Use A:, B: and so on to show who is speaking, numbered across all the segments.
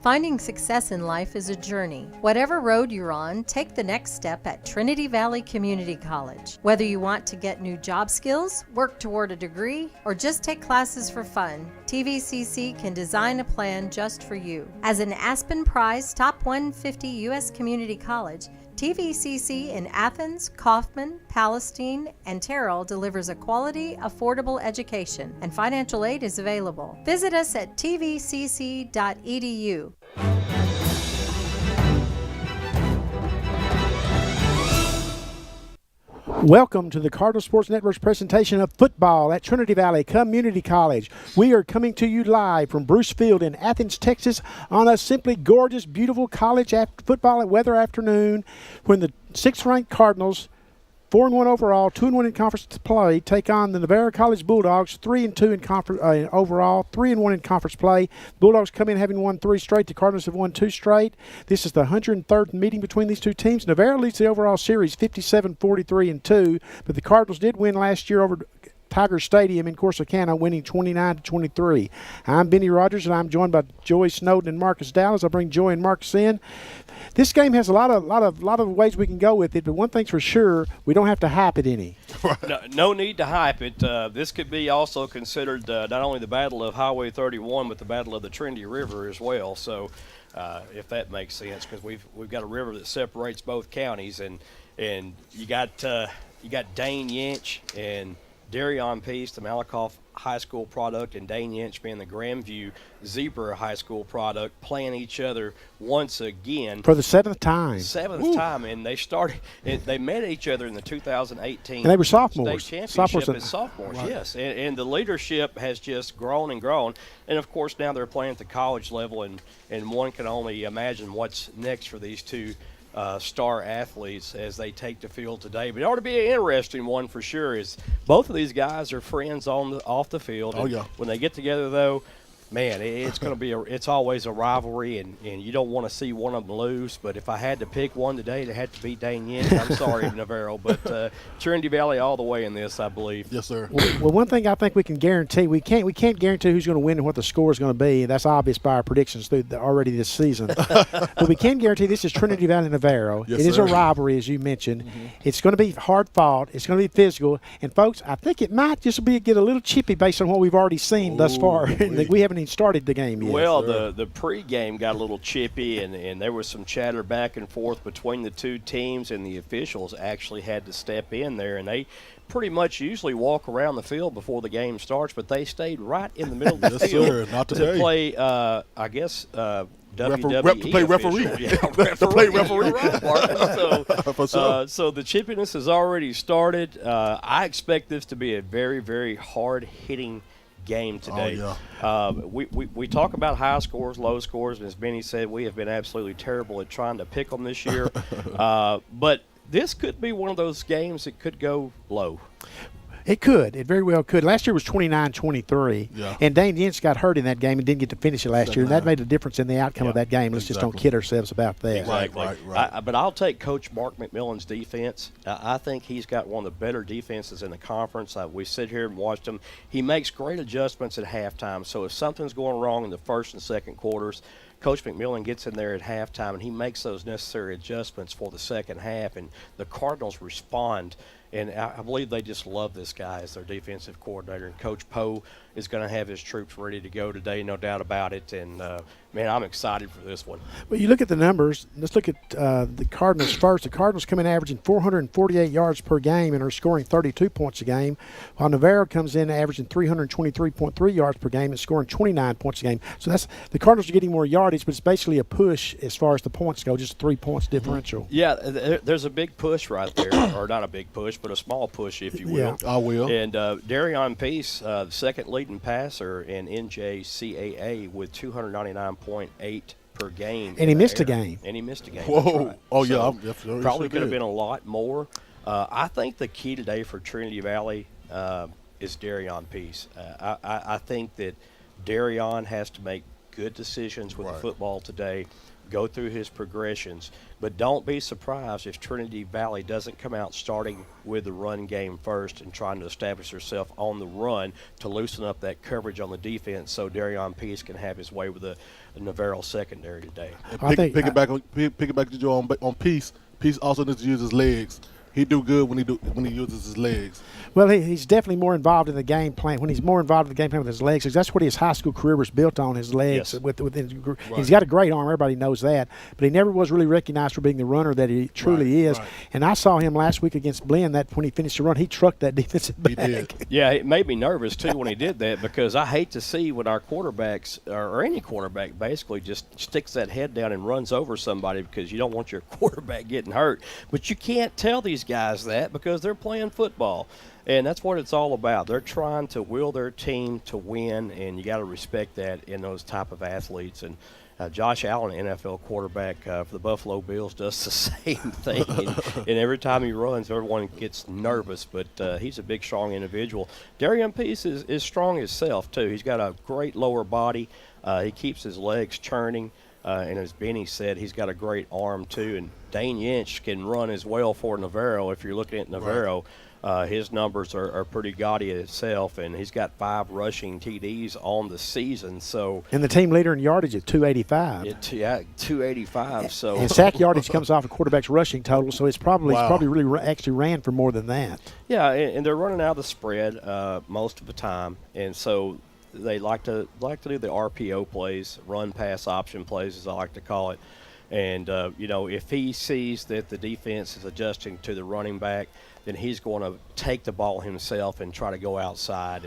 A: Finding success in life is a journey. Whatever road you're on, take the next step at Trinity Valley Community College. Whether you want to get new job skills, work toward a degree, or just take classes for fun, TVCC can design a plan just for you. As an Aspen Prize Top 150 U.S. Community College, TVCC in Athens, Kaufman, Palestine, and Terrell delivers a quality, affordable education, and financial aid is available. Visit us at tvcc.edu.
B: Welcome to the Cardinal Sports Network's presentation of football at Trinity Valley Community College. We are coming to you live from Bruce Field in Athens, Texas on a simply gorgeous, beautiful college football weather afternoon when the 6th-ranked Cardinals, 4-1 overall, 2-1 in conference play, take on the Navarro College Bulldogs, 3-2 in conference overall, 3-1 in conference play. Bulldogs come in having won 3 straight. The Cardinals have won 2 straight. This is the 103rd meeting between these two teams. Navarro leads the overall series 57-43-2, but the Cardinals did win last year over Tiger Stadium in Corsicana, winning 29-23. I'm Benny Rogers, and I'm joined by Joey Snowden and Marcus Dallas. I'll bring Joey and Marcus in. This game has a lot of ways we can go with it, but one thing's for sure, we don't have to hype it any.
C: No need to hype it. This could be also considered not only the Battle of Highway 31, but the Battle of the Trinity River as well. So, if that makes sense, because we've got a river that separates both counties, and you got Dane Yench and Darion Peace, the Malakoff High School product, and Dane Yench being the Grandview Zebra High School product, playing each other once again
B: for the 7th time.
C: Time, and they met each other in the 2018
B: and they were sophomores.
C: State championship as sophomores. Right. Yes, and the leadership has just grown and grown, and of course now they're playing at the college level, and one can only imagine what's next for these two star athletes as they take the field today. But it ought to be an interesting one for sure. Is both of these guys are friends off the field.
D: Oh, yeah.
C: When they get together, though, man, it's going to be it's always a rivalry, and you don't want to see one of them lose. But if I had to pick one today, it had to be Dane Yench. I'm sorry, Navarro, but Trinity Valley all the way in this, I believe.
D: Yes, sir.
B: Well, one thing I think we can guarantee, we can't guarantee who's going to win and what the score is going to be. That's obvious by our predictions already this season. But we can guarantee this is Trinity Valley Navarro.
D: Yes,
B: it is
D: sir.
B: a rivalry, as you mentioned. Mm-hmm. It's going to be hard fought. It's going to be physical. And folks, I think it might just get a little chippy based on what we've already seen thus far. We haven't even started the game. Yes,
C: well, the pregame got a little chippy, and there was some chatter back and forth between the two teams, and the officials actually had to step in there, and they pretty much usually walk around the field before the game starts, but they stayed right in the middle of the field
D: sir. Not
C: to
D: today.
C: Play, I guess, WWE
D: to play referee.
C: To play referee. Right, Martin.
D: So
C: the chippiness has already started. I expect this to be a very, very hard-hitting game today.
D: Oh, yeah.
C: We talk about high scores, low scores, and as Benny said, we have been absolutely terrible at trying to pick them this year. But this could be one of those games that could go low.
B: It could. It very well could. Last year was 29-23, and Dane Yench got hurt in that game and didn't get to finish it last year, and that made a difference in the outcome of that game. Let's just don't kid ourselves about that.
C: Exactly.
D: Right.
C: But I'll take Coach Mark McMillan's defense. I think he's got one of the better defenses in the conference. We sit here and watched him. He makes great adjustments at halftime, so if something's going wrong in the first and second quarters, Coach McMillan gets in there at halftime, and he makes those necessary adjustments for the second half, and the Cardinals respond. And I believe they just love this guy as their defensive coordinator. And Coach Poe is going to have his troops ready to go today, no doubt about it. And, man, I'm excited for this one.
B: Well, you look at the numbers. Let's look at the Cardinals first. The Cardinals come in averaging 448 yards per game and are scoring 32 points a game, while Navarro comes in averaging 323.3 yards per game and scoring 29 points a game. So that's the Cardinals are getting more yardage, but it's basically a push as far as the points go, just 3 points differential.
C: Yeah, there's a big push right there, or not a big push, but a small push, if you will.
B: Yeah,
D: I will.
C: And Darion Peace, the second leading passer in NJCAA with 299.8 per game.
B: And he missed a game.
C: And he missed a game.
D: Whoa.
C: Right.
D: Oh,
C: so
D: yeah.
C: Probably could have been a lot more. I think the key today for Trinity Valley is Darion Peace. I think that Darion has to make good decisions with the football today. go through his progressions. But don't be surprised if Trinity Valley doesn't come out starting with the run game first and trying to establish herself on the run to loosen up that coverage on the defense so Darion Peace can have his way with the Navarro secondary today.
D: Pick it back to Joe on Peace. Peace also needs to use his legs. He do good when he uses his legs.
B: Well, he's definitely more involved in the game plan. When he's more involved in the game plan with his legs, 'cause that's what his high school career was built on, his legs.
C: Yes.
B: Right. He's got a great arm. Everybody knows that. But he never was really recognized for being the runner that he truly is.
D: Right.
B: And I saw him last week against Blinn that when he finished the run, he trucked that defensive back.
D: He did.
C: Yeah, it made me nervous, too, when he did that because I hate to see when our quarterbacks or any quarterback basically just sticks that head down and runs over somebody because you don't want your quarterback getting hurt. But you can't tell these guys that because they're playing football. And that's what it's all about. They're trying to will their team to win, and you got to respect that in those type of athletes. And Josh Allen, NFL quarterback for the Buffalo Bills, does the same thing. And every time he runs, everyone gets nervous. But he's a big, strong individual. Darion Peace is strong himself, too. He's got a great lower body. He keeps his legs churning. And as Benny said, he's got a great arm, too. And Dane Yinch can run as well for Navarro. If you're looking at Navarro, his numbers are pretty gaudy itself, and he's got 5 rushing TDs on the season. So
B: And the team leader in yardage at 285.
C: Yeah, 285. So
B: And sack yardage comes off a quarterback's rushing total, so it's probably really actually ran for more than that.
C: yeah, and they're running out of the spread most of the time, and so they like to do the RPO plays, run pass option plays, as I like to call it. And if he sees that the defense is adjusting to the running back, then he's going to take the ball himself and try to go outside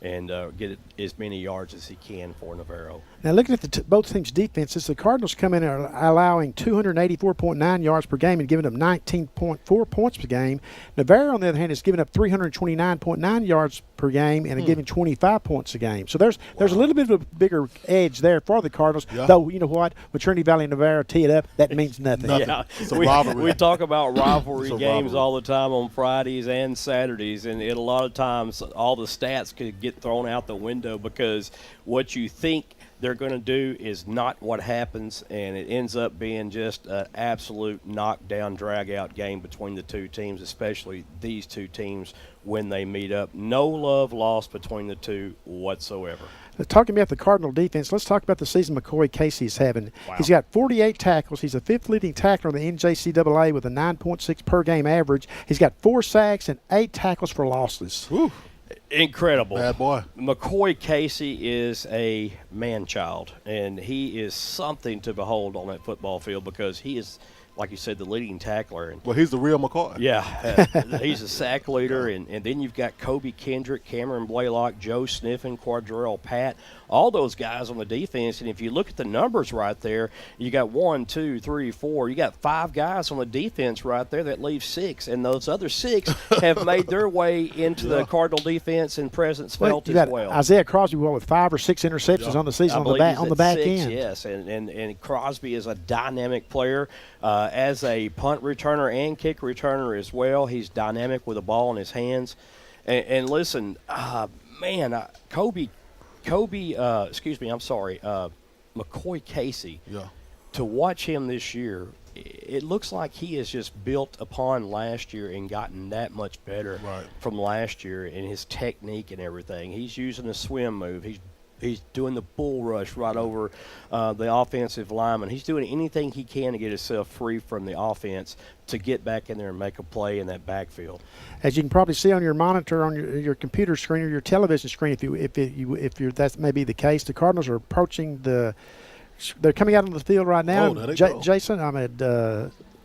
C: and get as many yards as he can for Navarro.
B: Now, looking at both teams' defenses, the Cardinals come in and are allowing 284.9 yards per game and giving up 19.4 points per game. Navarro, on the other hand, is giving up 329.9 yards per game and giving 25 points a game. So there's a little bit of a bigger edge there for the Cardinals.
D: Yeah.
B: Though, you know what? When Trinity Valley and Navarro tee it up, that means nothing.
C: Yeah,
D: It's a rivalry.
C: we talk about rivalry
D: It's a
C: games
D: rivalry.
C: all the time on Fridays and Saturdays, and a lot of times all the stats could get thrown out the window because what you think they're going to do is not what happens, and it ends up being just an absolute knockdown, drag-out game between the two teams, especially these two teams when they meet up. No love lost between the two whatsoever.
B: Talking about the Cardinal defense, let's talk about the season McCoy Casey's having.
C: Wow.
B: He's got 48 tackles. He's the 5th leading tackler in the NJCAA with a 9.6 per game average. He's got 4 sacks and 8 tackles for losses.
D: Whew.
C: Incredible.
D: Bad boy.
C: McCoy Casey is a man-child, and he is something to behold on that football field because he is, like you said, the leading tackler. And
D: Well, he's the real McCoy.
C: yeah, he's a sack leader, and then you've got Kobe Kendrick, Cameron Blaylock, Joe Sniffen, Quadrell Pat, all those guys on the defense. And if you look at the numbers right there, you got 1, 2, 3, 4. You got 5 guys on the defense right there that leave 6, and those other 6 have made their way into the Cardinal defense and presence felt
B: you
C: as
B: got
C: well.
B: Isaiah Crosby with 5 or 6 interceptions on the season
C: I
B: on the
C: believe
B: back
C: he's at
B: back
C: 6,
B: end.
C: Yes, and Crosby is a dynamic player. As a punt returner and kick returner as well, he's dynamic with the ball in his hands. And listen, McCoy Casey.
D: Yeah.
C: To watch him this year, it looks like he has just built upon last year and gotten that much better from last year in his technique and everything. He's using a swim move. He's doing the bull rush right over the offensive lineman. He's doing anything he can to get himself free from the offense to get back in there and make a play in that backfield.
B: As you can probably see on your monitor, on your computer screen or your television screen, if that may be the case, the Cardinals are approaching they're coming out on the field right now.
D: Oh, there they go.
B: Jason,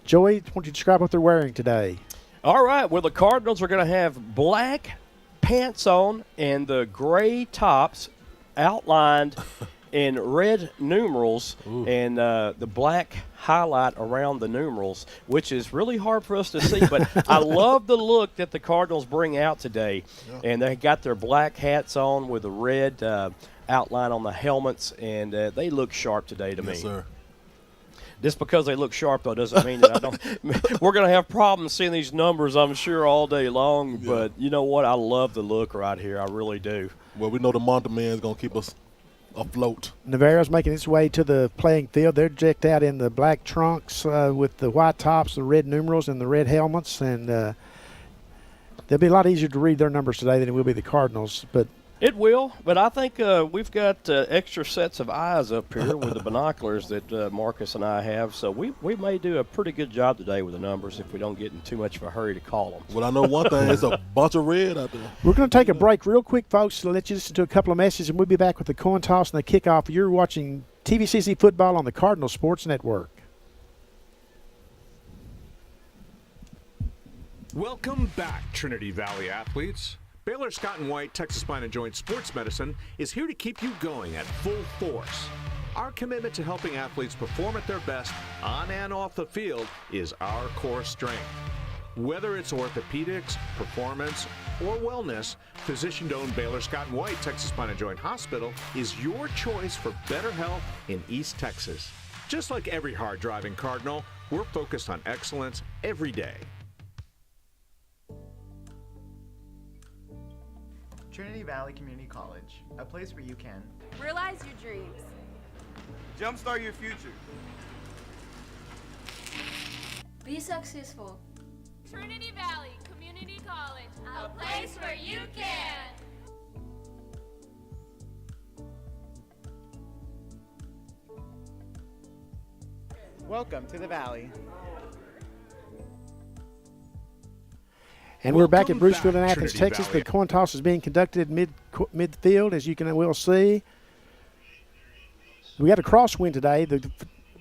B: Joey, why don't you describe what they're wearing today?
C: All right, well, the Cardinals are going to have black pants on and the gray tops outlined in red numerals and the black highlight around the numerals, which is really hard for us to see. But I love the look that the Cardinals bring out today. Yeah. And they got their black hats on with a red outline on the helmets, and they look sharp today to me.
D: Yes, sir.
C: Just because they look sharp, though, doesn't mean that I don't. We're going to have problems seeing these numbers, I'm sure, all day long. Yeah. But you know what? I love the look right here. I really do.
D: Well, we know the Monta man is going to keep us afloat.
B: Navarro's making its way to the playing field. They're decked out in the black trunks with the white tops, the red numerals, and the red helmets. And they'll be a lot easier to read their numbers today than it will be the Cardinals. But
C: It will, but I think we've got extra sets of eyes up here with the binoculars that Marcus and I have, so we may do a pretty good job today with the numbers if we don't get in too much of a hurry to call them.
D: Well, I know one thing, it's a bunch of red out there.
B: we're going to take a break real quick, folks, to let you listen to a couple of messages, and we'll be back with the coin toss and the kickoff. You're watching TVCC football on the Cardinal Sports Network.
E: Welcome back, Trinity Valley athletes. Baylor Scott & White Texas Spine and Joint Sports Medicine is here to keep you going at full force. Our commitment to helping athletes perform at their best on and off the field is our core strength. Whether it's orthopedics, performance, or wellness, physician-owned Baylor Scott & White Texas Spine and Joint Hospital is your choice for better health in East Texas. Just like every hard-driving Cardinal, we're focused on excellence every day.
F: Trinity Valley Community College, a place where you can
G: realize your dreams,
H: jumpstart your future,
G: be successful.
I: Trinity Valley Community College, a place where you can.
F: Welcome to the Valley.
B: And we're back at
E: Welcome
B: Brucefield in
E: back,
B: Athens,
E: Trinity
B: Texas.
E: Valley.
B: The coin toss is being conducted midfield, as you can will see. We got a crosswind today. The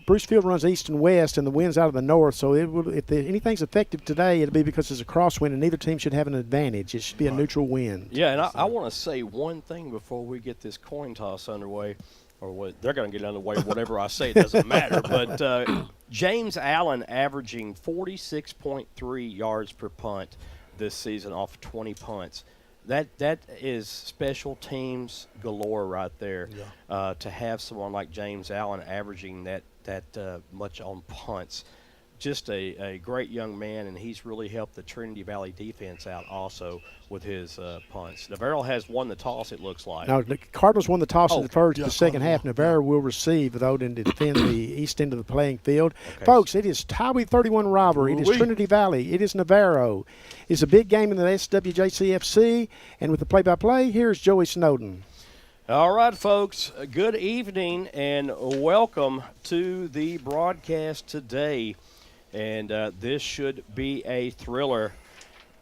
B: Brucefield runs east and west, and the wind's out of the north. So if anything's effective today, it'll be because there's a crosswind, and neither team should have an advantage. It should be a neutral wind.
C: Yeah, and I want to say one thing before we get this coin toss underway, or what they're going to get underway. Whatever I say, it doesn't matter. But James Allen averaging 46.3 yards per punt this season off 20 punts. That is special teams galore right there. Yeah. To have someone like James Allen averaging that much on punts. Just a great young man, and he's really helped the Trinity Valley defense out also with his punts. Navarro has won the toss, it looks like.
B: No, the Cardinals won the toss in the second half.
D: Cardinals.
B: Navarro will receive, though, to defend the east end of the playing field.
C: Okay.
B: Folks, it is Highway 31 rivalry. It is
D: Ooh-wee.
B: Trinity Valley. It is Navarro. It's a big game in the SWJCFC. And with the play-by-play, here's Joey Snowden.
C: All right, folks, good evening and welcome to the broadcast today. And this should be a thriller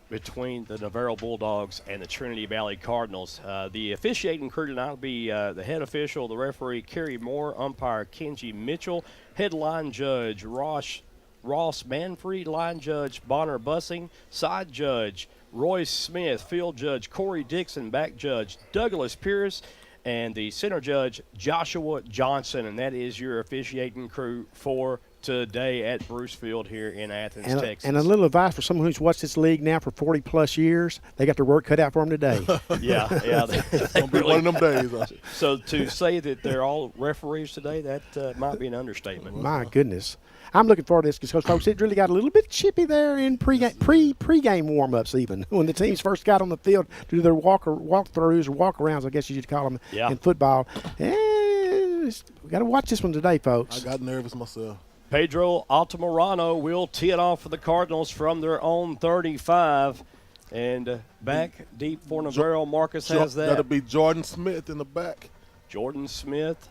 C: between the Navarro Bulldogs and the Trinity Valley Cardinals. The officiating crew tonight will be the head official, the referee, Kerry Moore, umpire Kenji Mitchell, head line judge Ross Manfrey, line judge Bonner Bussing, side judge Royce Smith, field judge Corey Dixon, back judge Douglas Pierce, and the center judge Joshua Johnson. And that is your officiating crew for today at Brucefield here in Athens, Texas.
B: And a little advice for someone who's watched this league now for 40-plus years, they got their work cut out for them today.
C: yeah.
D: It's going to be one of them days.
C: So to say that they're all referees today, that might be an understatement.
B: My goodness. I'm looking forward to this because, folks, it really got a little bit chippy there in pre-game warm-ups even. When the teams first got on the field to do their walk-throughs or walk-arounds, I guess you should call them in football. We got to watch this one today, folks.
D: I got nervous myself.
C: Pedro Altamirano will tee it off for the Cardinals from their own 35. And back deep for Navarro. Marcus has that.
D: That'll be Jordan Smith in the back.
C: Jordan Smith.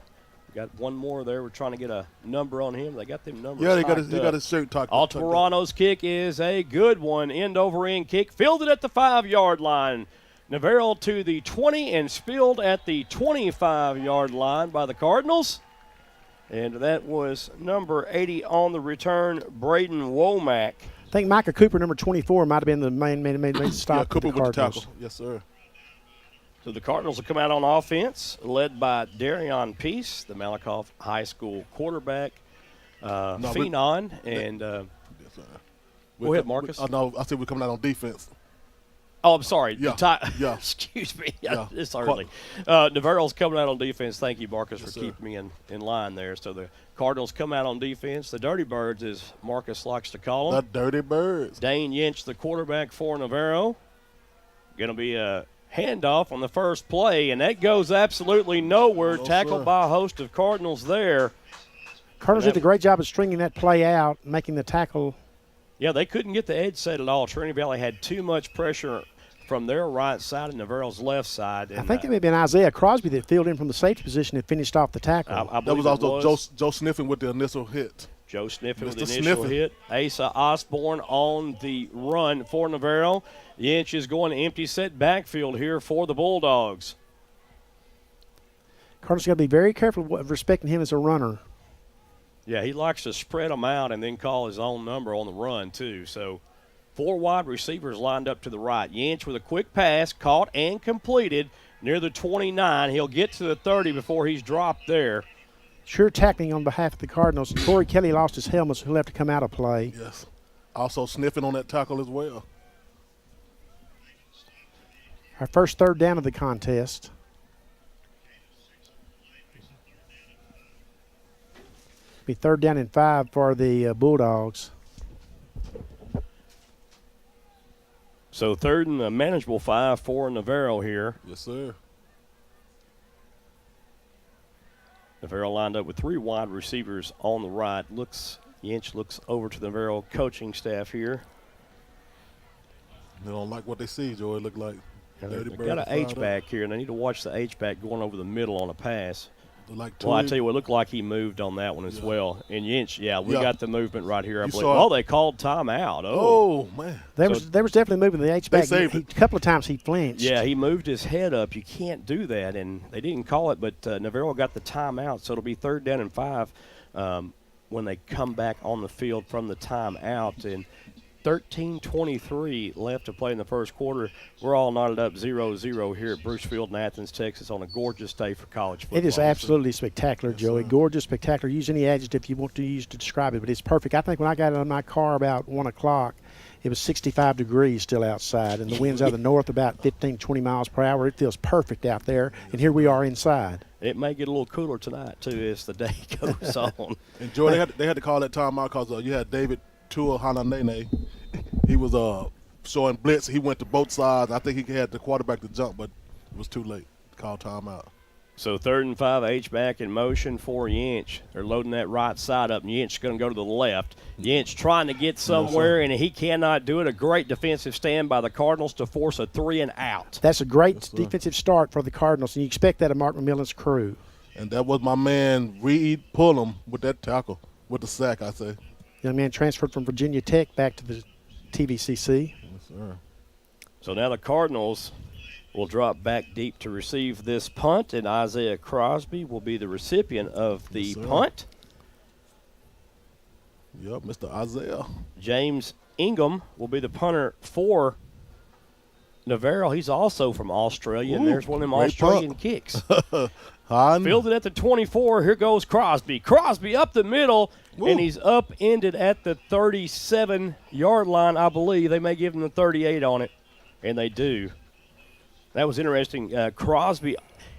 C: Got one more there. We're trying to get a number on him. They got them numbers.
D: Yeah, he got his shirt tucked up.
C: Altamirano's kick is a good one. End-over-end kick. Fielded at the 5-yard line. Navarro to the 20 and spilled at the 25-yard line by the Cardinals. And that was number 80 on the return, Braden Womack.
B: I think Micah Cooper, number 24, might have been the main stop
D: Yeah, Cooper
B: for the
D: with the
B: Cardinals.
D: tackle. Yes, sir.
C: So the Cardinals will come out on offense, led by Darion Peace, the Malakoff High School quarterback, phenom. Go ahead, Marcus.
D: No, I said we're coming out on defense.
C: Oh, I'm sorry.
D: Yeah. Yeah.
C: Excuse me.
D: Yeah.
C: It's early. Navarro's coming out on defense. Thank you, Marcus,
D: Yes,
C: for
D: sir.
C: keeping me in line there. So the Cardinals come out on defense. The Dirty Birds, as Marcus likes to call them.
D: The Dirty Birds.
C: Dane Yinch, the quarterback for Navarro. Going to be handoff on the first play, and that goes absolutely nowhere. Tackled by a host of Cardinals there.
B: Cardinals did a great job of stringing that play out, making the tackle.
C: Yeah, they couldn't get the edge set at all. Trinity Valley had too much pressure from their right side and Navarro's left side. And
B: I think it may have been Isaiah Crosby that filled in from the safety position and finished off the tackle.
C: I
D: that was also Joe Sniffin with the initial hit.
C: Joe Sniffin with the initial hit. Asa Osborne on the run for Navarro. Yinch is going to empty set backfield here for the Bulldogs.
B: Cardinals got to be very careful of respecting him as a runner.
C: Yeah, he likes to spread them out and then call his own number on the run, too. So 4 wide receivers lined up to the right. Yinch with a quick pass, caught and completed near the 29. He'll get to the 30 before he's dropped there.
B: Sure tackling on behalf of the Cardinals. Corey Kelly lost his helmet, so he'll have to come out of play.
D: Yes. Also Sniffing on that tackle as well.
B: Our first third down of the contest. Be 3rd down and 5 for the Bulldogs.
C: So 3rd and a manageable 5 for Navarro here.
D: Yes, sir.
C: Navarro lined up with 3 wide receivers on the right. Yinch looks over to the Navarro coaching staff here.
D: They don't like what they see, Joey. It looked like.
C: They've got an H-back here, and they need to watch the H-back going over the middle on a pass.
D: Like
C: well, I tell you what, it looked like he moved on that one as well. And Yinch, we got the movement right here, I believe. Oh, they called timeout.
D: Oh man.
B: There was definitely moving the H-back. A couple of times he flinched.
C: Yeah, he moved his head up. You can't do that, and they didn't call it, but Navarro got the timeout, so it'll be 3rd down and 5 when they come back on the field from the timeout. And 13:23 left to play in the first quarter. We're all knotted up 0-0 here at Bruce Field in Athens, Texas on a gorgeous day for college football.
B: It is absolutely spectacular, Joey. Gorgeous, spectacular. Use any adjective you want to use to describe it, but it's perfect. I think when I got out of my car about 1 o'clock, it was 65 degrees still outside, and the wind's out of the north about 15, 20 miles per hour. It feels perfect out there, and here we are inside.
C: It may get a little cooler tonight, too, as the day goes on.
D: And, Joey, they had to call that timeout because you had David Tua Hananene. He was showing blitz. He went to both sides. I think he had the quarterback to jump, but it was too late to call timeout.
C: So 3rd and 5, H-back in motion for Yinch. They're loading that right side up, and Yinch is going to go to the left. Yinch trying to get somewhere, and he cannot do it. A great defensive stand by the Cardinals to force a 3 and out.
B: That's a great defensive start for the Cardinals, and you expect that of Mark McMillan's crew.
D: And that was my man Reed Pullum with that tackle, with the sack, I say.
B: Young man transferred from Virginia Tech back to the TVCC.
D: Yes, sir.
C: So now the Cardinals will drop back deep to receive this punt, and Isaiah Crosby will be the recipient of the punt.
D: Yep, Mr. Isaiah.
C: James Ingham will be the punter for Navarro. He's also from Australia, and there's one of them Australian kicks. Fielded at the 24. Here goes Crosby. Crosby up the middle, and he's upended at the 37-yard line, I believe. They may give him the 38 on it, and they do. That was interesting. Crosby,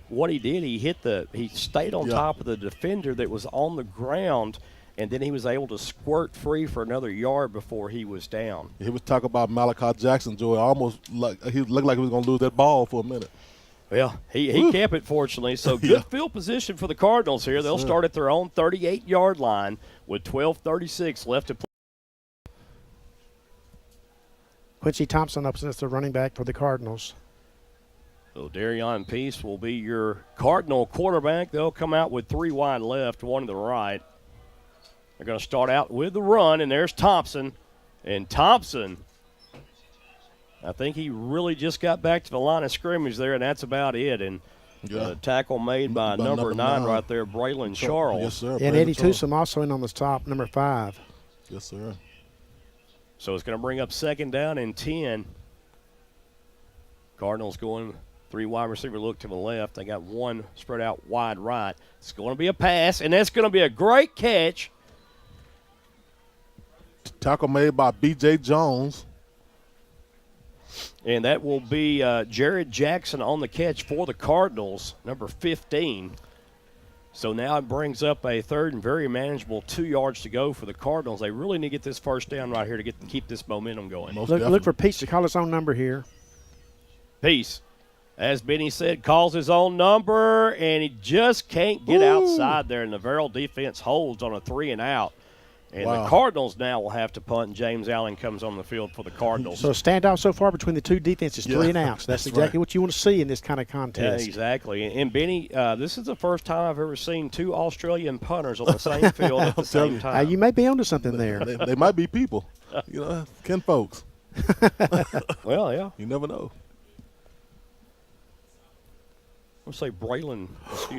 C: what he did, he stayed on top of the defender that was on the ground, and then he was able to squirt free for another yard before he was down.
D: He was talking about Malachi Jackson, Joey. Almost like he looked like he was going to lose that ball for a minute.
C: Well, he kept it, fortunately. So good field position for the Cardinals here. They'll start at their own 38-yard line with 12:36 left to play.
B: Quincy Thompson up as the running back for the Cardinals.
C: So Darion Peace will be your Cardinal quarterback. They'll come out with 3 wide left, 1 to the right. They're going to start out with the run, and there's Thompson. And Thompson, I think he really just got back to the line of scrimmage there, and that's about it. And tackle made by number 9 right there, Braylon Charles.
D: Yes, sir.
B: And Eddie Toosom also in on the top, number 5.
D: Yes, sir.
C: So it's going to bring up 2nd down and 10. Cardinals going 3 wide receiver look to the left. They got 1 spread out wide right. It's going to be a pass, and that's going to be a great catch.
D: Tackle made by B.J. Jones.
C: And that will be Jared Jackson on the catch for the Cardinals, number 15. So now it brings up a 3rd and very manageable 2 yards to go for the Cardinals. They really need to get this first down right here to keep this momentum going.
B: Look for Peace to call his own number here.
C: Peace As Benny said, calls his own number, and he just can't get outside there. And the Navarro defense holds on a 3-and-out. And the Cardinals now will have to punt, and James Allen comes on the field for the Cardinals.
B: So a standoff so far between the two defenses, 3-and-outs. That's exactly what you want to see in this kind of contest.
C: Yeah, exactly. And Benny, this is the first time I've ever seen two Australian punters on the same field at the same time.
B: You may be onto something there.
D: They might be people. Ken folks.
C: Well, yeah.
D: You never know.
C: Let's say Braylon,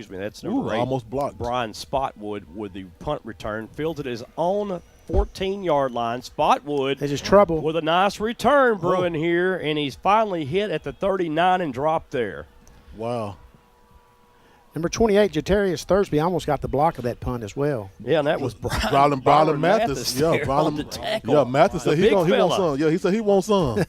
C: that's number 8.
D: Almost blocked.
C: Brian Spotwood with the punt return. Fields at his own 14-yard line. Spotwood
B: There's just trouble.
C: with a nice return brewing here, and he's finally hit at the 39 and dropped there.
D: Wow.
B: Number 28, Jatarius Thursby, almost got the block of that punt as well.
C: Yeah, and that was
D: Brian Mathis.
C: on the tackle.
D: Yeah, Mathis said he wants some. Yeah, he said he wants some.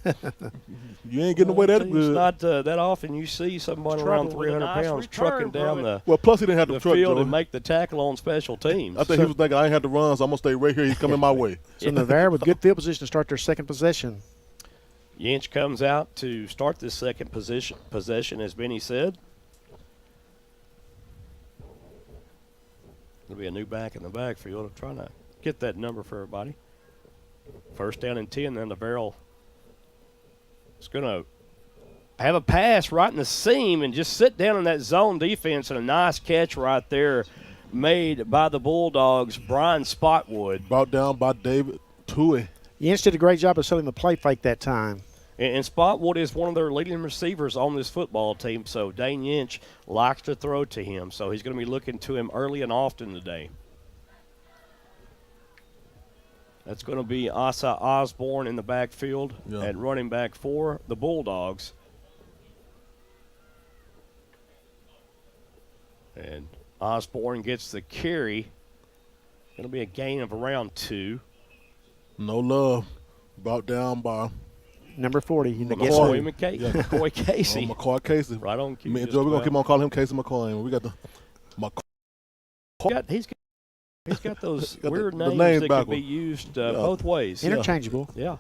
D: You ain't getting away that good.
C: It's not that often you see someone around 300 pounds trucking down the
D: plus he didn't have
C: the
D: to truck,
C: field
D: Joe.
C: and make the tackle on special teams.
D: I think he was thinking, I ain't had to run, so I'm going to stay right here. He's coming my way.
B: So Navarro with good field position to start their second possession.
C: Yinch comes out to start this second possession, as Benny said. It'll be a new back in the backfield. I'm trying to get that number for everybody. First down and 10, then Navarro is going to have a pass right in the seam and just sit down in that zone defense, and a nice catch right there made by the Bulldogs, Brian Spotwood.
D: Brought down by David Tui.
B: Yinch did a great job of selling the play fake that time.
C: And Spotwood is one of their leading receivers on this football team, so Dane Yinch likes to throw to him. So he's going to be looking to him early and often today. That's going to be Asa Osborne in the backfield at running back for the Bulldogs. And Osborne gets the carry. Going to be a gain of around 2.
D: No love. Brought down by
B: number 40.
C: McCoy Casey.
D: McCoy Casey.
C: Right on cue.
D: Me and Joe, we're going to keep on calling him Casey McCoy. We got the McCoy.
C: He's got those weird
D: the
C: names that can be used both ways.
B: Interchangeable.
C: Yeah.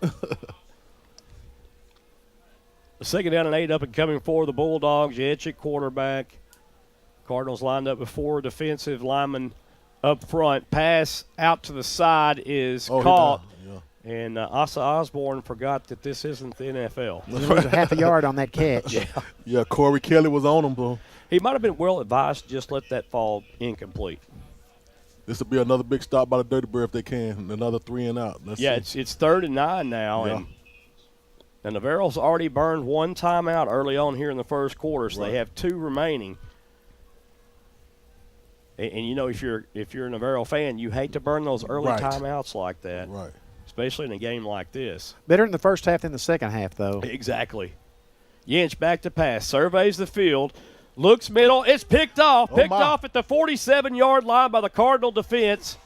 C: The second down and 8 up and coming for the Bulldogs. Yinch at quarterback. Cardinals lined up before defensive lineman up front. Pass out to the side is caught. And Asa Osborne forgot that this isn't the NFL.
B: It was a half a yard on that catch.
D: Yeah, Corey Kelly was on him, bro.
C: He might have been well advised to just let that fall incomplete.
D: This will be another big stop by the Dirty Bird if they can. Another 3-and-out.
C: It's 3rd and 9 now. And Navarro's already burned one timeout early on here in the first quarter, so they have 2 remaining. And you know, if you're a Navarro fan, you hate to burn those early timeouts like that.
D: Right.
C: Especially in a game like this.
B: Better in the first half than the second half, though.
C: Exactly. Yinch back to pass. Surveys the field. Looks middle. It's picked off. Picked off at the 47-yard line by the Cardinal defense.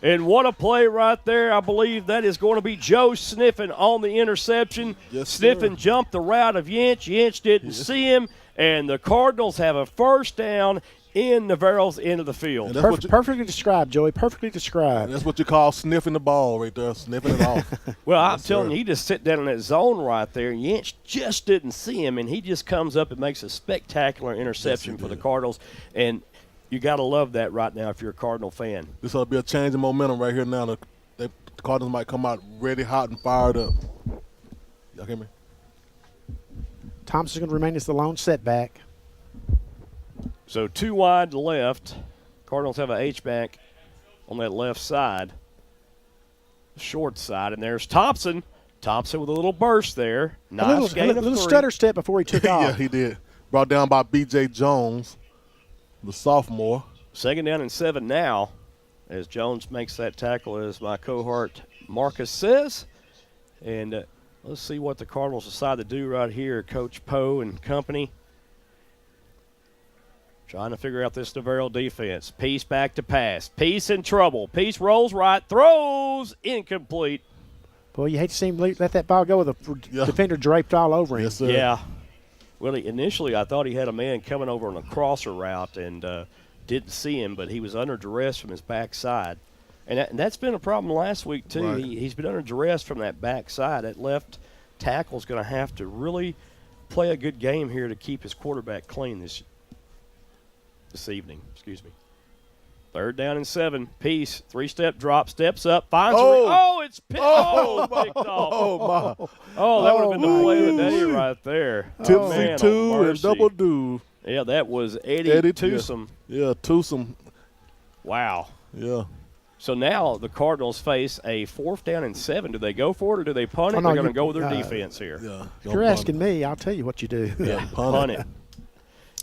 C: And what a play right there. I believe that is going to be Joe Sniffen on the interception. Sniffen jumped the route of Yinch. Yinch didn't see him. And the Cardinals have a first down in Navarro's end of the field.
B: Perfectly described, Joey. Perfectly described.
D: That's what you call sniffing the ball right there, sniffing it off.
C: Well, I'm telling you, he just sit down in that zone right there. Yinch just didn't see him, and he just comes up and makes a spectacular interception for the Cardinals. And you got to love that right now if you're a Cardinal fan.
D: This ought to be a change in momentum right here now. The Cardinals might come out ready, hot, and fired up. Y'all hear me?
B: Thompson's going to remain as the lone setback.
C: So 2 wide left. Cardinals have an H-back on that left side. Short side, and there's Thompson. Thompson with a little burst there. Nice gain of 3.
B: A little stutter step before he took off.
D: Yeah, he did. Brought down by B.J. Jones, the sophomore.
C: Second down and 7 now as Jones makes that tackle, as my cohort Marcus says. And let's see what the Cardinals decide to do right here, Coach Poe and company. Trying to figure out this Navarro defense. Peace back to pass. Peace in trouble. Peace rolls right, throws, incomplete.
B: Boy, you hate to see him let that ball go with a defender draped all over him.
D: Yes, sir.
C: Yeah. Well, initially I thought he had a man coming over on a crosser route and didn't see him, but he was under duress from his backside. And that's been a problem last week, too. Right. He's been under duress from that backside. That left tackle's going to have to really play a good game here to keep his quarterback clean this evening. Excuse me. 3rd down and 7. Peace. 3-step drop. Steps up. Finds it's picked. Picked off. That would have been the play of the day right there.
D: Tipsy 2 and double do.
C: Yeah, that was Eddie Tewsome.
D: Yeah, Tewsome.
C: Wow.
D: Yeah.
C: So now the Cardinals face a 4th down and 7. Do they go for it or do they punt it? They're going to go with their defense here.
D: Yeah.
B: If you're asking me, I'll tell you what you do.
C: Yeah, punt it.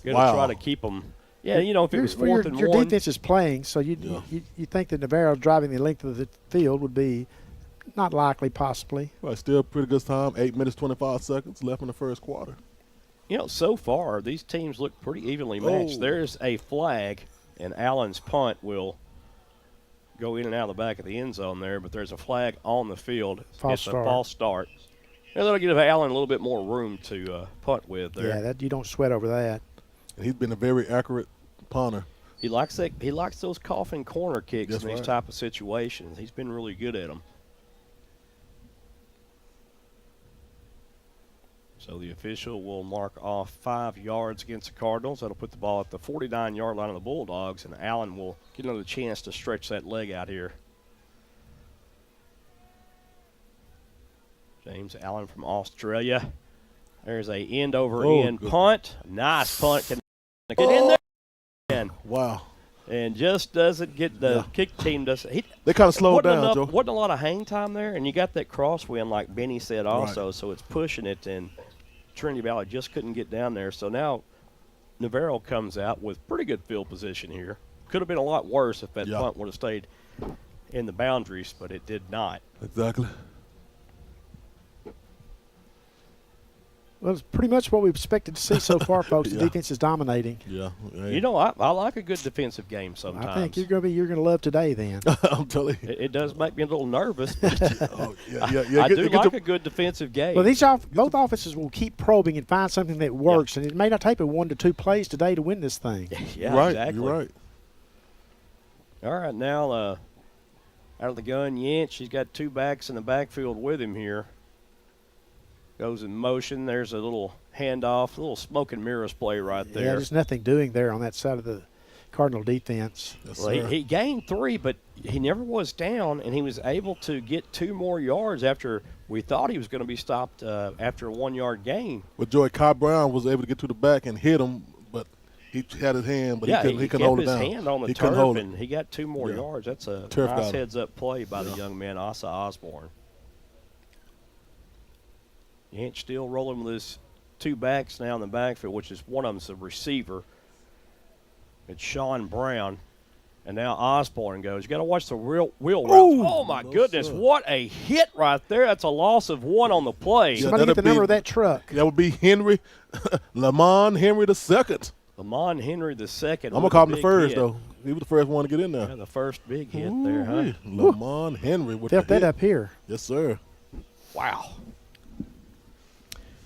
C: You're going to try to keep them. Yeah, if it was 4th and 1.
B: Your defense is playing, so you think that Navarro driving the length of the field would be not likely, possibly.
D: Well, still pretty good time. 8 minutes, 25 seconds left in the first quarter.
C: So far, these teams look pretty evenly matched. There's a flag, and Allen's punt will go in and out of the back of the end zone there, but there's a flag on the field. It's a false start. And that'll give Allen a little bit more room to punt with there.
B: Yeah, you don't sweat over that.
D: And he's been a very accurate punter.
C: He likes that. He likes those coffin corner kicks in these type of situations. He's been really good at them. So the official will mark off 5 yards against the Cardinals. That'll put the ball at the 49-yard line of the Bulldogs, and Allen will get another chance to stretch that leg out here. James Allen from Australia. There's a end-over-end punt. Nice punt. Can get in there. And
D: wow.
C: And just doesn't get the kick team.
D: They kind of slowed down, Joe.
C: Wasn't a lot of hang time there, and you got that crosswind like Benny said also, so it's pushing it, and Trinity Valley just couldn't get down there. So now Navarro comes out with pretty good field position here. Could have been a lot worse if that punt would have stayed in the boundaries, but it did not.
D: Exactly.
B: Well, it's pretty much what we expected to see so far, folks. The defense is dominating.
D: Yeah.
C: I like a good defensive game sometimes.
B: I think you're going to love today then.
D: I'm telling you.
C: It does make me a little nervous. But
D: I
C: do like a good defensive game.
B: Well, both offenses will keep probing and find something that works, and it may not take but 1 to 2 plays today to win this thing.
C: Exactly.
D: You're right.
C: All right, now out of the gun, Yinch. He's got 2 backs in the backfield with him here. Goes in motion. There's a little handoff, a little smoke and mirrors play right there.
B: Yeah, there's nothing doing there on that side of the Cardinal defense.
D: Yes,
C: well, he gained 3, but he never was down, and he was able to get 2 more yards after we thought he was going to be stopped after a 1-yard gain.
D: But Joey Kai Brown was able to get to the back and hit him, but he had his hand, but he couldn't hold it down.
C: He kept his hand on the turf, and he got 2 more yards. That's a nice heads-up play by the young man, Asa Osborne. Yinch still rolling with his 2 backs now in the backfield, which is one of them's a receiver. It's Sean Brown. And now Osborne goes. You got to watch the wheel route. Oh, my goodness.
D: Sir.
C: What a hit right there. That's a loss of 1 on the play.
B: Somebody get the number of that truck.
D: That would be Henry, Lamont Henry II.
C: Lamont Henry II.
D: I'm going to call him the first, though. He was the first one to get in there.
C: Yeah, the first big hit there, huh?
D: Lamont Henry with
B: Felt that up here.
D: Yes, sir.
C: Wow.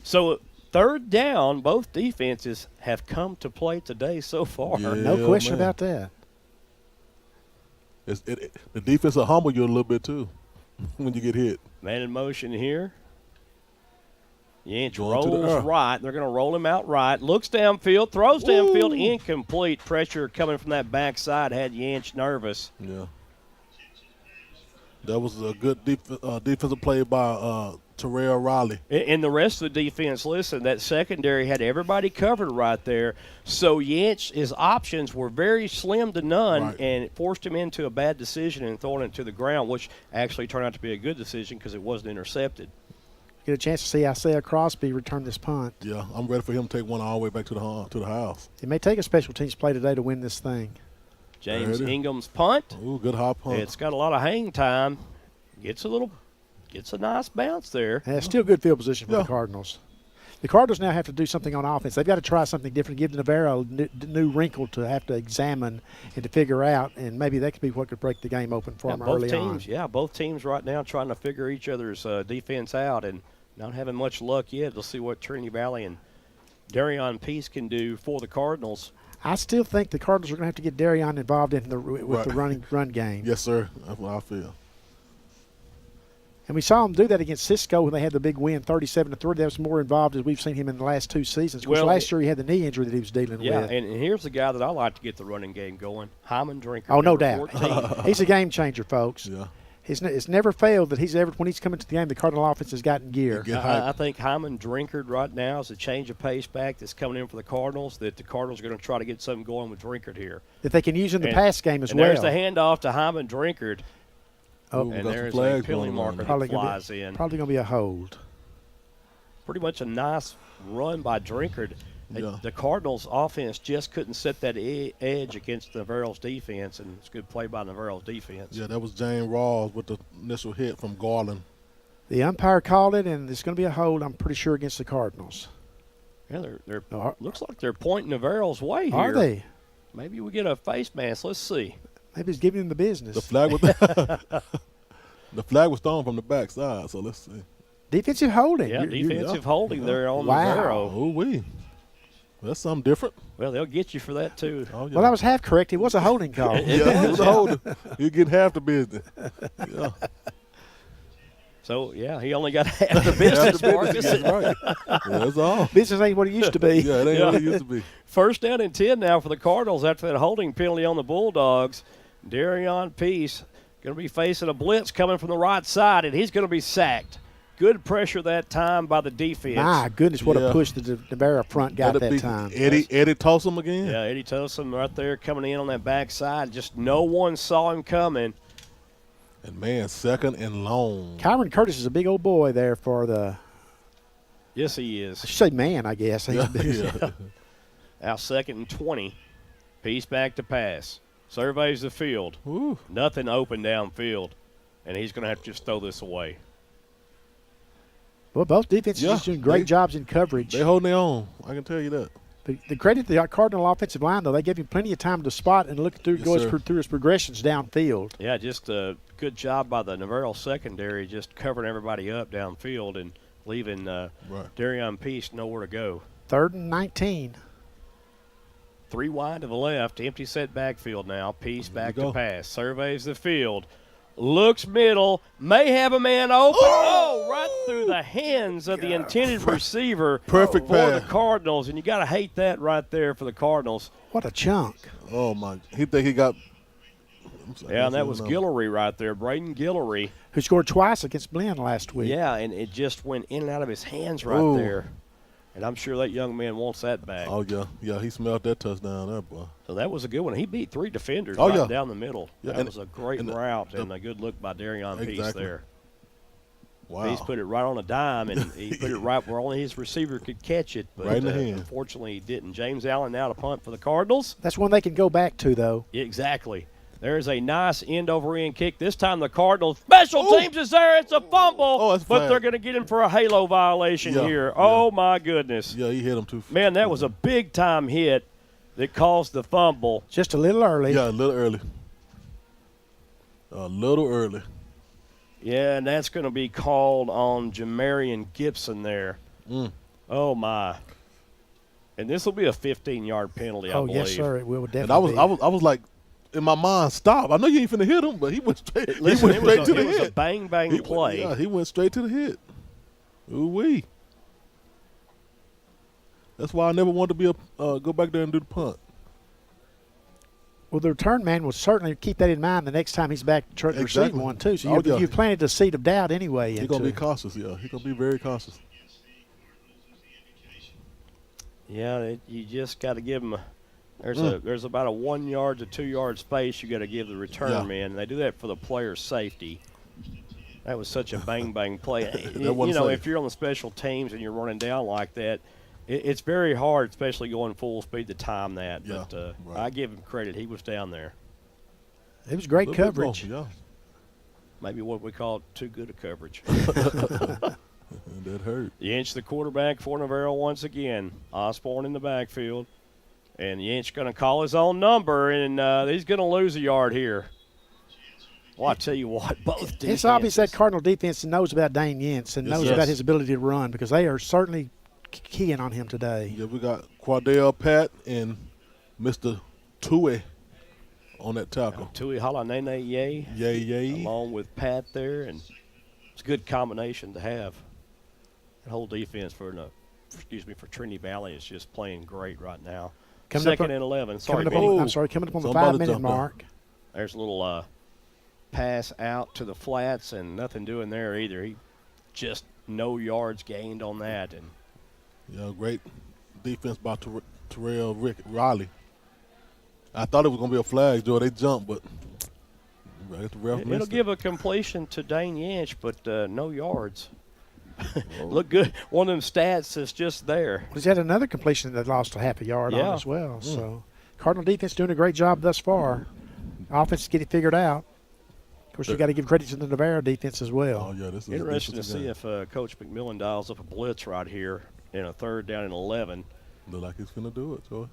C: So 3rd down, both defenses have come to play today so far.
D: Yeah,
B: no question about that.
D: The defense will humble you a little bit, too, when you get hit.
C: Man in motion here. Yinch rolls right. They're going to roll him out right. Looks downfield, throws downfield, incomplete. Pressure coming from that backside had Yinch nervous.
D: Yeah. That was a good defensive play by Terrell Riley.
C: And the rest of the defense, listen, that secondary had everybody covered right there. So his options were very slim to none, and it forced him into a bad decision and throwing it to the ground, which actually turned out to be a good decision because it wasn't intercepted.
B: Get a chance to see Isaiah Crosby return this punt.
D: Yeah, I'm ready for him to take one all the way back to the house.
B: It may take a special teams play today to win this thing.
C: James Ingham's punt.
D: Ooh, good hop punt.
C: It's got a lot of hang time. Gets a nice bounce there.
B: And it's still good field position for the Cardinals. The Cardinals now have to do something on offense. They've got to try something different, give Navarro a new wrinkle to have to examine and to figure out, and maybe that could be what could break the game open for them early on.
C: Yeah, both teams right now trying to figure each other's defense out and not having much luck yet. We'll see what Trinity Valley and Darion Peace can do for the Cardinals.
B: I still think the Cardinals are going to have to get Darion involved with the run game.
D: Yes, sir. That's what I feel.
B: And we saw him do that against Cisco when they had the big win, 37-3. That was more involved as we've seen him in the last 2 seasons. Because last year he had the knee injury that he was dealing with.
C: Yeah, and here's the guy that I like to get the running game going, Hyman Drinker.
B: Oh, no
C: number
B: doubt.
C: 14.
B: He's a game changer, folks.
D: Yeah.
B: It's never failed that when he's come into the game, the Cardinal offense has gotten gear.
C: I think Hyman Drinkard right now is a change of pace back that's coming in for the Cardinals, that the Cardinals are going to try to get something going with Drinkard here.
B: That they can use in the pass game as
C: and
B: well.
C: There's the handoff to Hyman Drinkard.
B: Oh,
C: and there's a penalty marker that flies in.
B: Probably going to be a hold.
C: Pretty much a nice run by Drinkard. The Cardinals' offense just couldn't set that edge against Navarro's defense, and it's a good play by Navarro's defense.
D: Yeah, that was James Rawls with the initial hit from Garland.
B: The umpire called it, and it's going to be a hold, I'm pretty sure, against the Cardinals.
C: Yeah, looks like they're pointing Navarro's way here.
B: Are they?
C: Maybe we get a face mask. Let's see.
B: Maybe he's giving him the business.
D: The flag was the flag was thrown from the backside, so let's see.
B: Defensive holding.
C: Yeah, defensive holding there on Navarro.
D: Ooh-wee. That's something different.
C: Well, they'll get you for that, too.
D: Oh, yeah.
B: Well, that was half correct. It was a holding call.
D: Yeah, it was a holding. You get half the business. Yeah.
C: So, yeah, he only got half the business, Marcus.
D: That's right. Yeah, that's all.
B: Business ain't what it used to be.
D: Yeah, it ain't what it used to be.
C: First down and 10 now for the Cardinals after that holding penalty on the Bulldogs. Darion Peace going to be facing a blitz coming from the right side, and he's going to be sacked. Good pressure that time by the defense.
B: My goodness, what a push the Navarro front got that time.
D: Eddie Tossum again?
C: Yeah, Eddie Tossum right there coming in on that backside. Just no one saw him coming.
D: And, man, second and long.
B: Kyron Curtis is a big old boy there for the –
C: Yes, he is.
B: I should say man, I guess.
C: Yeah. Now second and 20. Peace back to pass. Surveys the field.
D: Ooh.
C: Nothing open downfield. And he's going to have to just throw this away.
B: Well, both defenses are doing great jobs in coverage.
D: They holding their own. I can tell you that.
B: The credit to the Cardinal offensive line, though, they gave him plenty of time to spot and look through, through his progressions downfield.
C: Yeah, just a good job by the Navarro secondary, just covering everybody up downfield and leaving Darion Peace nowhere to go.
B: 3rd and 19.
C: 3 wide to the left, empty set backfield now. Peace back to pass. Surveys the field. Looks middle, may have a man open. Oh, right through the hands of the intended receiver.
D: Perfect
C: for
D: pass.
C: the Cardinals, and you got to hate that right there for the Cardinals.
B: What a chunk.
D: Oh, my. He think he got –
C: Yeah, and that was Guillory right there, Braden Guillory.
B: Who scored twice against Blinn last week.
C: Yeah, and it just went in and out of his hands right there. And I'm sure that young man wants that back.
D: Oh, yeah. Yeah, he smelled that touchdown there, boy.
C: So that was a good one. He beat 3 defenders down the middle.
D: Yeah,
C: that was a great route and a good look by Darion Peace there.
D: Wow.
C: Peace put it right on a dime, and he put it right where only his receiver could catch it. But
D: right in the hand.
C: Unfortunately, he didn't. James Allen now to punt for the Cardinals.
B: That's one they can go back to, though.
C: Exactly. There's a nice end-over-end kick. This time the Cardinals. Special teams is there. It's a fumble. But they're going to get him for a halo violation here. Oh, my goodness.
D: Yeah, he hit him too.
C: Man, that was a big-time hit that caused the fumble.
B: Just a little early.
D: Yeah, a little early. A little early.
C: Yeah, and that's going to be called on Jamarian Gibson there. Oh, my. And this will be a 15-yard penalty, I believe.
B: Oh, yes, sir. It will definitely
D: And I was like, in my mind, stop. I know you ain't finna hit him, but he went straight.
C: Listen,
D: he went straight to the
C: hit. It was
D: hit.
C: a bang play.
D: Yeah, he went straight to the hit. Ooh-wee. That's why I never wanted to be go back there and do the punt.
B: Well, the return man will certainly keep that in mind the next time he's back to receive one, too. So you've planted a seed of doubt anyway.
D: He's going to be cautious, yeah. He's going to be very cautious.
C: Yeah, you just got to give him there's about a 1 yard to 2 yard space you got to give the return man. And they do that for the player's safety. That was such a bang play. If you're on the special teams and you're running down like that, it's very hard, especially going full speed, to time that.
D: Yeah,
C: but I give him credit. He was down there.
B: It was great coverage.
D: Yeah.
C: Maybe what we call too good a coverage.
D: That hurt.
C: Yinch, the quarterback for Navarro once again. Osborne in the backfield. And Yinch going to call his own number, and he's going to lose a yard here. Well, I tell you what, both defenses.
B: It's obvious that Cardinal defense knows about Dane Yinch and knows about his ability to run, because they are certainly keying on him today.
D: Yeah, we got Quardell Pat and Mr. Tui on that tackle.
C: Tui Halanene Yay.
D: Yay.
C: Along with Pat there. And It's a good combination to have. The whole defense for Trinity Valley is just playing great right now. Second and 11. Sorry,
B: coming up on the 5-minute mark.
C: There's a little pass out to the flats and nothing doing there either. He just no yards gained on that. And
D: yeah, great defense by Terrell Riley. I thought it was going to be a flag, Joe. They jumped, but the ref missed
C: it'll
D: it.
C: give a completion to Dane Yanch, but no yards. Look good. One of them stats is just there.
B: He's had another completion that lost a half a yard on as well. So Cardinal defense doing a great job thus far. Offense is getting figured out. Of course, you got to give credit to the Navarro defense as well.
D: Oh, yeah, this is
C: interesting to see if Coach McMillan dials up a blitz right here in a 3rd down and 11.
D: Look like he's going to do it, Joey.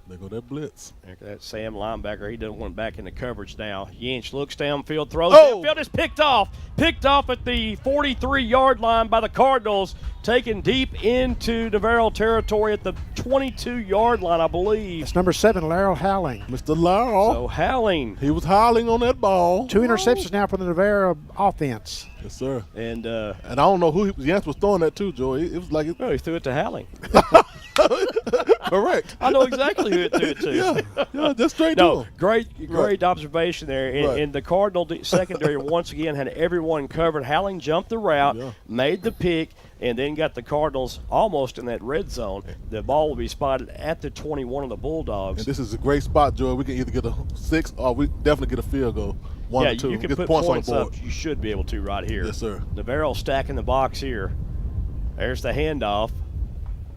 D: There go that blitz.
C: That Sam linebacker, he doesn't want back into coverage now. Yanch looks downfield, throws downfield, is picked off. Picked off at the 43-yard line by the Cardinals, taken deep into Navarro territory at the 22-yard line, I believe.
B: It's number 7, Laryl Howling.
D: Mr. Laryl.
C: So Howling.
D: He was howling on that ball.
B: 2 interceptions now for the Navarro offense.
D: Yes, sir.
C: And
D: I don't know who Yance was throwing that to, Joey. It was like
C: – he threw it to Howling.
D: Correct.
C: I know exactly who it threw it to.
D: Yeah, just straight to him.
C: Great observation there. And the Cardinal secondary once again had everyone covered. Howling jumped the route, made the pick, and then got the Cardinals almost in that red zone. The ball will be spotted at the 21 of the Bulldogs.
D: And this is a great spot, Joey. We can either get a 6 or we definitely get a field goal. 1 or 2.
C: You can
D: get
C: put
D: points
C: points
D: on the
C: up.
D: board.
C: You should be able to right here.
D: Yes, sir.
C: Navarro stacking the box here. There's the handoff.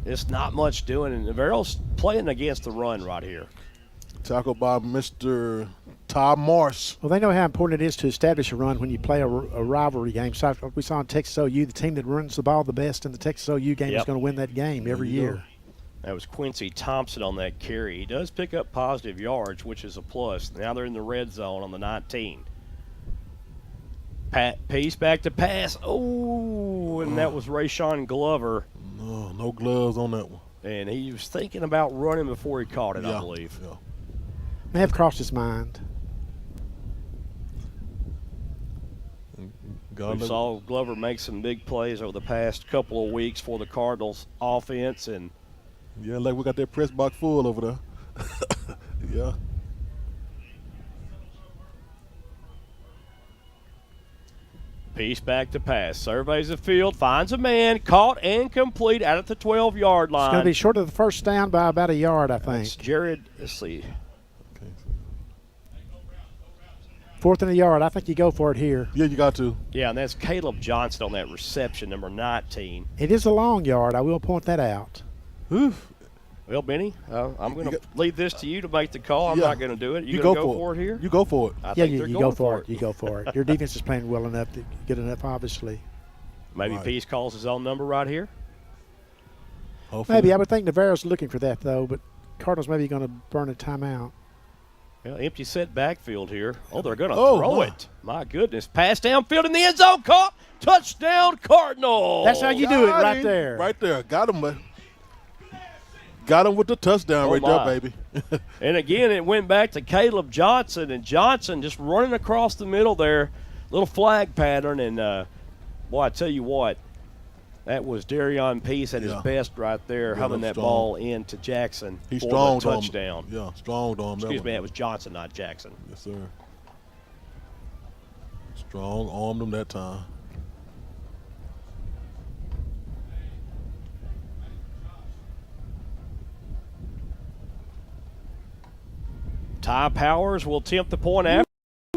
C: It's not much doing, and Navarro's playing against the run right here.
D: Tackled by Mr. Todd Marsh.
B: Well, they know how important it is to establish a run when you play a rivalry game. So we saw in Texas OU, the team that runs the ball the best in the Texas OU game is going to win that game every year.
C: That was Quincy Thompson on that carry. He does pick up positive yards, which is a plus. Now they're in the red zone on the 19. Piece back to pass. Oh, and that was Rayshawn Glover.
D: No gloves on that one.
C: And he was thinking about running before he caught it, I believe.
D: Yeah.
B: May have crossed his mind.
C: We saw Glover make some big plays over the past couple of weeks for the Cardinals offense. And
D: yeah, like we got that press box full over there. Yeah.
C: Piece back to pass. Surveys the field, finds a man, caught and complete out at the 12-yard line.
B: It's going to be short of the first down by about a yard, I think.
C: That's Jared, let's see.
B: 4th and a yard. I think you go for it here.
D: Yeah, you got to.
C: Yeah, and that's Caleb Johnson on that reception, number 19.
B: It is a long yard. I will point that out.
D: Oof.
C: Well, Benny, I'm going to leave this to you to make the call. I'm not going to do it.
D: You
C: going to
D: go
C: for it here?
D: You go for it.
B: You go for it. You go for it. Your defense is playing well enough, good enough, obviously.
C: Maybe Peace calls his own number right here?
D: Hopefully.
B: Maybe. I would think Navarro's looking for that, though, but Cardinals maybe going to burn a timeout.
C: Well, empty set backfield here. Oh, they're going to throw it. My goodness. Pass downfield in the end zone. Caught. Touchdown, Cardinals.
B: That's how you do it right there.
D: Right there. Got him, man. Got him with the touchdown there, baby.
C: And again, it went back to Caleb Johnson, and Johnson just running across the middle there, little flag pattern. And, boy, I tell you what, that was Darion Peace at his best right there, humming that ball into Jackson
D: He
C: for
D: strong
C: the touchdown.
D: Yeah, strong on him.
C: Excuse me, it was Johnson, not Jackson.
D: Yes, sir. Strong armed him that time.
C: Ty Powers will attempt the point after.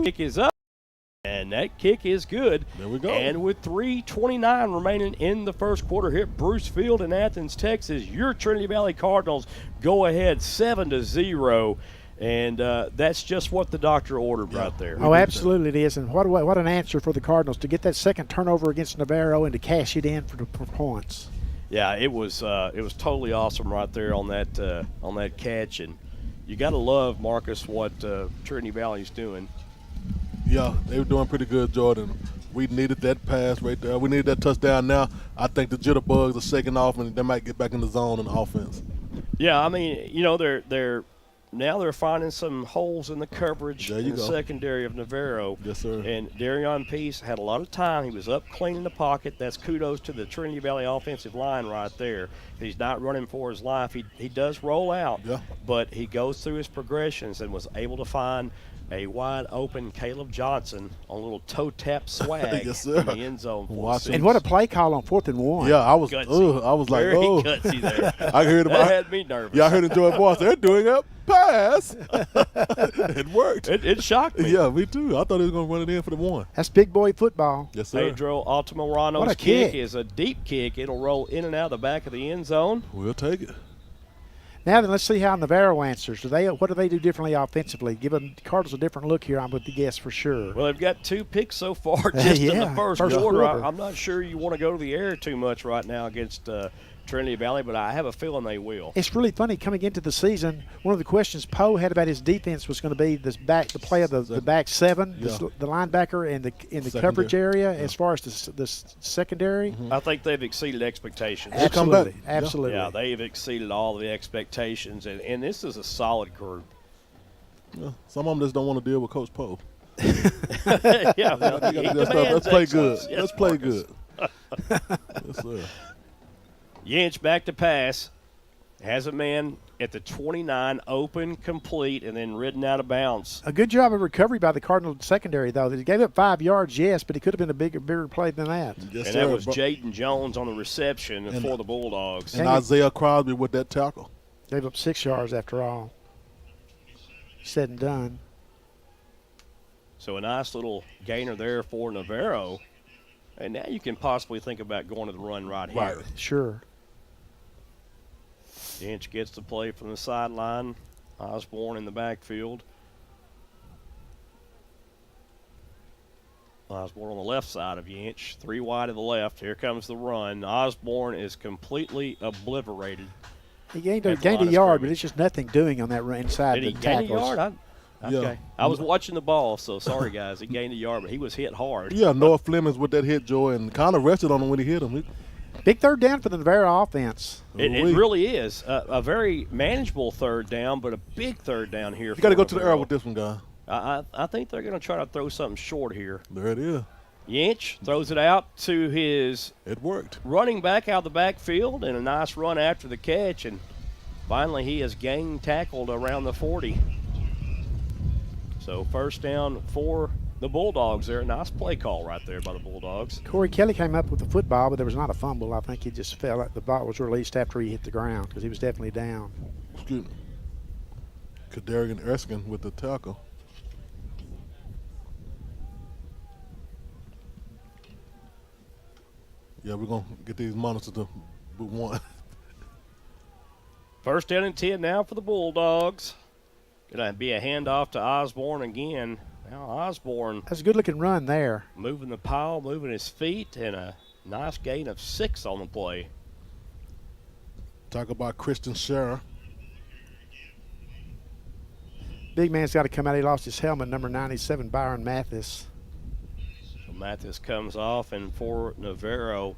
C: Kick is up, and that kick is good.
D: There we go.
C: And with 3:29 remaining in the first quarter here at Bruce Field in Athens, Texas, your Trinity Valley Cardinals go ahead 7-0. And that's just what the doctor ordered right there.
B: Oh, absolutely it is. And what an answer for the Cardinals to get that second turnover against Navarro and to cash it in for points.
C: Yeah, it was totally awesome right there on that catch. And you got to love, Marcus, what Trinity Valley's doing.
D: Yeah, they were doing pretty good, Jordan. We needed that pass right there. We needed that touchdown now. I think the jitterbugs are shaking off, and they might get back in the zone in the offense.
C: Yeah, I mean, they're now they're finding some holes in the coverage
D: There you
C: in the
D: go.
C: secondary of Navarro.
D: Yes, sir.
C: And Darion Peace had a lot of time. He was up cleaning the pocket. That's kudos to the Trinity Valley offensive line right there. He's not running for his life. He does roll out,
D: Yeah.
C: but he goes through his progressions and was able to find a wide-open Caleb Johnson on a little toe-tap swag
D: Yes, sir.
C: in the end zone. For
D: Watch
C: the
D: him.
B: And what a play call on 4th and 1.
D: Yeah, I was
C: Gutsy.
D: like,
C: Very
D: oh.
C: gutsy there.
D: I heard
C: That
D: about
C: had me nervous.
D: Yeah, I heard Joy Boss. They're doing a pass. It worked.
C: It shocked me.
D: Yeah, me too. I thought he was going to run it in for the 1.
B: That's big boy football.
D: Yes, sir.
C: Pedro
B: What
C: Altamirano's
B: a kick.
C: is a deep kick. It'll roll in and out of the back of the end zone.
D: We'll take it.
B: Now then, let's see how Navarro answers. What do they do differently offensively? Give them Cardinals a different look here, I would guess for sure.
C: Well, they've got 2 picks so far just in the
B: Yeah,
C: first
B: first
C: quarter.
B: quarter.
C: I'm not sure you want to go to the air too much right now against Trinity Valley, but I have a feeling they will.
B: It's really funny coming into the season. One of the questions Poe had about his defense was going to be the play of the back 7,
D: Yeah.
B: the linebacker in the
D: Secondary.
B: coverage area. As far as the secondary,
C: I think they've exceeded expectations.
D: come back.
B: absolutely, absolutely.
C: Yeah, they've exceeded all the expectations, and this is a solid group.
D: Yeah, some of them just don't want to deal with Coach Poe.
C: Yeah, well, he
D: Let's
C: demands
D: play good.
C: excellence. Yes,
D: Let's play
C: Marcus.
D: good. Yes, sir.
C: Yinch back to pass. Has a man at the 29, open, complete, and then ridden out of bounds.
B: A good job of recovery by the Cardinal secondary, though. They gave up 5 yards, yes, but it could have been a bigger play than that.
D: Yes,
C: And
D: sir.
C: that was Jaden Jones on the reception for the Bulldogs.
D: And Isaiah Crosby with that tackle.
B: Gave up 6 yards after all. Said and done.
C: So a nice little gainer there for Navarro. And now you can possibly think about going to the run right here.
B: Sure.
C: Inch gets the play from the sideline. Osborne in the backfield. Osborne on the left side of Yinch. 3 wide to the left. Here comes the run. Osborne is completely obliterated.
B: He gained
C: At
B: a
C: the line of
B: yard, but
C: scrimmage.
B: it's just nothing doing on that run inside
C: Did
B: the
C: he gain a
B: tackles.
C: yard? Okay.
D: Yeah.
C: I was watching the ball, so sorry, guys. He gained a yard, but he was hit hard.
D: Yeah, Noah Flemings with that hit, Joy, and kind of rested on him when he hit him.
B: Big third down for the Navarro offense.
C: It really is. A very manageable third down, but a big third down here.
D: You got to go to the air with this one, guy.
C: I think they're going to try to throw something short here.
D: There it is.
C: Yinch throws it out to his
D: It worked.
C: running back out of the backfield, and a nice run after the catch, and finally he has gang tackled around the 40. So first down for the Bulldogs there. Nice play call right there by the Bulldogs.
B: Corey Kelly came up with the football, but there was not a fumble. I think he just fell. The ball was released after he hit the ground because he was definitely down.
D: Excuse me. Kadarian Erskine with the tackle. Yeah, we're going to get these monitors to boot 1.
C: First down and 10 now for the Bulldogs. Going to be a handoff to Osborne again. Now Osborne
B: That's a good-looking run there.
C: moving the pile, moving his feet, and a nice gain of 6 on the play.
D: Talk about Christian Scherer.
B: Big man's got to come out. He lost his helmet, number 97, Byron Mathis.
C: So Mathis comes off, and for Navarro,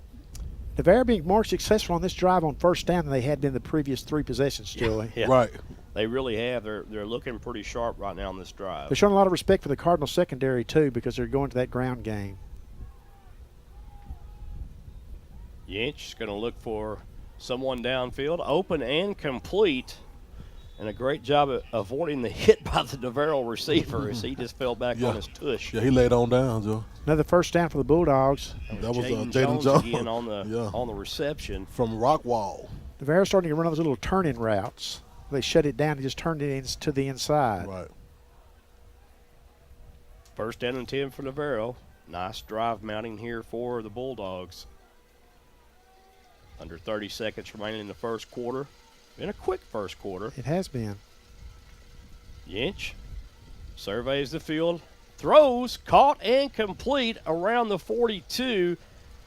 B: Navarro being more successful on this drive on first down than they had been the previous 3 possessions, Joey.
C: yeah,
D: Right.
C: they really have. They're looking pretty sharp right now on this drive.
B: They're showing a lot of respect for the Cardinal secondary, too, because they're going to that ground game.
C: Yinch is going to look for someone downfield, open and complete, and a great job of avoiding the hit by the Navarro receiver as he just fell back on his tush.
D: Yeah, he laid on down, Joe.
B: Another first down for the Bulldogs.
D: That was
C: Jaden
D: Jaden
C: Jones
D: Jones
C: again on the
D: Yeah.
C: on the reception.
D: From Rockwall.
B: Navarro's starting to run those little turn-in routes. They shut it down and just turned it to the inside.
D: Right.
C: First down and 10 for Navarro. Nice drive mounting here for the Bulldogs. Under 30 seconds remaining in the first quarter. Been a quick first quarter.
B: It has been.
C: Yinch surveys the field, throws, caught and complete around the 42.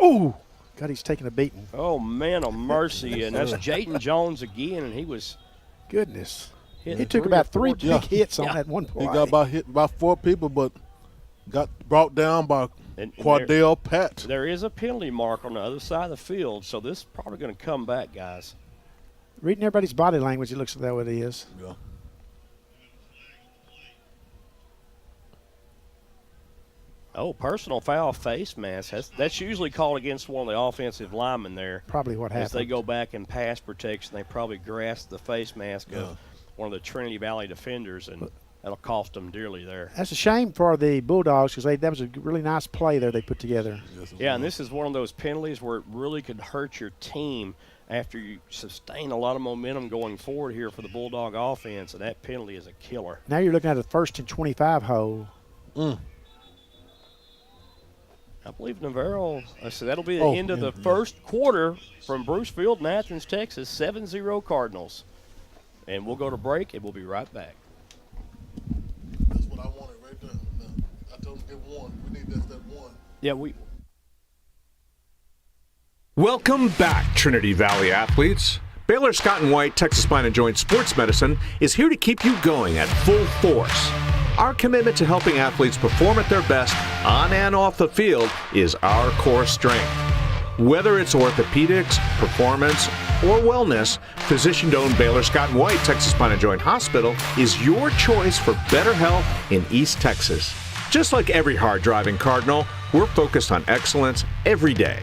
B: Ooh! God, he's taking a beating.
C: Oh, man of mercy. And that's Jaden Jones again, and he was
B: Goodness.
C: hit
B: He took
C: 3
B: about
C: or
B: 3
C: 4
B: big
C: times.
B: hits on
C: Yeah.
B: that one play.
D: He got hit by 4 people, but got brought down by
C: And
D: Quardell Pat.
C: There is a penalty mark on the other side of the field, so this is probably going to come back, guys.
B: Reading everybody's body language, it looks like that what it is.
D: Yeah.
C: Oh, personal foul, face mask. That's usually called against one of the offensive linemen there.
B: Probably what happened.
C: As they go back in pass protection, they probably grasped the face mask of one of the Trinity Valley defenders, and that'll cost them dearly there.
B: That's a shame for the Bulldogs because that was a really nice play there they put together.
C: Yeah, and this is one of those penalties where it really could hurt your team after you sustain a lot of momentum going forward here for the Bulldog offense, and that penalty is a killer.
B: Now you're looking at a 1st and 25 hole.
C: I believe Navarro, so that'll be the end of the first quarter from Bruce Field in Athens, Texas, 7-0 Cardinals. And we'll go to break, and we'll be right back.
D: That's what I wanted right there. I told them to get one. We need that one.
C: Yeah,
E: Welcome back, Trinity Valley athletes. Baylor Scott & White Texas Spine and Joint Sports Medicine is here to keep you going at full force. Our commitment to helping athletes perform at their best on and off the field is our core strength. Whether it's orthopedics, performance, or wellness, physician-owned Baylor Scott & White Texas Spine and Joint Hospital is your choice for better health in East Texas. Just like every hard-driving Cardinal, we're focused on excellence every day.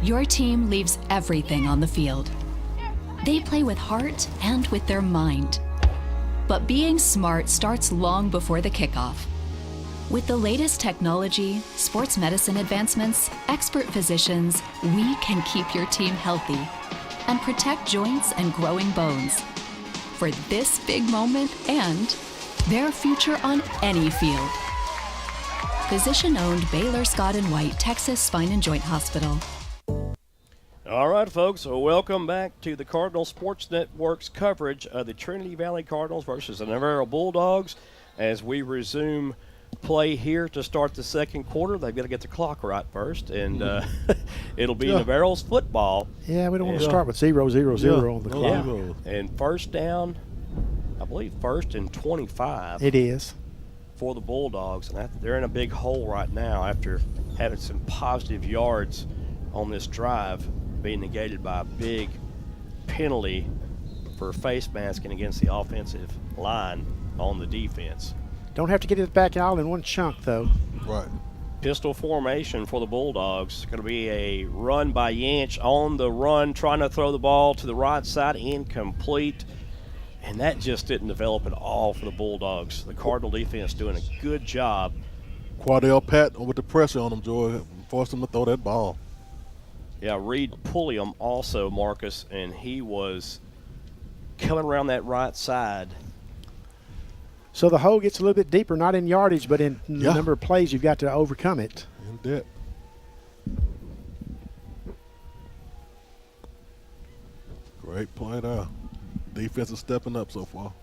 J: Your team leaves everything on the field. They play with heart and with their mind. But being smart starts long before the kickoff. With the latest technology, sports medicine advancements, expert physicians, we can keep your team healthy and protect joints and growing bones for this big moment and their future on any field. Physician-owned Baylor Scott & White Texas Spine and Joint Hospital.
C: All right, folks, so welcome back to the Cardinal Sports Network's coverage of the Trinity Valley Cardinals versus the Navarro Bulldogs as we resume play here to start the second quarter. They've got to get the clock right first, and it'll be Navarro's football.
B: Yeah, we don't want to start with 0-0-0 on the clock.
C: Yeah. And first down, I believe 1st and 25.
B: It is.
C: For the Bulldogs, and they're in a big hole right now after having some positive yards on this drive, being negated by a big penalty for face masking against the offensive line on the defense.
B: Don't have to get it back all in one chunk, though.
D: Right.
C: Pistol formation for the Bulldogs. It's going to be a run by Yanch on the run, trying to throw the ball to the right side, incomplete. And that just didn't develop at all for the Bulldogs. The Cardinal defense doing a good job.
D: Quardell Patton with the pressure on him, Joy, forced him to throw that ball.
C: Yeah, Reed Pulliam also, Marcus, and he was coming around that right side.
B: So the hole gets a little bit deeper, not in yardage, but in the number of plays you've got to overcome it.
D: In depth. Great play there. Defense is stepping up so far.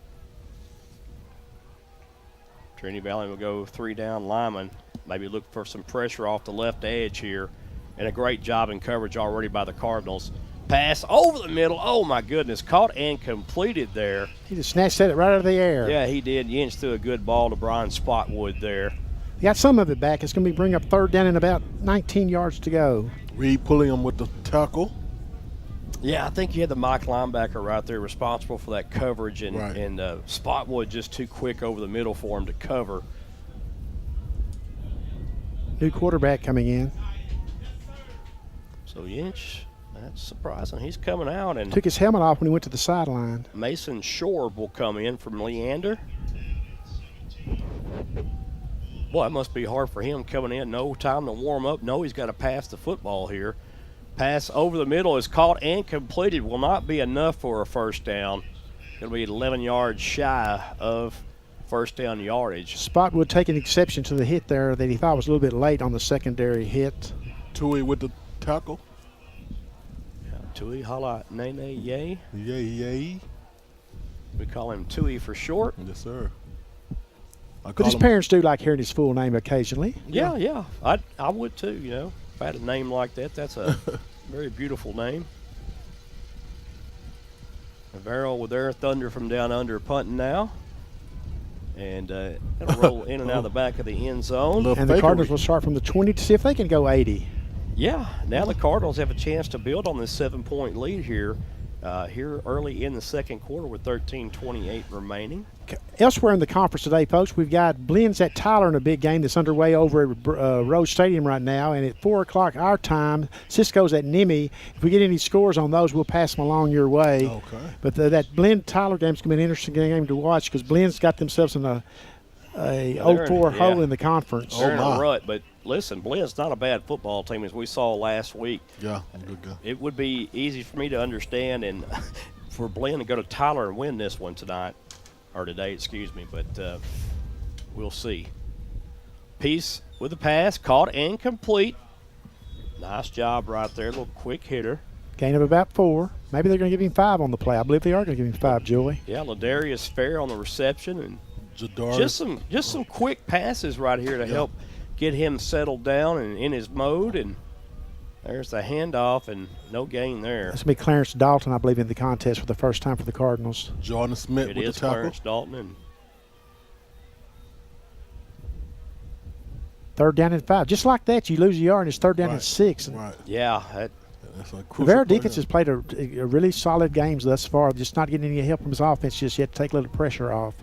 C: Trinity Valley will go 3 down lineman. Maybe look for some pressure off the left edge here. And a great job in coverage already by the Cardinals. Pass over the middle. Oh, my goodness. Caught and completed there.
B: He just snatched it right out of the air.
C: Yeah, he did. Yinch threw a good ball to Brian Spotwood there.
B: He got some of it back. It's going to be bring up 3rd down and about 19 yards to go.
D: Reed Pulliam with the tackle.
C: Yeah, I think you had the Mike linebacker right there responsible for that coverage, and,
D: right.
C: and Spotwood just too quick over the middle for him to cover.
B: New quarterback coming in.
C: So Yinch, that's surprising. He's coming out. And
B: took his helmet off when he went to the sideline.
C: Mason Shorb will come in from Leander. Boy, it must be hard for him coming in. No time to warm up. No, he's got to pass the football here. Pass over the middle is caught and completed. Will not be enough for a first down. It'll be 11 yards shy of first down yardage.
B: Spotwood taking exception to the hit there that he thought was a little bit late on the secondary hit.
D: Tui with the tackle.
C: Yeah, Tui Hala Nene Yay.
D: Yay.
C: We call him Tui for short.
D: Yes, sir.
B: But his parents do like hearing his full name occasionally.
C: Yeah. I would too, you know. If I had a name like that, that's a very beautiful name. Navarro with their Thunder from down under punting now. And it'll roll in and out of the back of the end zone.
B: And the Cardinals will start from the 20 to see if they can go 80.
C: Yeah, now the Cardinals have a chance to build on this 7-point lead here here early in the second quarter with 13:28 remaining.
B: Elsewhere in the conference today, folks, we've got Blends at Tyler in a big game that's underway over at Rose Stadium right now. And at 4 o'clock our time, Cisco's at Nemi. If we get any scores on those, we'll pass them along your way.
D: Okay.
B: But that Blend-Tyler game's going to be an interesting game to watch because Blend's got themselves in a 0-4 hole in the conference.
C: They're in a rut, but listen, Blend's not a bad football team as we saw last week.
D: Yeah, good guy.
C: It would be easy for me to understand and for Blend to go to Tyler and win this one tonight. Or today, excuse me, but we'll see. Peace with the pass, caught and complete. Nice job right there, a little quick hitter.
B: Gain of about 4. Maybe they're going to give him 5 on the play. I believe they are going to give him 5, Joey.
C: Yeah, Ladarius Fair on the reception, and
D: Jadarius.
C: just some quick passes right here to help get him settled down and in his mode. And there's the handoff, and no gain there.
B: That's going to be Clarence Dalton, I believe, in the contest for the first time for the Cardinals.
D: Jordan Smith
C: It
D: with
C: is
D: the tackle.
C: Clarence Dalton. And
B: 3rd down and 5. Just like that, you lose a yard, and it's 3rd down and 6.
D: Right.
C: yeah,
D: That's a
B: The
D: crucial
B: Navarro
D: play
B: defense
D: there.
B: has played a really solid games thus far, just not getting any help from his offense just yet to take a little pressure off.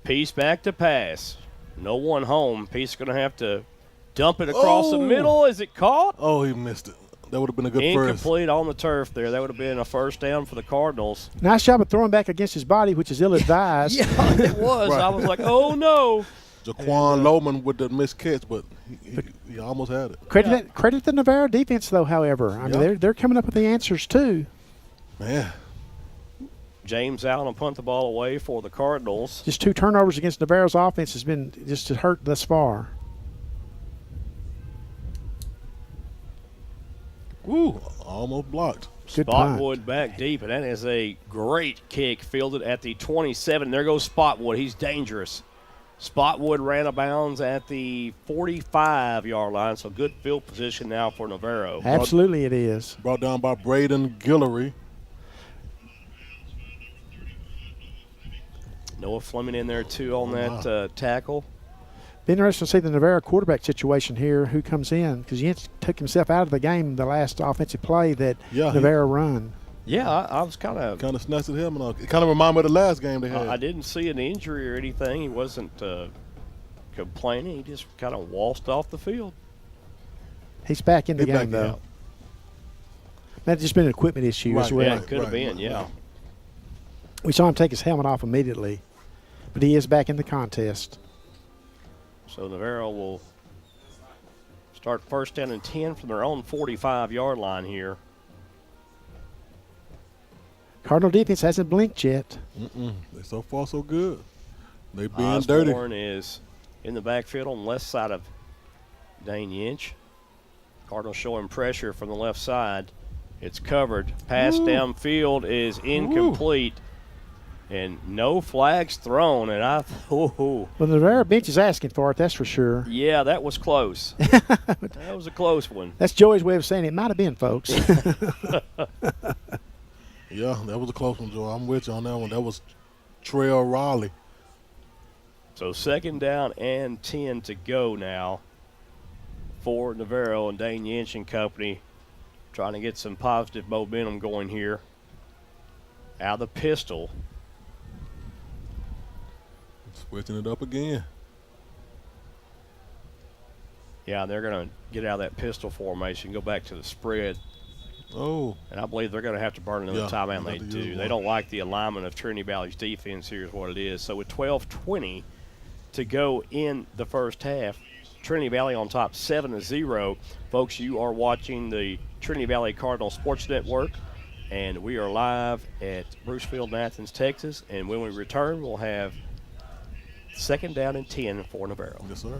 C: Peace back to pass. No one home. Peace going to have to dump it across the middle. Is it caught?
D: Oh, he missed it. That would have been a good first.
C: Incomplete on the turf there. That would have been a first down for the Cardinals.
B: Nice job of throwing back against his body, which is ill-advised.
C: Yeah, it was.
D: Right.
C: I was like, oh, no.
D: Jaquan Loman with the missed catch, but he almost had it.
B: Credit the Navarro defense, though, however. I mean, they're coming up with the answers, too.
D: Man.
C: James Allen will punt the ball away for the Cardinals.
B: Just 2 turnovers against Navarro's offense has been just hurt thus far.
D: Woo, almost blocked.
B: Good punt.
C: Spotwood back deep, and that is a great kick fielded at the 27. There goes Spotwood. He's dangerous. Spotwood ran out of bounds at the 45-yard line, so good field position now for Navarro.
B: Absolutely it is.
D: Brought down by Braden Guillory.
C: Noah Fleming in there, too, on that tackle.
B: Be interesting to see the Navarro quarterback situation here, who comes in, because Yentz took himself out of the game the last offensive play that Navarro run.
C: Yeah, I was kind of
D: snatched at him. And it kind of reminded me of the last game they had.
C: I didn't see an injury or anything. He wasn't complaining. He just kind of waltzed off the field.
B: He's back in the game, though. That's just been an equipment issue as well.
C: Yeah, it could have been, yeah.
B: We saw him take his helmet off immediately, but he is back in the contest.
C: So Navarro will start first down and 10 from their own 45-yard line here.
B: Cardinal defense hasn't blinked yet.
D: They're so far so good. They being dirty.
C: Osborne is in the backfield on the left side of Dane Yinch. Cardinals showing pressure from the left side. It's covered. Pass downfield is incomplete. And no flags thrown. And
B: Well, the Navarro bench is asking for it, that's for sure.
C: Yeah, that was close. That was a close one.
B: That's Joey's way of saying it might have been, folks.
D: Yeah, that was a close one, Joe. I'm with you on that one. That was Trail Raleigh.
C: So second down and 10 to go now for Navarro and Dane Yinch and company, trying to get some positive momentum going here. Out of the pistol.
D: Switching it up again.
C: Yeah, they're going to get out of that pistol formation, go back to the spread.
D: Oh.
C: And I believe they're going to have to burn another timeout, and they do. They don't like the alignment of Trinity Valley's defense. Here's what it is. So with 12:20 to go in the first half, Trinity Valley on top 7-0. Folks, you are watching the Trinity Valley Cardinal Sports Network, and we are live at Bruce Field in Athens, Texas. And when we return, we'll have second down and 10 for Navarro.
D: Yes, sir.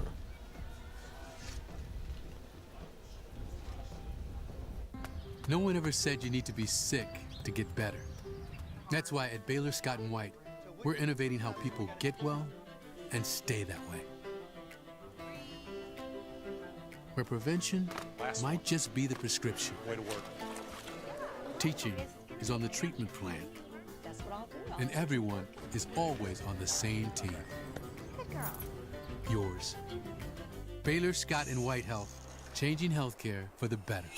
K: No one ever said you need to be sick to get better. That's why at Baylor Scott & White, we're innovating how people get well and stay that way. Where prevention might just be the prescription.
E: Way to work.
K: Teaching is on the treatment plan. And everyone is always on the same team. Yours. Baylor Scott & White Health, changing healthcare for the better.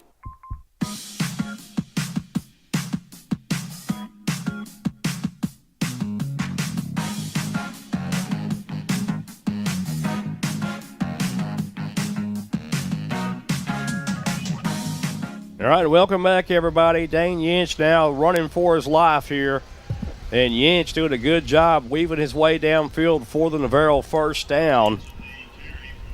C: All right, welcome back, everybody. Dane Yinch now running for his life here. And Yinch doing a good job weaving his way downfield for the Navarro first down.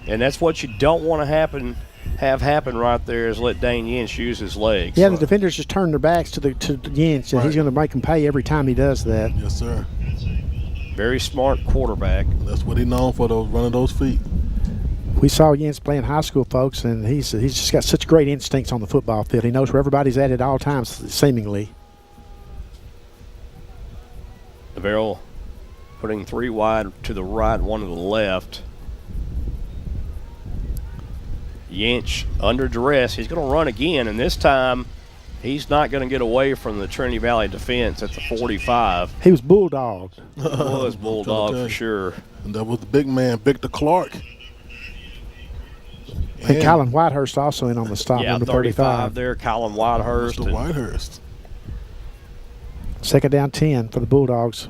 C: And that's what you don't want to have happen right there is let Dane Yinch use his legs.
B: Yeah, the defenders just turn their backs to Yinch, and he's going to make them pay every time he does that.
D: Yes, sir.
C: Very smart quarterback.
D: That's what he's known for, running those feet.
B: We saw Jens play in high school, folks, and he's just got such great instincts on the football field. He knows where everybody's at all times, seemingly.
C: Navarro putting 3 wide to the right, 1 to the left. Yinch under duress. He's going to run again, and this time he's not going to get away from the Trinity Valley defense at the 45.
B: He was bulldogged.
C: He was bulldog for sure.
D: And that was the big man, Victor Clark.
B: And Colin Whitehurst also in on the stop, number 35.
C: There, Colin Whitehurst.
D: Mr. Whitehurst.
B: Second down 10 for the Bulldogs.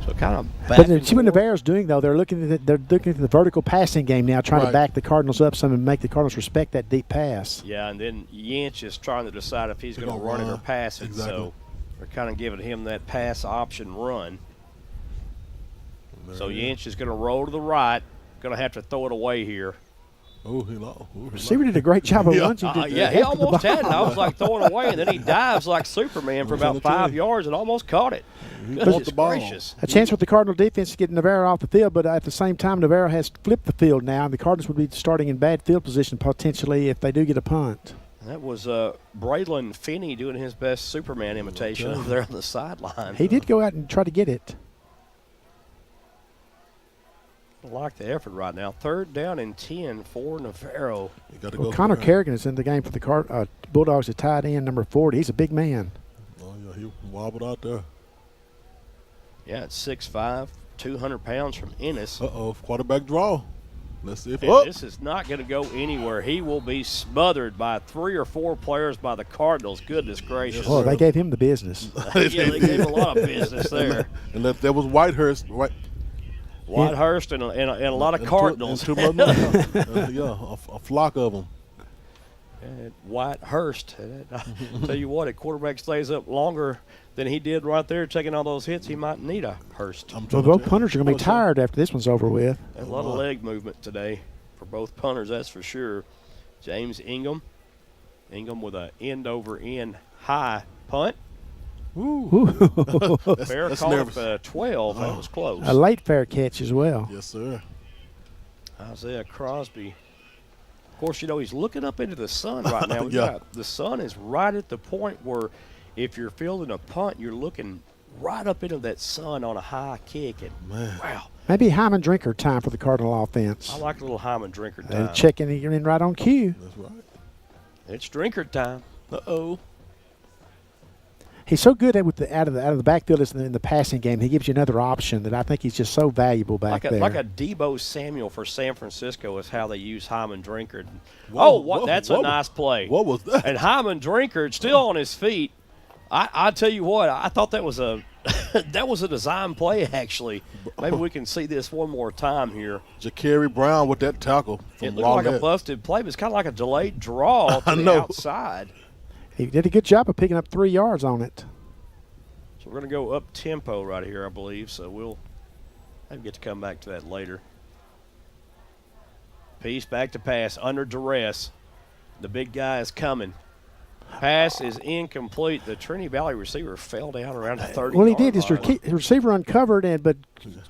C: So kind of
B: But see what Navarro's doing, though. They're looking at the vertical passing game now, trying to back the Cardinals up some and make the Cardinals respect that deep pass.
C: Yeah, and then Yinch is trying to decide if he's going to run it or pass it.
D: Exactly.
C: So they're kind of giving him that pass option run. So Yinch is going to roll to the right. Going to have to throw it away here.
D: Oh, he lost.
B: Receiver did a great job of lunging.
C: Yeah, he almost had it. I was like throwing it away, and then he dives like Superman for about 5 yards and almost caught it. Goodness gracious.
B: A chance with the Cardinal defense to get Navarro off the field, but at the same time, Navarro has flipped the field now, and the Cardinals would be starting in bad field position potentially if they do get a punt.
C: That was Braylon Finney doing his best Superman imitation over there on the sideline.
B: He did go out and try to get it.
C: I like the effort right now. 3rd down and 10 for Navarro.
B: Connor Kerrigan is in the game for the Bulldogs at tight end, number 40. He's a big man.
D: Oh, yeah, he wobbled out there.
C: Yeah, it's 6'5", 200 pounds from Ennis.
D: Uh-oh, quarterback draw. Let's see if
C: this is not going to go anywhere. He will be smothered by 3 or 4 players by the Cardinals. Goodness gracious.
B: Oh, they gave him the business.
C: Yeah, they gave him a lot of business there.
D: And that was Whitehurst, right?
C: Whitehurst and a lot of Cardinals.
D: A flock of them.
C: And Whitehurst. I tell you what, a quarterback stays up longer than he did right there taking all those hits, he might need a Hurst.
B: Well, both punters are going to be tired after this one's over with.
C: A lot of leg movement today for both punters, that's for sure. James Ingham. Ingham with a end-over-end high punt.
B: Ooh.
C: Fair call of 12. That was close.
B: A late fair catch as well.
D: Yes, sir.
C: Isaiah Crosby. Of course, you know, he's looking up into the sun right now. The sun is right at the point where if you're fielding a punt, you're looking right up into that sun on a high kick. And wow.
B: Maybe Hyman Drinker time for the Cardinal offense.
C: I like a little Hyman Drinker time.
B: Checking in right on cue.
D: That's right.
C: It's Drinker time. Uh-oh.
B: He's so good out of the backfield in the passing game. He gives you another option that I think he's just so valuable back there.
C: Like a Debo Samuel for San Francisco is how they use Hyman Drinker. That's a nice play.
D: What was that?
C: And Hyman Drinker still on his feet. I tell you what, I thought that was a design play actually. Maybe we can see this one more time here.
D: Ja'Carry Brown with that tackle.
C: It looked like a busted play, but it's kind of like a delayed draw to the outside.
B: He did a good job of picking up 3 yards on it.
C: So we're going to go up tempo right here, I believe. So we'll maybe get to come back to that later. Piece back to pass under duress. The big guy is coming. Pass is incomplete. The Trinity Valley receiver fell down around the 30.
B: Well, he did. His receiver uncovered, but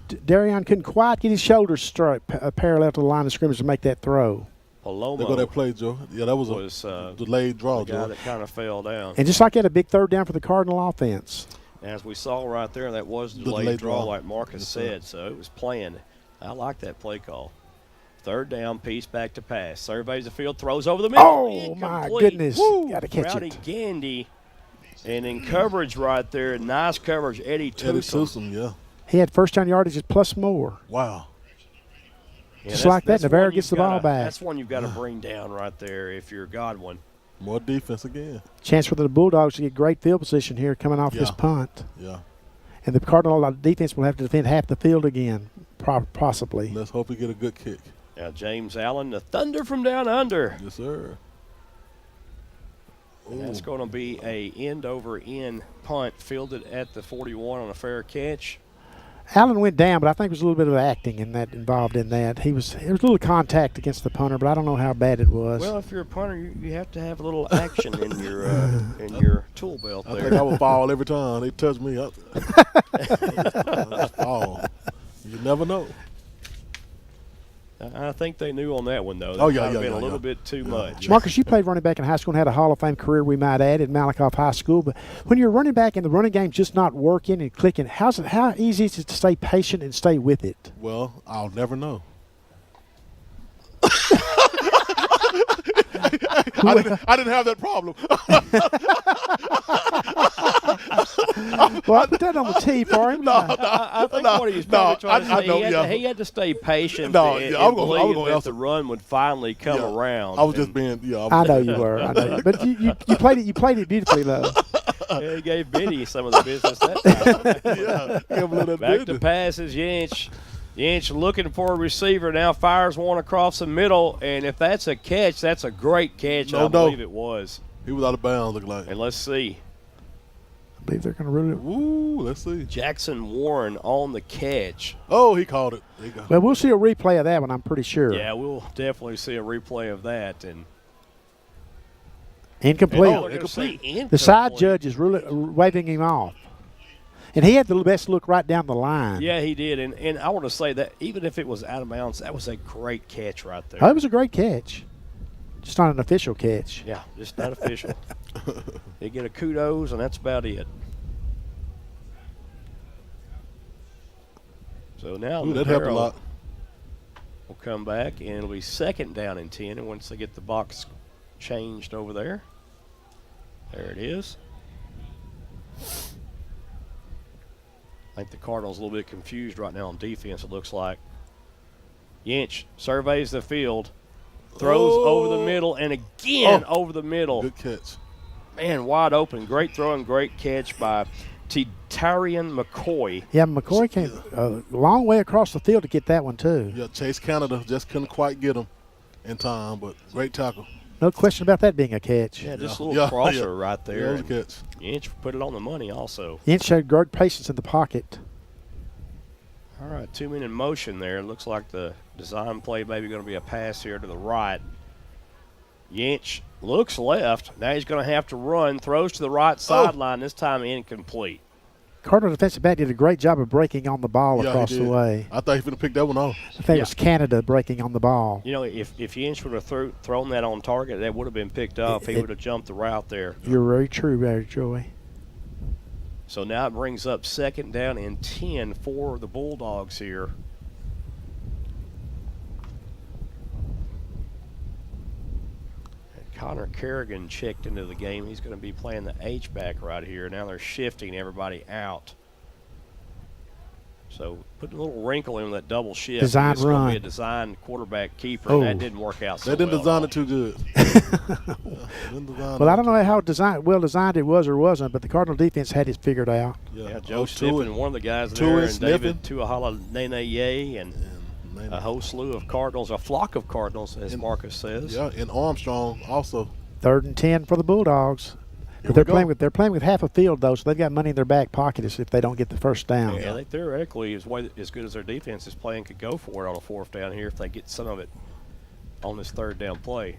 B: Darion couldn't quite get his shoulders straight parallel to the line of scrimmage to make that throw.
C: Paloma.
D: They got that play, Joe. Yeah, that was a delayed draw,
C: the guy
D: Joe.
C: that kind of fell down.
B: And just like that, a big 3rd down for the Cardinal offense.
C: As we saw right there, that was the delayed draw, like Marcus said, so it was planned. I like that play call. 3rd down, piece back to pass. Surveys the field, throws over the middle.
B: Oh, my goodness. Got to catch
C: Rowdy
B: it.
C: Gandy. And in coverage right there, nice coverage, Eddie Tusom.
D: Yeah.
B: He had first down yardages plus more.
D: Wow.
C: Yeah,
B: just like that, Navarro gets the ball back.
C: That's one you've got to bring down right there if you're Godwin.
D: More defense again.
B: Chance for the Bulldogs to get great field position here coming off this punt.
D: Yeah.
B: And the Cardinal defense will have to defend half the field again, possibly.
D: Let's hope we get a good kick.
C: Now James Allen, the Thunder from down under.
D: Yes, sir.
C: And that's going to be a end-over-end punt fielded at the 41 on a fair catch.
B: Allen went down, but I think there was a little bit of acting involved in that. There was a little contact against the punter, but I don't know how bad it was.
C: Well, if you're a punter, you have to have a little action in your tool belt there.
D: I think I would fall every time they touch me. I fall. You never know.
C: I think they knew on that one, though.
D: Oh, yeah,
C: might have
D: yeah,
C: been
D: yeah,
C: a little
D: yeah.
C: bit too much.
B: Marcus, you played running back in high school and had a Hall of Fame career, we might add, at Malakoff High School. But when you're running back and the running game's just not working and clicking, how easy is it to stay patient and stay with it?
D: Well, I'll never know. I didn't have that problem.
B: Well, I put that on the tee for him.
C: I think what he's probably trying to say, he had to stay patient and believe that the run would finally come around.
D: I was just being,
B: I know you were. I know you. But you played it. You played it beautifully, though.
C: Yeah, he gave Biddy some of the business that time.
D: Give him a little
C: Back to
D: business.
C: passes, Yinch. Yinch looking for a receiver. Now fires one across the middle, and if that's a catch, that's a great catch. I believe it was.
D: He was out of bounds, look like.
C: And let's see.
B: I believe they're going to rule it.
D: Ooh, let's see.
C: Jackson Warren on the catch.
D: Oh, he called it. There you go.
B: Well, we'll see a replay of that one, I'm pretty sure.
C: Yeah, we'll definitely see a replay of that. And
B: incomplete.
C: Incomplete.
B: The side judge is waving him off. And he had the best look right down the line.
C: Yeah, he did. And I want to say that even if it was out of bounds, that was a great catch right there.
B: Oh, it was a great catch. Just not an official catch.
C: Yeah, just not official. They get a kudos, and that's about it. So now
D: that helped a
C: Navarro
D: lot.
C: will come back, and it'll be 2nd down and 10. And once they get the box changed over there, there it is. I think the Cardinals a little bit confused right now on defense, it looks like. Yinch surveys the field, throws over the middle, and again over the middle.
D: Good catch.
C: Man, wide open. Great throw and great catch by Tyrion McCoy.
B: Yeah, McCoy came a long way across the field to get that one, too.
D: Yeah, Chase Canada just couldn't quite get him in time, but great tackle.
B: No question about that being a catch.
C: Yeah, just a little crosser right there.
D: Yeah, it was a catch.
C: Yinch put it on the money also.
B: Yinch showed great patience in the pocket.
C: All right, 2 men in motion there. It looks like the design play maybe going to be a pass here to the right. Yinch looks left. Now he's going to have to run. Throws to the right sideline. This time incomplete.
B: Cardinal defensive back did a great job of breaking on the ball across the way.
D: I thought he was going to pick that one off.
B: I think it was Canada breaking on the ball.
C: You know, if Yinch would have thrown that on target, that would have been picked off. He would have jumped the route there.
B: You're very true there, Joey.
C: So now it brings up 2nd down and 10 for the Bulldogs here. And Connor Kerrigan checked into the game. He's going to be playing the H-back right here. Now they're shifting everybody out. So putting a little wrinkle in that double shift.
B: Design
C: it's
B: run.
C: going to be a design quarterback keeper, and that didn't work out so
D: They didn't
C: well.
D: design it too good.
B: Well, I don't know how well designed it was or wasn't, but the Cardinal defense had it figured out.
C: Yeah, Joe Sniffen, one of the guys there, and David Tuahala Nene and a whole slew of Cardinals, a flock of Cardinals, as Marcus says.
D: Yeah, and Armstrong also.
B: 3rd and 10 for the Bulldogs. But they're playing with half a field, though, so they've got money in their back pocket if they don't get the first down.
C: Yeah, they theoretically, as good as their defense is playing, could go for it on a 4th down here if they get some of it on this 3rd down play.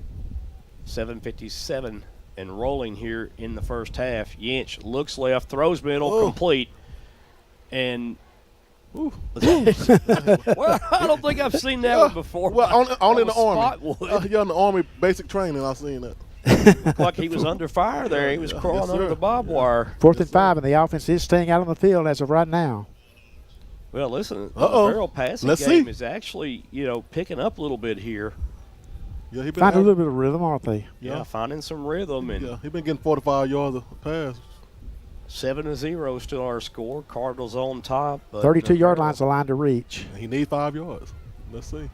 C: 7:57 and rolling here in the first half. Yinch looks left, throws middle, complete. And well, I don't think I've seen that one before.
D: Well, only in the Army.
C: Spotwood.
D: Yeah, in the Army basic training, I've seen that.
C: Looked like he was under fire there. He was crawling under the barbed wire.
B: 4th and 5, and the offense is staying out on the field as of right now.
C: Well, listen, the barrel passing game is actually, picking up a little bit here.
D: Yeah,
B: finding a little bit of rhythm, aren't they?
C: Yeah, finding some rhythm. And
D: yeah, he's been getting 45 yards a pass.
C: 7-0 still our score. Cardinals on top.
B: 32-yard line's the line to reach.
D: He needs 5 yards. Let's see.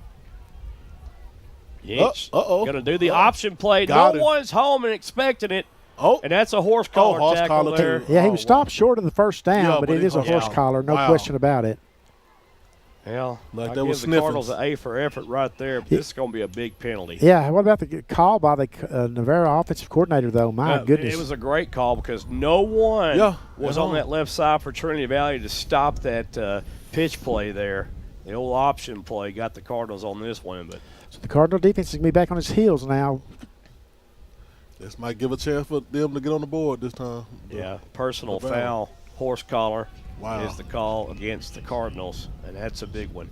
C: Yinch going to do the option play.
D: Got
C: no
D: it.
C: one's home and expecting it.
D: Oh,
C: and that's a horse collar tackle there.
B: Yeah, he was stopped short of the first down, but it is a horse collar, no question about it.
C: Well,
D: Like
C: I
D: that
C: give
D: was
C: the
D: sniffing.
C: Cardinals an A for effort right there, but this is going to be a big penalty.
B: Yeah, what about the call by the Navarro offensive coordinator, though? My goodness.
C: It was a great call because no one was on that left side for Trinity Valley to stop that pitch play there. The old option play got the Cardinals on this one. But
B: so the Cardinal defense is going to be back on its heels now.
D: This might give a chance for them to get on the board this time.
C: Yeah, personal foul, horse collar
D: Wow.
C: is the call against the Cardinals, and that's a big one.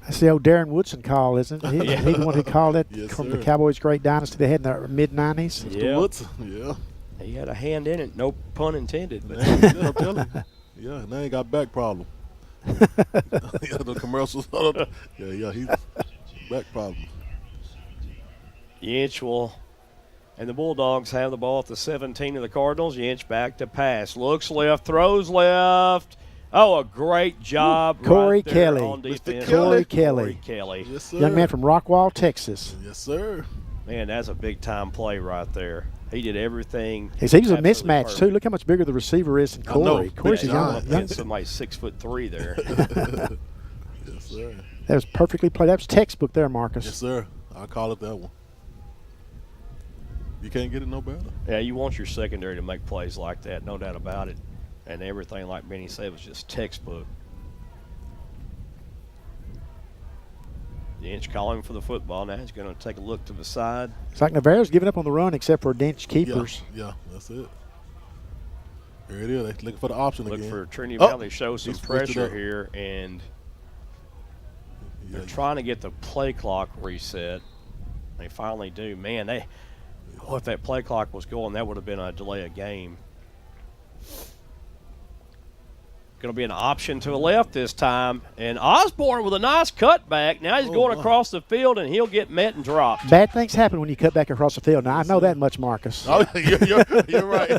B: That's the old Darren Woodson call, isn't it? He's the one who called it from the Cowboys' great dynasty they had in the mid-'90s.
C: Yeah.
D: Woodson, yeah.
C: He had a hand in it, no pun intended. But
D: I'm telling you. Yeah, now he got back problem. Yeah, the commercials. Yeah, he's back problem.
C: Yinch will, and the Bulldogs have the ball at the 17 of the Cardinals. Yinch back to pass. Looks left, throws left. Oh, a great job
B: Corey
C: right there
B: Kelly.
C: on defense.
B: Corey
C: Corey Kelly.
D: Yes, sir.
B: Young man from Rockwall, Texas.
D: Yes, sir.
C: Man, that's a big-time play right there. He did everything.
B: He was a
C: absolutely
B: mismatch,
C: perfect.
B: too. Look how much bigger the receiver is than Corey. Corey's a young.
C: Somebody 6'3" there.
D: Yes, sir.
B: That was perfectly played. That was textbook there, Marcus.
D: Yes, sir. I'll call it that one. You can't get it no better.
C: Yeah, you want your secondary to make plays like that, no doubt about it. And everything, like Benny said, was just textbook. Inch calling for the football. Now he's going to take a look to the side.
B: It's like Navarro's giving up on the run except for Dench keepers.
D: Yeah, that's it. Here it is. They're looking for the option
C: Look
D: again.
C: for Trinity Valley to show some
D: He's switched it
C: pressure
D: up.
C: here, and they're trying to get the play clock reset. They finally do. Man, if that play clock was going, that would have been a delay of game. Going to be an option to the left this time. And Osborne with a nice cutback. Now he's going across the field, and he'll get met and dropped.
B: Bad things happen when you cut back across the field. Now, I know that much, Marcus.
D: Oh, you're right.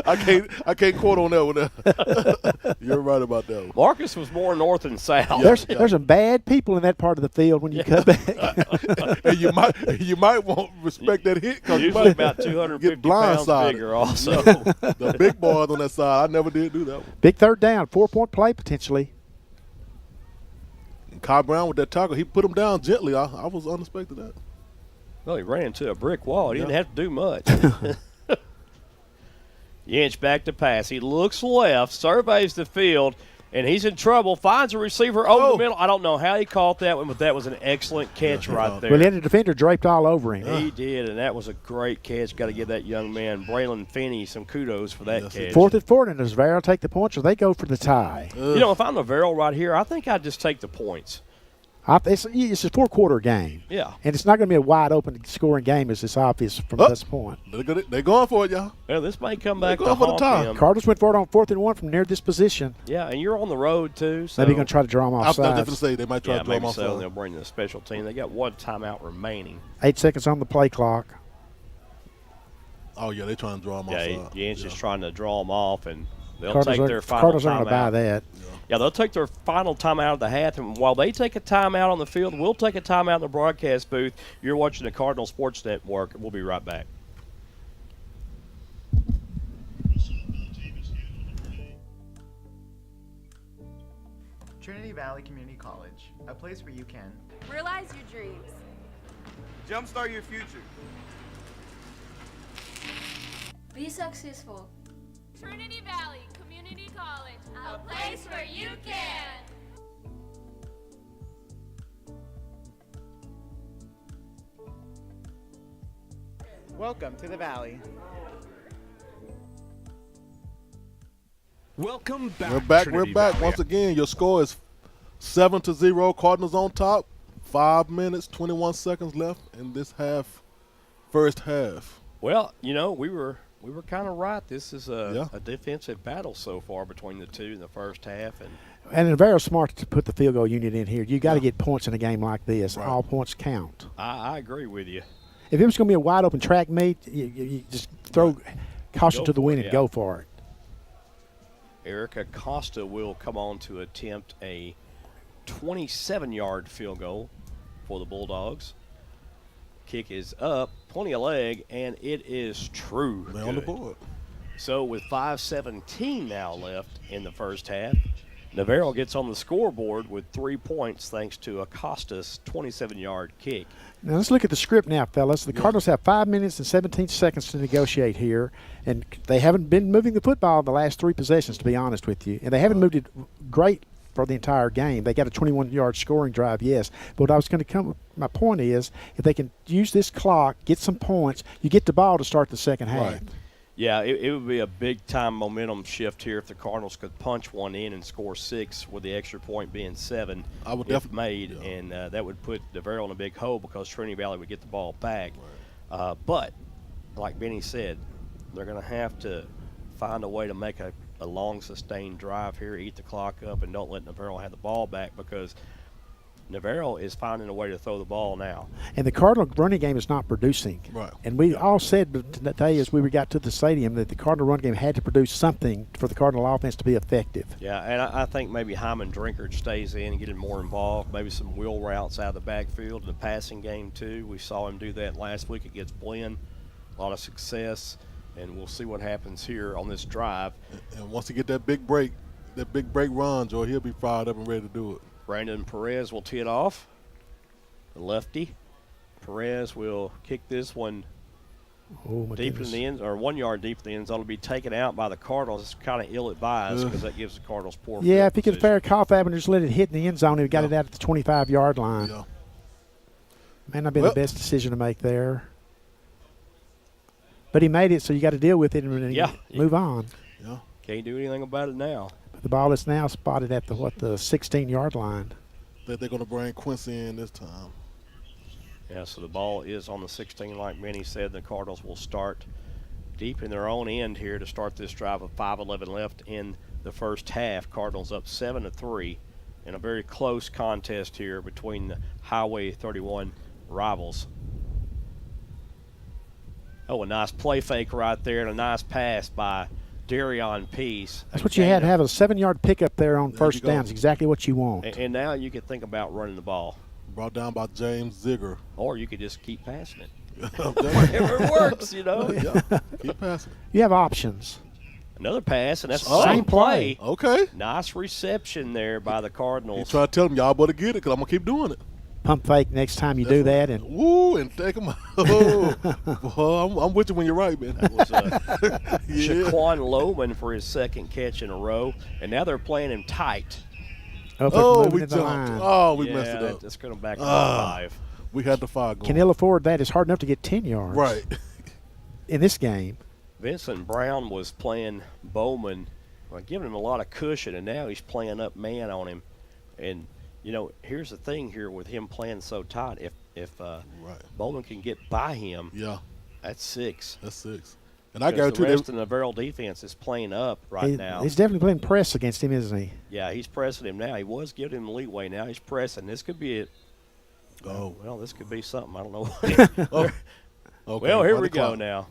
D: I can't quote on that one. You're right about that one.
C: Marcus was more north and south.
B: There's some bad people in that part of the field when you cut back.
D: And you might want to respect that hit because you
C: Usually
D: might
C: about 250
D: get
C: pounds
D: blindsided.
C: bigger also.
D: The big boys on that side, I never did do that one.
B: Big third down, 4-point play potentially.
D: And Kyle Brown with that tackle, he put him down gently. I was unexpected that.
C: Well, he ran into a brick wall. He didn't have to do much. Yinch back to pass. He looks left, surveys the field, and he's in trouble. Finds a receiver over the middle. I don't know how he caught that one, but that was an excellent catch right there.
B: Well, he had a defender draped all over him.
C: He did, and that was a great catch. Got to give that young man, Braylon Finney, some kudos for that catch.
B: 4th and 4, and does Navarro take the points or they go for the tie?
C: You know, if I'm Navarro right here, I think I'd just take the points.
B: It's a 4-quarter game.
C: Yeah.
B: And it's not going to be a wide-open scoring game, as it's obvious from this point.
D: They're going for it, y'all.
C: Well, this may come back to
D: going for the
C: haunt
D: tie.
C: them.
B: Cardinals went for it on 4th and 1 from near this position.
C: Yeah, and you're on the road, too. So
B: Maybe going to try to draw them
D: I
B: off
D: was going to
B: sides.
D: say they might try to draw
C: maybe
D: him off.
C: so. They'll bring the special team. They got one timeout remaining.
B: 8 seconds on the play clock.
D: Oh, yeah, they're trying to draw him off.
C: Yinch is trying to draw them off, and they'll
B: Cardinals
C: take their final
B: Cardinals aren't
C: timeout.
B: going to buy that.
C: Yeah, they'll take their final timeout of the half, and while they take a timeout on the field, we'll take a timeout in the broadcast booth. You're watching the Cardinal Sports Network. We'll be right back.
F: Trinity Valley Community College, a place where you can
I: Realize your dreams.
H: Jumpstart your future.
G: Be successful.
I: Trinity Valley Community College, a place where you can.
F: Welcome to the Valley.
E: Welcome back.
D: We're back.
E: Trinity
D: We're back.
E: Valley.
D: Once again, your score is 7-0. Cardinals on top. 5 minutes, 21 seconds left in this first half.
C: Well, you know, we were kind of right. This is a defensive battle so far between the two in the first half,
B: And Navarro's smart to put the field goal unit in here. You got to get points in a game like this. Right. All points count.
C: I agree with you.
B: If it was going to be a wide open track meet, you just throw caution to the wind and go for it.
C: Eric Acosta will come on to attempt a 27-yard field goal for the Bulldogs. Kick is up, plenty of leg, and it is true.
D: They're on the board.
C: So with 5:17 now left in the first half, Navarro gets on the scoreboard with 3 points thanks to Acosta's 27-yard kick.
B: Now let's look at the script now, fellas. The Cardinals have 5 minutes and 17 seconds to negotiate here, and they haven't been moving the football in the last 3 possessions, to be honest with you. And they haven't moved it great for the entire game. They got a 21-yard scoring drive, yes. But what I was going to come – my point is, if they can use this clock, get some points, you get the ball to start the second half.
D: Right.
C: Yeah, it would be a big-time momentum shift here if the Cardinals could punch one in and score 6 with the extra point being 7
D: I would
C: if made, and that would put Navarro in a big hole because Trinity Valley would get the ball back. Right. But, like Benny said, they're going to have to find a way to make a long, sustained drive here, eat the clock up, and don't let Navarro have the ball back because Navarro is finding a way to throw the ball now.
B: And the Cardinal running game is not producing.
D: Right.
B: And we all said today as we got to the stadium that the Cardinal run game had to produce something for the Cardinal offense to be effective.
C: Yeah, and I think maybe Hyman Drinkard stays in and getting more involved, maybe some wheel routes out of the backfield in the passing game too. We saw him do that last week against Blinn. A lot of success, and we'll see what happens here on this drive.
D: And once he get that big break run, Joe, he'll be fired up and ready to do it.
C: Brandon Perez will tee it off. The lefty. Perez will kick this one deep in the end, or 1 yard deep in the end zone. It'll be taken out by the Cardinals. It's kind of ill-advised because that gives the Cardinals poor
B: Yeah, if he
C: field
B: could fair cough that and just let it hit in the end zone, he got it out at the 25-yard line.
D: Yeah.
B: May not be the best decision to make there. But he made it, so you got to deal with it and move on.
D: Yeah.
C: Can't do anything about it now.
B: The ball is now spotted at the 16-yard line.
D: That they're going to bring Quincy in this time.
C: Yeah, so the ball is on the 16, like Manny said. The Cardinals will start deep in their own end here to start this drive of 5:11 left in the first half. Cardinals up 7-3 in a very close contest here between the Highway 31 rivals. Oh, a nice play fake right there and a nice pass by Darion Peace.
B: That's what you had to have, a 7-yard pickup there on first down. It's exactly what you want.
C: And now you could think about running the ball.
D: Brought down by James Ziegler.
C: Or you could just keep passing it. Whatever works, you know.
D: Yeah. Keep passing.
B: You have options.
C: Another pass, and that's the
B: same
C: same play.
D: Okay.
C: Nice reception there by the Cardinals.
D: He tried to tell them, y'all better get it because I'm going to keep doing it.
B: Pump fake next time you do that. And
D: and take them out. Well, I'm with you when you're right, man.
C: That was Shaquan Lohman for his second catch in a row, and now they're playing him tight.
B: we
D: jumped.
B: line.
D: Oh, we messed it up.
C: That's going to back up 5.
D: We had the 5 going.
B: Can ill afford that? It's hard enough to get 10 yards.
D: Right.
B: In this game.
C: Vincent Brown was playing Bowman, giving him a lot of cushion, and now he's playing up man on him. And you know, here's the thing here with him playing so tight. If Bowman can get by him, that's 6.
D: That's 6. And I guarantee
C: the rest of the Navarro defense is playing up now.
B: He's definitely playing press against him, isn't he?
C: Yeah, he's pressing him now. He was giving him leeway. Now he's pressing. This could be it.
D: Oh.
C: Well, this could be something. I don't know.
D: Okay.
C: Well, here we go now.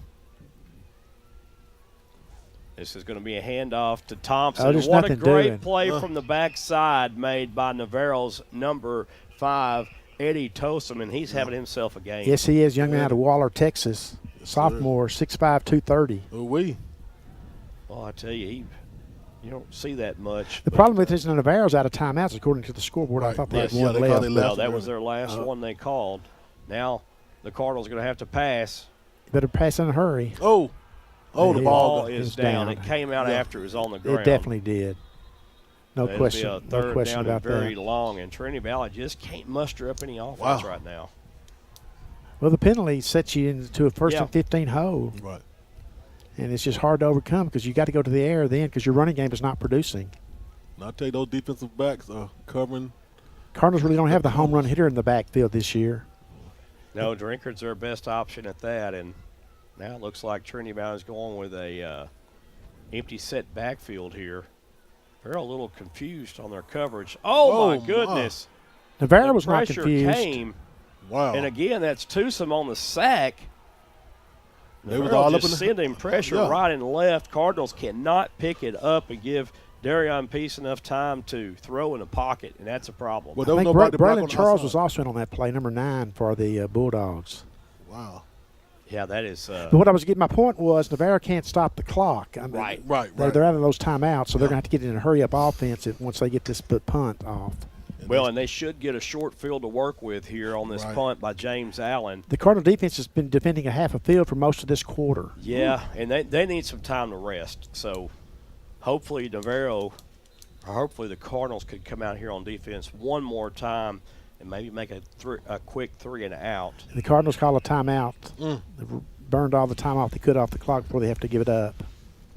C: This is going to be a handoff to Thompson. What a great play from the backside made by Navarro's number 5, Eddie Tosom, and he's having himself a game.
B: Yes, he is. Young man out of Waller, Texas. Sophomore, 6'5", 230.
C: Well, I tell you, you don't see that much.
B: The problem with this is Navarro's out of timeouts, according to the scoreboard. I thought they had one left.
C: No, that was their last one they called. Now the Cardinals are going to have to pass.
B: You better pass in a hurry.
C: The ball is down. It came out after it was on the ground.
B: It definitely did. No question.
C: It'll be a third
B: no question
C: down
B: about
C: and very
B: that.
C: long, and Trinity Valley just can't muster up any offense right now.
B: Well, the penalty sets you into a first and 15 hole.
D: Right.
B: And it's just hard to overcome because you got to go to the air then because your running game is not producing.
D: And I'll tell you, those defensive backs are covering.
B: Cardinals really don't have the home run hitter in the backfield this year.
C: No, Drinkard's their best option at that, and now it looks like Trinity Valley is going with a empty set backfield here. They're a little confused on their coverage. Oh my goodness.
B: Navarro was not confused.
C: Came.
D: Wow.
C: And again, that's Tosom on the sack.
D: They was all
C: just sending pressure right and left. Cardinals cannot pick it up and give Darion Peace enough time to throw in the pocket, and that's a problem.
B: Well, I think Braylon Charles was also in on that play, number 9 for the Bulldogs.
D: Wow.
C: Yeah, that is.
B: But what I was getting, my point was Navarro can't stop the clock. I mean,
C: Right.
B: They're out of those timeouts, so they're going to have to get in a hurry-up offense once they get this punt off.
C: Well, and they should get a short field to work with here on this punt by James Allen.
B: The Cardinal defense has been defending a half a field for most of this quarter.
C: Yeah, and they need some time to rest. So hopefully Navarro, or hopefully the Cardinals could come out here on defense one more time and maybe make a quick 3 and out.
B: The Cardinals call a timeout. They've burned all the time off they could off the clock before they have to give it up.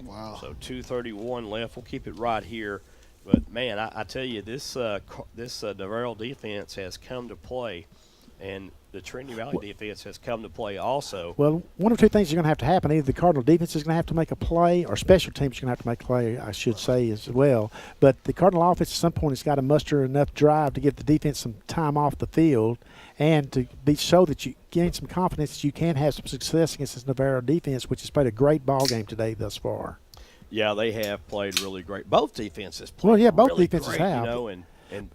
D: Wow.
C: So 2:31 left. We'll keep it right here. But, man, I tell you, this Navarro defense has come to play, and the Trinity Valley defense has come to play also.
B: Well, one of two things are going to have to happen. Either the Cardinal defense is going to have to make a play, or special teams are going to have to make a play, I should say, as well. But the Cardinal offense at some point has got to muster enough drive to give the defense some time off the field and to be so that you gain some confidence that you can have some success against this Navarro defense, which has played a great ball game today thus far.
C: Yeah, they have played really great. Both defenses played
B: both
C: really
B: defenses
C: great,
B: have.
C: You know, and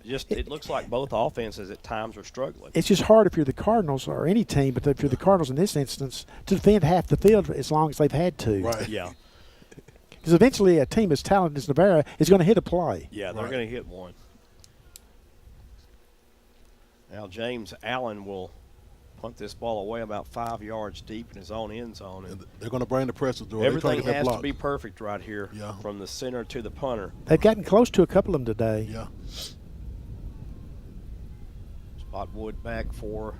C: just it looks like both offenses at times are struggling.
B: It's just hard if you're the Cardinals or any team, but if you're the Cardinals in this instance, to defend half the field as long as they've had to.
D: Right.
C: Yeah.
B: Because eventually a team as talented as Navarro is going to hit a play.
C: Yeah, they're going to hit one. Now James Allen will punt this ball away about 5 yards deep in his own end zone. And
D: they're going to bring the pressure, George.
C: Everything has to be perfect right here from the center to the punter.
B: They've gotten close to a couple of them today.
D: Yeah.
C: Spot Wood back for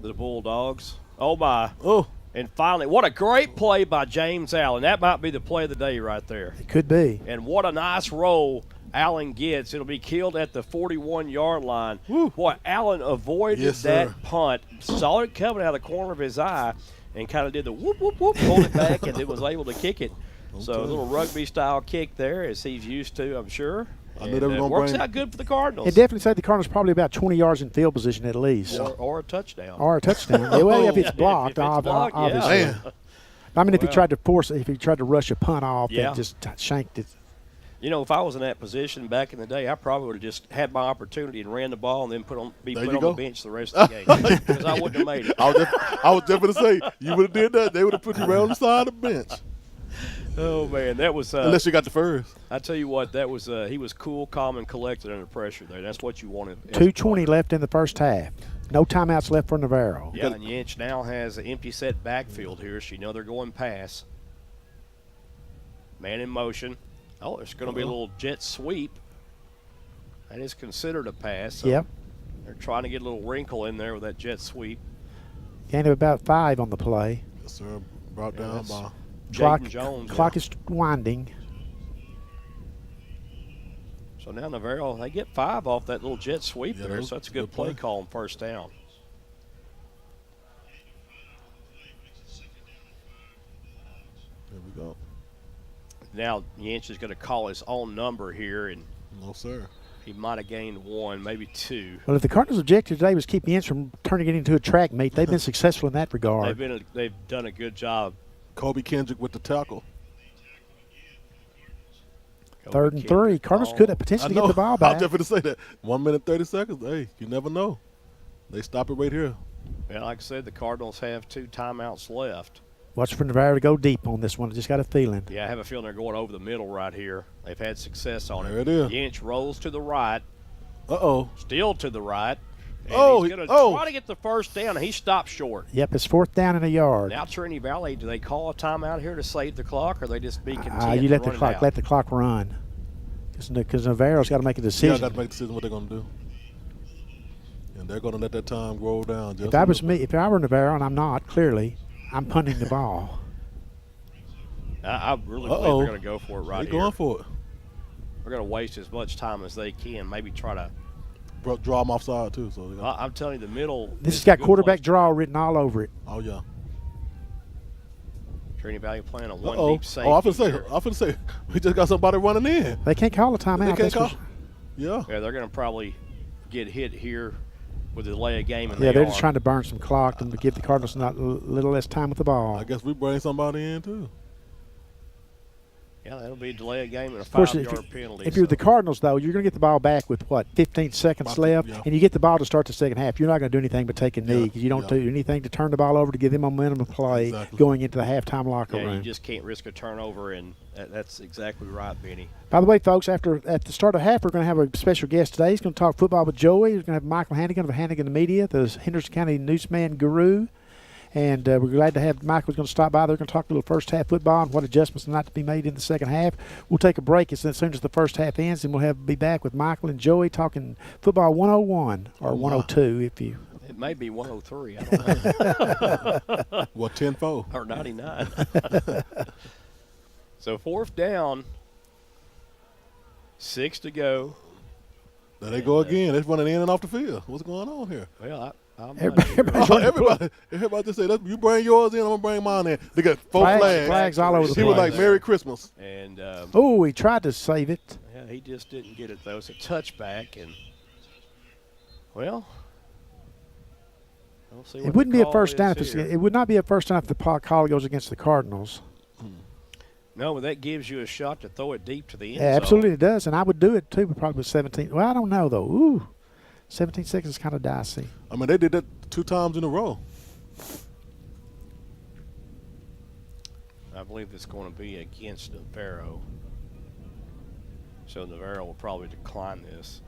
C: the Bulldogs. Oh, my.
D: Oh.
C: And finally, what a great play by James Allen. That might be the play of the day right there.
B: It could be.
C: And what a nice roll Allen gets. It'll be killed at the 41-yard line.
D: Woo.
C: Boy, Allen avoided that punt, saw it coming out of the corner of his eye, and kind of did the whoop, whoop, whoop, pulled it back, and then was able to kick it. Okay. So a little rugby-style kick there, as he's used to, I'm sure.
D: I knew they were going to
C: works out good for the Cardinals.
B: It definitely said the Cardinals probably about 20 yards in field position at least.
C: Or a touchdown.
B: Or a touchdown. Well, if it's blocked, obviously.
D: Yeah.
B: I mean, if he tried to rush a punt off and just shanked it.
C: You know, if I was in that position back in the day, I probably would have just had my opportunity and ran the ball and then put on the bench the rest of the game because I wouldn't have made it.
D: I was just going to say, you would have did that. They would have put you right on the side of the bench.
C: Oh, man, that was
D: unless you got the first.
C: I tell you what, that was he was cool, calm, and collected under pressure there. That's what you wanted.
B: 2:20 left in the first half. No timeouts left for Navarro.
C: Yeah, and Yinch now has an empty set backfield here, so you know they're going pass. Man in motion. Oh, there's going to be a little jet sweep. That is considered a pass. So
B: yep.
C: They're trying to get a little wrinkle in there with that jet sweep.
B: Gain of about 5 on the play.
D: Yes, sir. Brought down by
C: Jaden Jones.
B: Clock is winding.
C: So now Navarro, they get 5 off that little jet sweep there, so that's a good play call on first down.
D: There we go.
C: Now Yinch is going to call his own number here, and
D: no, sir.
C: He might have gained 1, maybe 2.
B: Well, if the Cardinals' objective today was keep Yinch from turning it into a track meet, they've been successful in that regard.
C: They've done a good job.
D: Kobe Kendrick with the tackle.
B: 3rd and 3. Cardinals could potentially get the ball back.
D: I was just going to say that. 1 minute, 30 seconds. Hey, you never know. They stop it right here.
C: Well, like I said, the Cardinals have 2 timeouts left.
B: Watch for Navarro to go deep on this one. I just got a feeling.
C: Yeah, I have a feeling they're going over the middle right here. They've had success on it.
D: There it is.
C: Yinch rolls to the right.
D: Uh-oh.
C: Still to the right. And he's going to try to get the first down, and he stops short.
B: Yep, it's 4th down and a yard.
C: Now Trinity Valley, do they call a timeout here to save the clock, or they just be content
B: you
C: to
B: let the
C: run
B: clock
C: it out?
B: Let the clock run. Because Navarro's got to make a decision.
D: Yeah, got to make a decision what they're going to do. And they're going to let that time roll down.
B: If I were Navarro, and I'm not, clearly, I'm punting the ball.
C: I really believe they're going to go for it right here.
D: They're going for it.
C: They're going to waste as much time as they can, maybe try to
D: draw them offside too. So
C: I'm telling you, the middle.
B: This has got quarterback draw written all over it.
D: Oh yeah.
C: Trinity Valley playing a one deep safety.
D: Oh, I was say, we just got somebody running in.
B: They can't call a timeout.
D: Yeah,
C: they're going to probably get hit here with a delay of game.
B: Yeah, they're just trying to burn some clock and to give the Cardinals a little less time with the ball.
D: I guess we bring somebody in too.
C: Yeah, that'll be a delay of game and a
B: Of course,
C: 5-yard penalty.
B: if you're the Cardinals, though, you're going to get the ball back with, 15 seconds left, and you get the ball to start the second half. You're not going to do anything but take a knee because you don't do anything to turn the ball over to give them momentum to play going into the halftime locker room.
C: You just can't risk a turnover, and that's exactly right, Benny.
B: By the way, folks, at the start of half, we're going to have a special guest today. He's going to talk football with Joey. We're going to have Michael Hannigan of Hannigan Media, the Henderson County newsman guru. And we're glad to have Michael's going to stop by. They're going to talk a little first half football and what adjustments are not to be made in the second half. We'll take a break as soon as the first half ends, and we'll be back with Michael and Joey talking football 101 or 102 if you.
C: It may be 103. I don't know.
D: What, 10-4?
C: Or 99. So 4th down, 6 to go.
D: There they go again. They're running in and off the field. What's going on here?
C: Well,
D: everybody just say, you bring yours in, I'm going to bring mine in. They got 4
B: flags all over the place.
D: He was like, Merry Christmas.
C: And
B: he tried to save it.
C: Yeah, he just didn't get it, though. It's a touchback. And, well, we'll see what
B: it wouldn't be a first down.
C: It
B: would not be a first down if the call goes against the Cardinals.
C: No, but that gives you a shot to throw it deep to the end zone.
B: Absolutely it does, and I would do it, too, but probably with 17. Well, I don't know, though. Ooh. 17 seconds is kind of dicey.
D: I mean, they did that 2 times in a row.
C: I believe it's going to be against Navarro. So Navarro will probably decline this.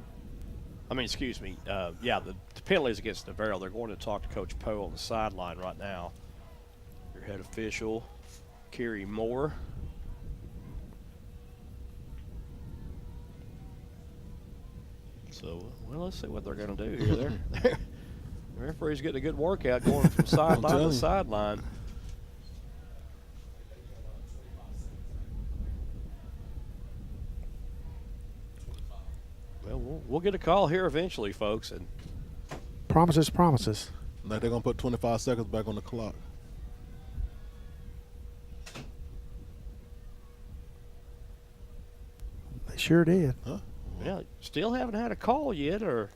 C: I mean, excuse me. The penalty is against Navarro. They're going to talk to Coach Poe on the sideline right now. Your head official, Kerry Moore. So, well, let's see what they're going to do here. The referee's getting a good workout going from sideline to sideline. Well, we'll get a call here eventually, folks. And
B: promises.
D: Like they're going to put 25 seconds back on the clock.
B: They sure did.
D: Huh?
C: Yeah, still haven't had a call yet, or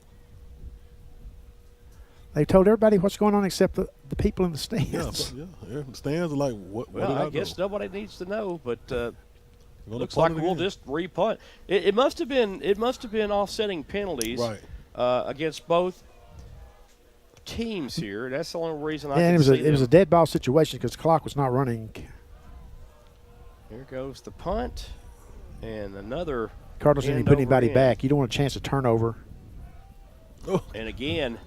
B: they told everybody what's going on except the people in the stands.
D: Yeah. The stands are like, what?
C: Well, I guess nobody needs to know, but looks like we'll just repunt. It must have been offsetting penalties against both teams here. That's the only reason I can see
B: it was a dead ball situation because the clock was not running.
C: Here goes the punt, and another.
B: Cardinals didn't put anybody back. You don't want a chance of turnover.
D: Oh.
C: And again,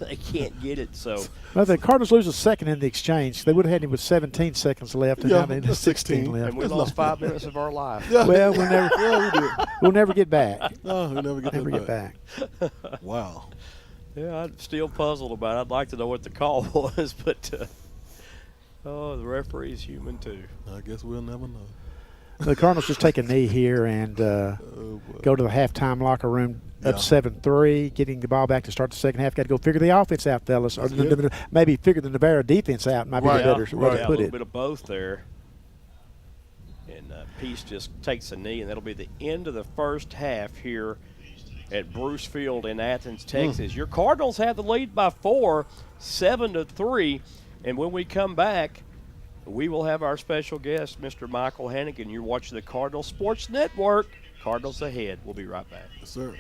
C: they can't get it. So
B: well, the Cardinals lose a second in the exchange. They would have had him with 17 seconds left, and now they have 16 left.
C: And we lost 5 minutes of our life.
B: Yeah. Well, we'll never get back.
D: No, we'll never get
B: back.
D: Wow.
C: Yeah, I'm still puzzled about it. I'd like to know what the call was, but the referee's human too.
D: I guess we'll never know.
B: The Cardinals just take a knee here and go to the halftime locker room up 7-3, getting the ball back to start the second half. Got to go figure the offense out, fellas, or maybe figure the Navarro defense out. Might be the better way to put
C: a little
B: it.
C: bit of both there. And Peace just takes a knee, and that'll be the end of the first half here at Bruce Field in Athens, Texas. Your Cardinals have the lead by 4, 7-3, and when we come back, we will have our special guest, Mr. Michael Hannigan. You're watching the Cardinal Sports Network. Cardinals ahead. We'll be right back.
D: Yes, sir.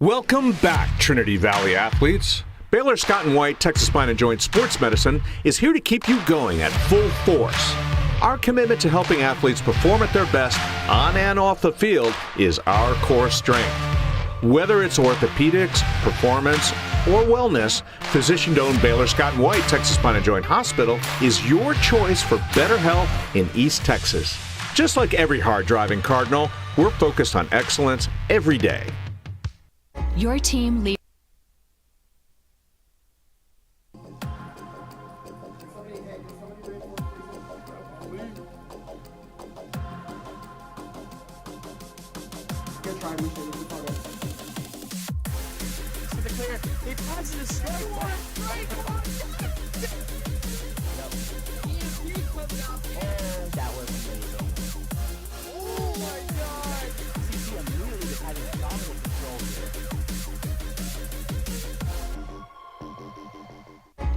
E: Welcome back, Trinity Valley athletes. Baylor Scott & White Texas Spine and Joint Sports Medicine is here to keep you going at full force. Our commitment to helping athletes perform at their best on and off the field is our core strength. Whether it's orthopedics, performance, or wellness, physician-owned Baylor Scott & White Texas Spine and Joint Hospital is your choice for better health in East Texas. Just like every hard-driving Cardinal, we're focused on excellence every day.
J: Your team leaves.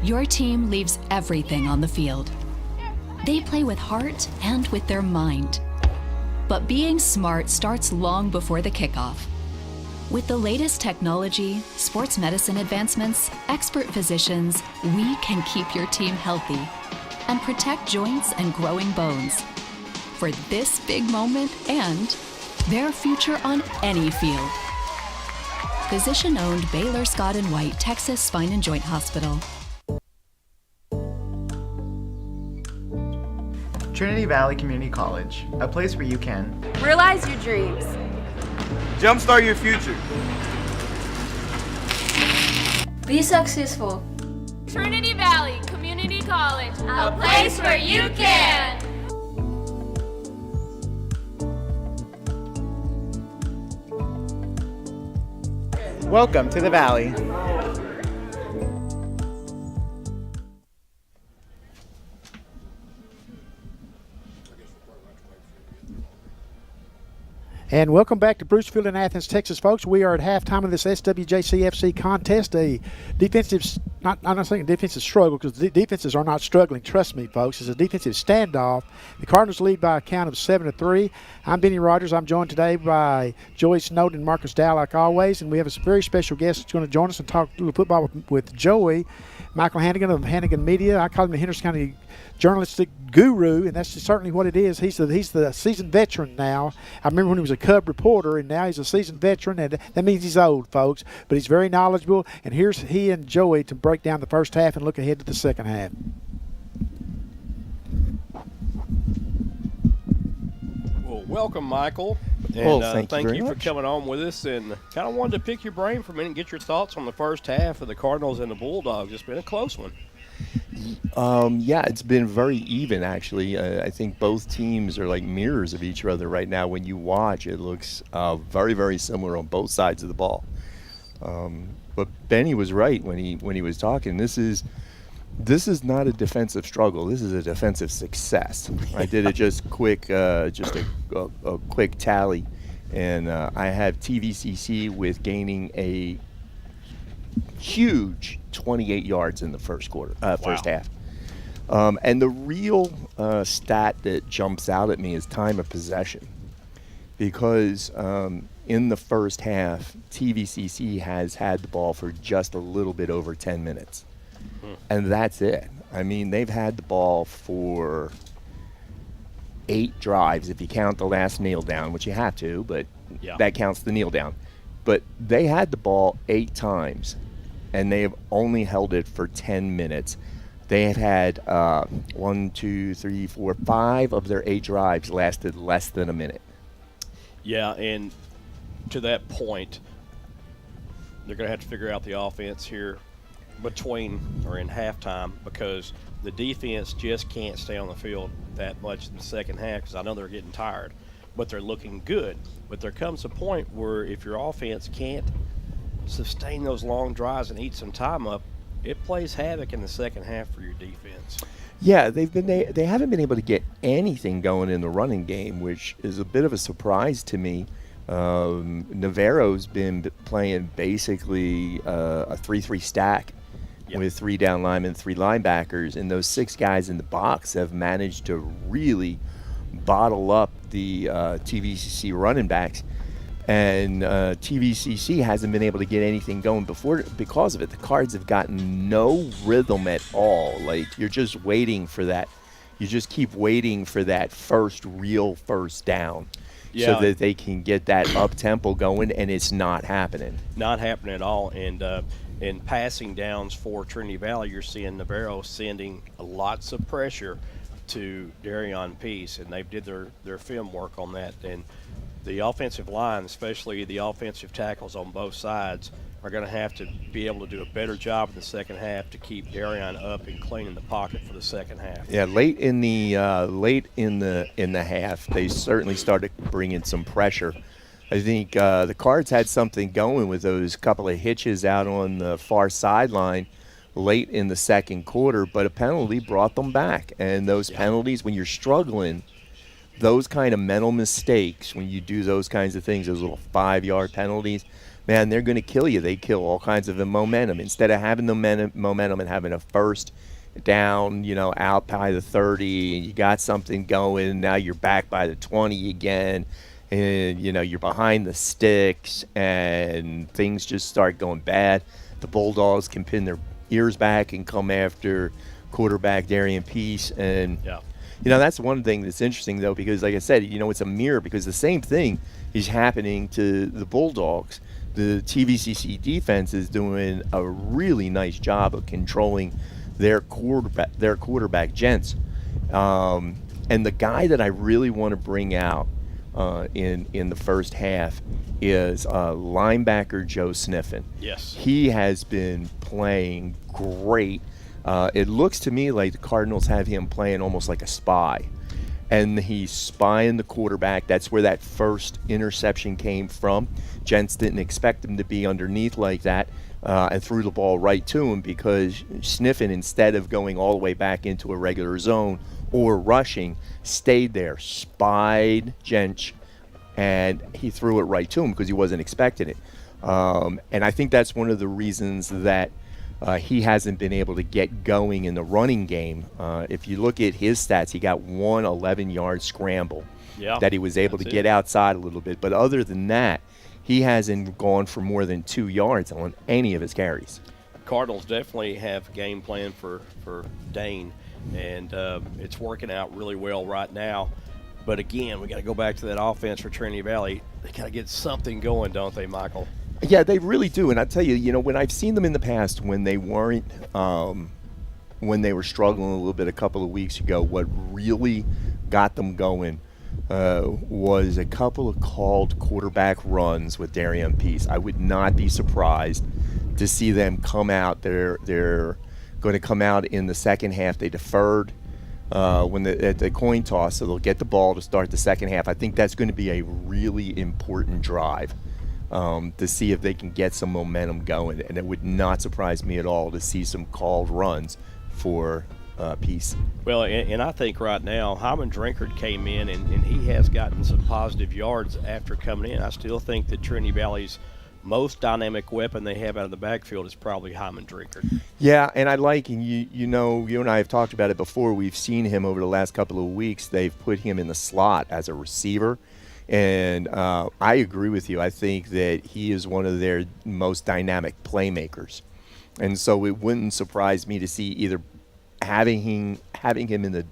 J: Your team leaves everything on the field. They play with heart and with their mind. But being smart starts long before the kickoff. With the latest technology, sports medicine advancements, expert physicians, we can keep your team healthy and protect joints and growing bones for this big moment and their future on any field. Physician-owned Baylor Scott & White Texas Spine and Joint Hospital.
F: Trinity Valley Community College, a place where you can
I: Realize your dreams.
H: Jumpstart your future.
G: Be successful.
I: Trinity Valley Community College, a place where you can.
F: Welcome to the Valley.
B: And welcome back to Bruce Field in Athens, Texas, folks. We are at halftime of this SWJCFC contest. I'm not saying defensive struggle, because the defenses are not struggling. Trust me, folks. It's a defensive standoff. The Cardinals lead by a count of 7-3. I'm Benny Rogers. I'm joined today by Joey Snowden and Marcus Dow, like always. And we have a very special guest that's going to join us and talk a little football with Joey. Michael Hannigan of Hannigan Media. I call him the Henderson County journalistic guru, and that's certainly what it is. He's the seasoned veteran now. I remember when he was a Cub reporter, and now he's a seasoned veteran, and that means he's old, folks. But he's very knowledgeable, and here's he and Joey to break down the first half and look ahead to the second half.
C: Well, welcome, Michael. And thank you for
L: much.
C: coming on with us. And kind of wanted to pick your brain for a minute and get your thoughts on the first half of the Cardinals and the Bulldogs. It's been a close one.
L: Yeah, it's been very even, actually. I think both teams are like mirrors of each other right now. When you watch, it looks very, very similar on both sides of the ball. But Benny was right when he was talking. This is not a defensive struggle. This is a defensive success. I did it just quick, just a quick tally, and I have TVCC with gaining a huge 28 yards in the first half. And the real stat that jumps out at me is time of possession, because in the first half, TVCC has had the ball for just a little bit over 10 minutes. And that's it. I mean, they've had the ball for 8 drives, if you count the last kneel down, which you have to, but that counts the kneel down. But they had the ball 8 times, and they have only held it for 10 minutes. They have had 5 of their 8 drives lasted less than a minute.
C: Yeah, and to that point, they're going to have to figure out the offense here between or in halftime, because the defense just can't stay on the field that much in the second half, because I know they're getting tired, but they're looking good. But there comes a point where if your offense can't sustain those long drives and eat some time up, it plays havoc in the second half for your defense.
L: Yeah, they haven't been able to get anything going in the running game, which is a bit of a surprise to me. Navarro's been playing basically a 3-3 stack with 3 down linemen, 3 linebackers, and those 6 guys in the box have managed to really bottle up the TVCC running backs. And TVCC hasn't been able to get anything going because of it. The Cards have gotten no rhythm at all. Like, you're just waiting for that. You just keep waiting for that real first down, so that they can get that up tempo going, and it's not happening.
C: Not happening at all. And in passing downs for Trinity Valley, you're seeing Navarro sending lots of pressure to Darion Peace, and they did their film work on that. And the offensive line, especially the offensive tackles on both sides, are going to have to be able to do a better job in the second half to keep Darion up and clean in the pocket for the second half.
L: Yeah, late in the half, they certainly started bringing some pressure. I think the Cards had something going with those couple of hitches out on the far sideline late in the second quarter, but a penalty brought them back. And those penalties, when you're struggling, those kind of mental mistakes, when you do those kinds of things, those little 5-yard penalties, man, they're going to kill you. They kill all kinds of the momentum. Instead of having the momentum and having a first down, out by the 30, and you got something going, now you're back by the 20 again, and, you're behind the sticks, and things just start going bad. The Bulldogs can pin their ears back and come after quarterback Darion Peace. And, that's one thing that's interesting, though, because, like I said, it's a mirror, because the same thing is happening to the Bulldogs. The TVCC defense is doing a really nice job of controlling their quarterback gents. And the guy that I really want to bring out in the first half is linebacker Joe Sniffen.
C: Yes.
L: He has been playing great. It looks to me like the Cardinals have him playing almost like a spy. And he's spying the quarterback. That's where that first interception came from. Gents didn't expect him to be underneath like that, and threw the ball right to him, because Sniffen, instead of going all the way back into a regular zone or rushing, stayed there, spied Gents, and he threw it right to him because he wasn't expecting it. And I think that's one of the reasons that he hasn't been able to get going in the running game. If you look at his stats, he got one 11-yard scramble that he was able to get outside a little bit. But other than that, he hasn't gone for more than 2 yards on any of his carries.
C: Cardinals definitely have a game plan for Dane, and it's working out really well right now. But again, we got to go back to that offense for Trinity Valley. They got to get something going, don't they, Michael?
L: Yeah, they really do. And I tell you, when I've seen them in the past when they weren't, when they were struggling a little bit a couple of weeks ago, what really got them going was a couple of called quarterback runs with Darion Peace. I would not be surprised to see them come out. They're going to come out in the second half. They deferred at the coin toss, so they'll get the ball to start the second half. I think that's going to be a really important drive. To see if they can get some momentum going. And it would not surprise me at all to see some called runs for Peace.
C: Well, and I think right now, Hyman Drinkard came in, and he has gotten some positive yards after coming in. I still think that Trinity Valley's most dynamic weapon they have out of the backfield is probably Hyman Drinkard.
L: Yeah, and I like, and you and I have talked about it before. We've seen him over the last couple of weeks. They've put him in the slot as a receiver. And I agree with you. I think that he is one of their most dynamic playmakers. And so it wouldn't surprise me to see either having him in the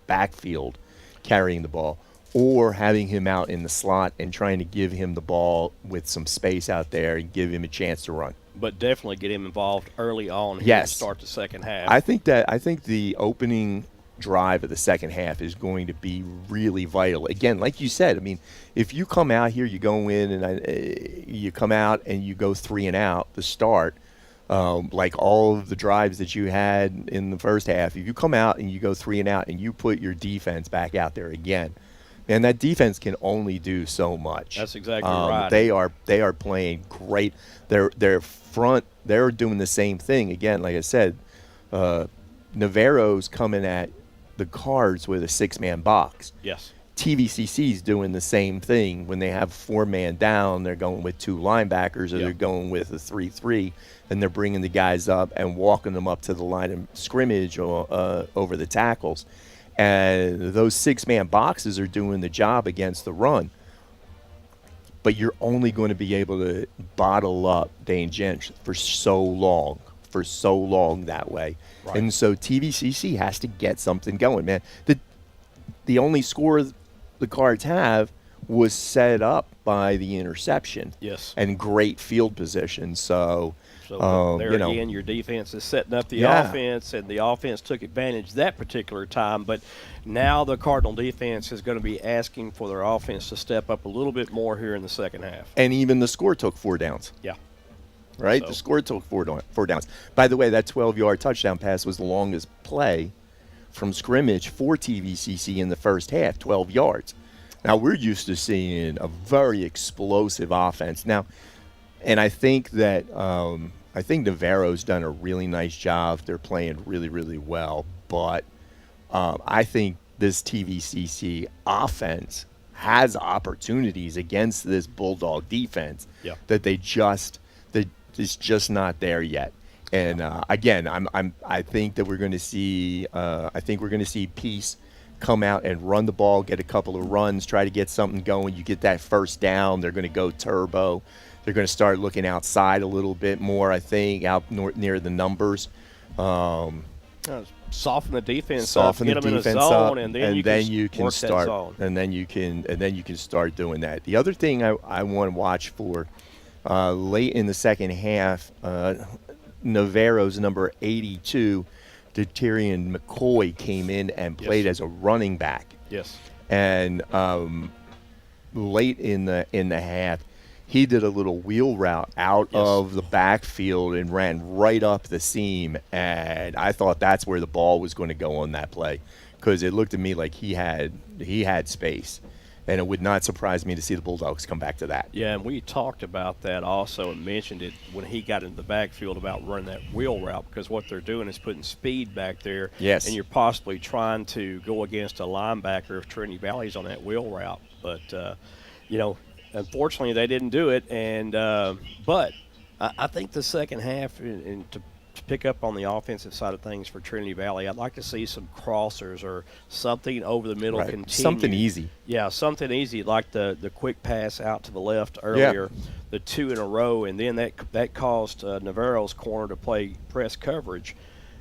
L: backfield carrying the ball, or having him out in the slot and trying to give him the ball with some space out there and give him a chance to run.
C: But definitely get him involved early on to start the second half.
L: I think the opening drive of the second half is going to be really vital. Again, like you said, I mean, if you come out here, you go in and you come out and you go 3 and out to start, like all of the drives that you had in the first half, if you come out and you go 3 and out and you put your defense back out there again, and that defense can only do so much.
C: That's exactly right.
L: They are playing great. They're doing the same thing. Again, like I said, Navarro's coming at the Cards with a 6-man box.
C: Yes.
L: TVCC's doing the same thing. When they have 4-man down, they're going with 2 linebackers, or they're going with a 3-3, and they're bringing the guys up and walking them up to the line of scrimmage or over the tackles. And those 6-man boxes are doing the job against the run. But you're only going to be able to bottle up Dane Gents for so long that way. Right. And so TVCC has to get something going, man. The only score the Cards have was set up by the interception.
C: Yes.
L: And great field position. So
C: there again, your defense is setting up the offense, and the offense took advantage that particular time. But now the Cardinal defense is going to be asking for their offense to step up a little bit more here in the second half.
L: And even the score took 4 downs.
C: Yeah.
L: Right?
C: So.
L: The score took 4 downs. By the way, that 12-yard touchdown pass was the longest play from scrimmage for TVCC in the first half, 12 yards. Now, we're used to seeing a very explosive offense. Now, and I think that Navarro's done a really nice job. They're playing really, really well. But I think this TVCC offense has opportunities against this Bulldog defense that it's just not there yet. And again, I think that we're going to see. I think we're going to see Peace come out and run the ball, get a couple of runs, try to get something going. You get that first down, they're going to go turbo. They're going to start looking outside a little bit more, I think, out near the numbers.
C: Soften the defense
L: Soften
C: up,
L: the
C: get them in a
L: defense
C: zone,
L: up,
C: and then you can
L: start.
C: that zone.
L: And then you can start doing that. The other thing I want to watch for late in the second half, Navarro's number 82, Deterian McCoy, came in and played as a running back.
C: Yes.
L: And late in the half, he did a little wheel route out of the backfield and ran right up the seam. And I thought that's where the ball was going to go on that play, because it looked to me like he had space. And it would not surprise me to see the Bulldogs come back to that.
C: Yeah, and we talked about that also and mentioned it when he got into the backfield about running that wheel route, because what they're doing is putting speed back there.
L: Yes.
C: And you're possibly trying to go against a linebacker if Trinity Valley's on that wheel route. But, unfortunately they didn't do it. And but I think the second half, and to pick up on the offensive side of things for Trinity Valley, I'd like to see some crossers or something over the middle continue.
L: Something easy.
C: Yeah, something easy, like the quick pass out to the left earlier, the 2 in a row, and then that caused Navarro's corner to play press coverage.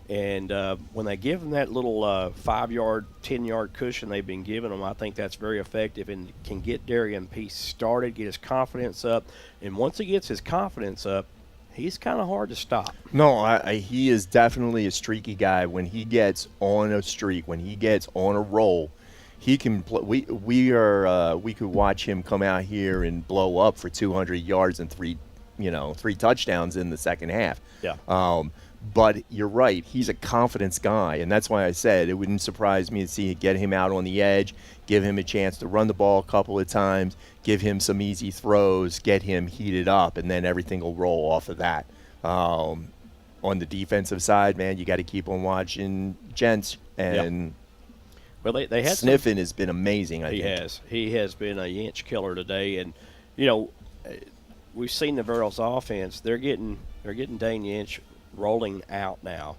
C: And when they give them that little 5-yard, 10-yard cushion they've been giving them, I think that's very effective and can get Darian Peace started, get his confidence up. And once he gets his confidence up, he's kind of hard to stop.
L: No, he is definitely a streaky guy. When he gets on a streak, when he gets on a roll, he can play. We could watch him come out here and blow up for 200 yards and three touchdowns in the second half.
C: Yeah.
L: But you're right. He's a confidence guy, and that's why I said it wouldn't surprise me to see get him out on the edge, give him a chance to run the ball a couple of times, give him some easy throws, get him heated up, and then everything will roll off of that. On the defensive side, man, you got to keep on watching Gents. And
C: well, they had
L: Sniffin has been amazing.
C: He has been a inch killer today, and we've seen Navarro's offense. They're getting Dane Inch rolling out now,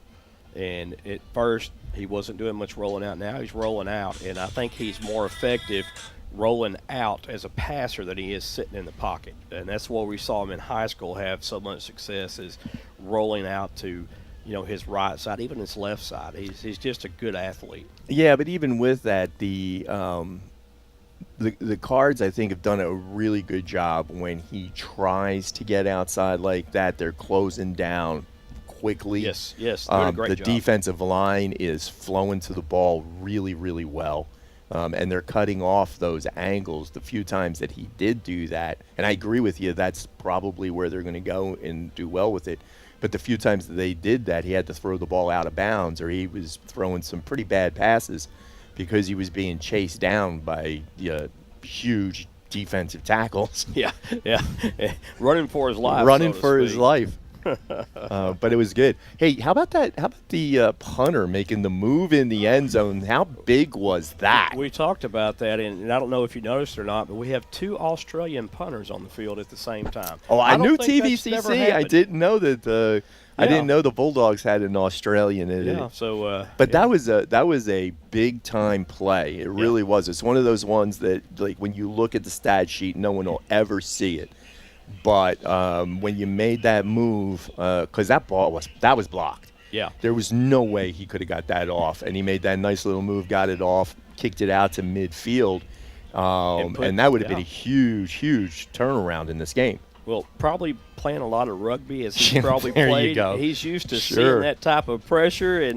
C: and at first he wasn't doing much rolling out. Now he's rolling out, and I think he's more effective rolling out as a passer than he is sitting in the pocket. And that's where we saw him in high school have so much success, is rolling out to his right side, even his left side. He's just a good athlete.
L: Yeah, but even with that, the Cards, I think, have done a really good job when he tries to get outside like that. They're closing down quickly.
C: Yes, doing a great job.
L: Defensive line is flowing to the ball really, really well, and they're cutting off those angles the few times that he did do that. And I agree with you, that's probably where they're going to go and do well with it. But the few times that they did that, he had to throw the ball out of bounds, or he was throwing some pretty bad passes because he was being chased down by huge defensive tackles.
C: Yeah. Running for his life.
L: His life. But it was good. Hey, how about that? How about the punter making the move in the end zone? How big was that?
C: We talked about that, and I don't know if you noticed or not, but we have 2 Australian punters on the field at the same time.
L: Oh, I knew TVCC. I didn't know that. I didn't know the Bulldogs had an Australian in it.
C: Yeah. So,
L: but that was a big time play. It really was. It's one of those ones that, like, when you look at the stat sheet, no one will ever see it. But when you made that move, because that was blocked.
C: Yeah.
L: There was no way he could have got that off, and he made that nice little move, got it off, kicked it out to midfield, And that would have been a huge turnaround in this game.
C: Well, probably playing a lot of rugby as he's probably
L: There you
C: played.
L: go.
C: He's used to
L: Sure.
C: seeing that type of pressure,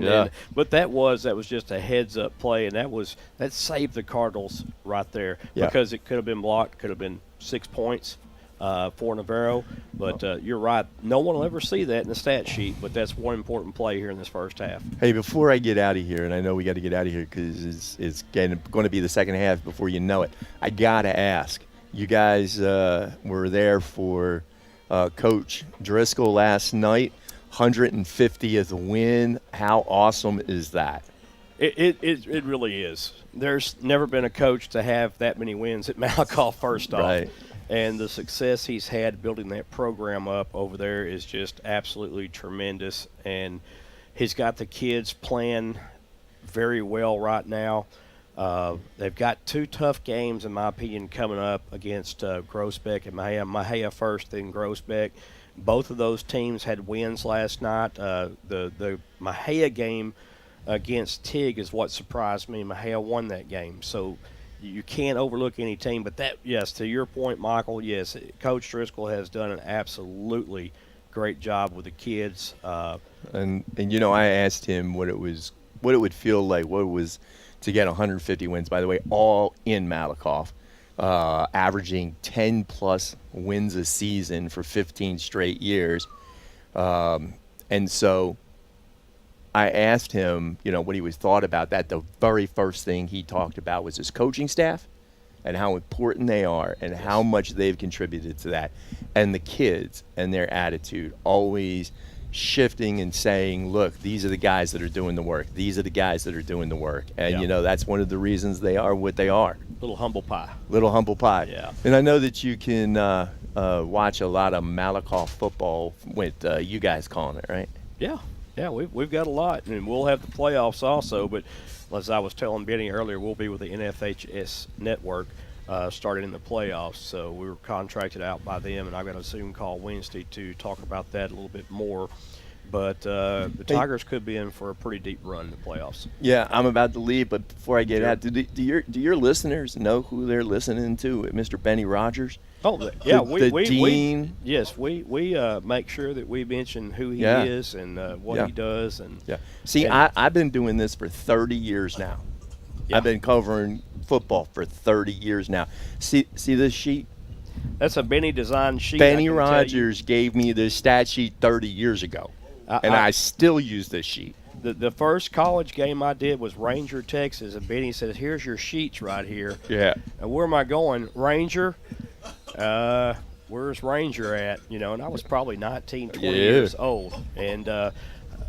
C: but that was just a heads-up play, and that saved the Cardinals right there because it could have been blocked, could have been 6 points for Navarro. But you're right, no one will ever see that in the stat sheet. But that's one important play here in this first half.
L: Hey, before I get out of here, and I know we got to get out of here because it's going to be the second half before you know it, I got to ask. You guys were there for Coach Driscoll last night, 150th win. How awesome is that?
C: It really is. There's never been a coach to have that many wins at Malakoff, first off.
L: Right.
C: And the success he's had building that program up over there is just absolutely tremendous. And he's got the kids playing very well right now. They've got 2 tough games, in my opinion, coming up against Groesbeck and Mahia. Mahia first, then Groesbeck. Both of those teams had wins last night. The Mahia game against Tig is what surprised me. Mahia won that game. So you can't overlook any team. But yes, to your point, Michael, yes, Coach Driscoll has done an absolutely great job with the kids.
L: And I asked him what it would feel like, what it was to get 150 wins, by the way, all in Malakoff, averaging 10-plus wins a season for 15 straight years. And so I asked him, what he thought about that. The very first thing he talked about was his coaching staff and how important they are and how much they've contributed to that. And the kids and their attitude, always shifting and saying, look, these are the guys that are doing the work. These are the guys that are doing the work. And, that's one of the reasons they are what they are.
C: Little humble pie.
L: Little humble pie.
C: Yeah.
L: And I know that you can watch a lot of Malakoff football with you guys calling it, right?
C: Yeah. Yeah, we've got a lot, and we'll have the playoffs also. But as I was telling Benny earlier, we'll be with the NFHS network starting in the playoffs. So we were contracted out by them, and I've got a Zoom call Wednesday to talk about that a little bit more. But the Tigers could be in for a pretty deep run in the playoffs.
L: Yeah, I'm about to leave, but before I get out, do your listeners know who they're listening to? Mr. Benny Rogers?
C: Oh, yeah,
L: the dean.
C: We make sure that we mention who he is and what he does. And
L: see, I've been doing this for 30 years now. Yeah. I've been covering football for 30 years now. See this sheet?
C: That's a Benny designed sheet.
L: Benny Rogers gave me this stat sheet 30 years ago, and I still use this sheet.
C: The first college game I did was Ranger, Texas, and Benny says, here's your sheets right here.
L: Yeah.
C: And where am I going? Ranger? Where's Ranger at? And I was probably 19, 20 years old. And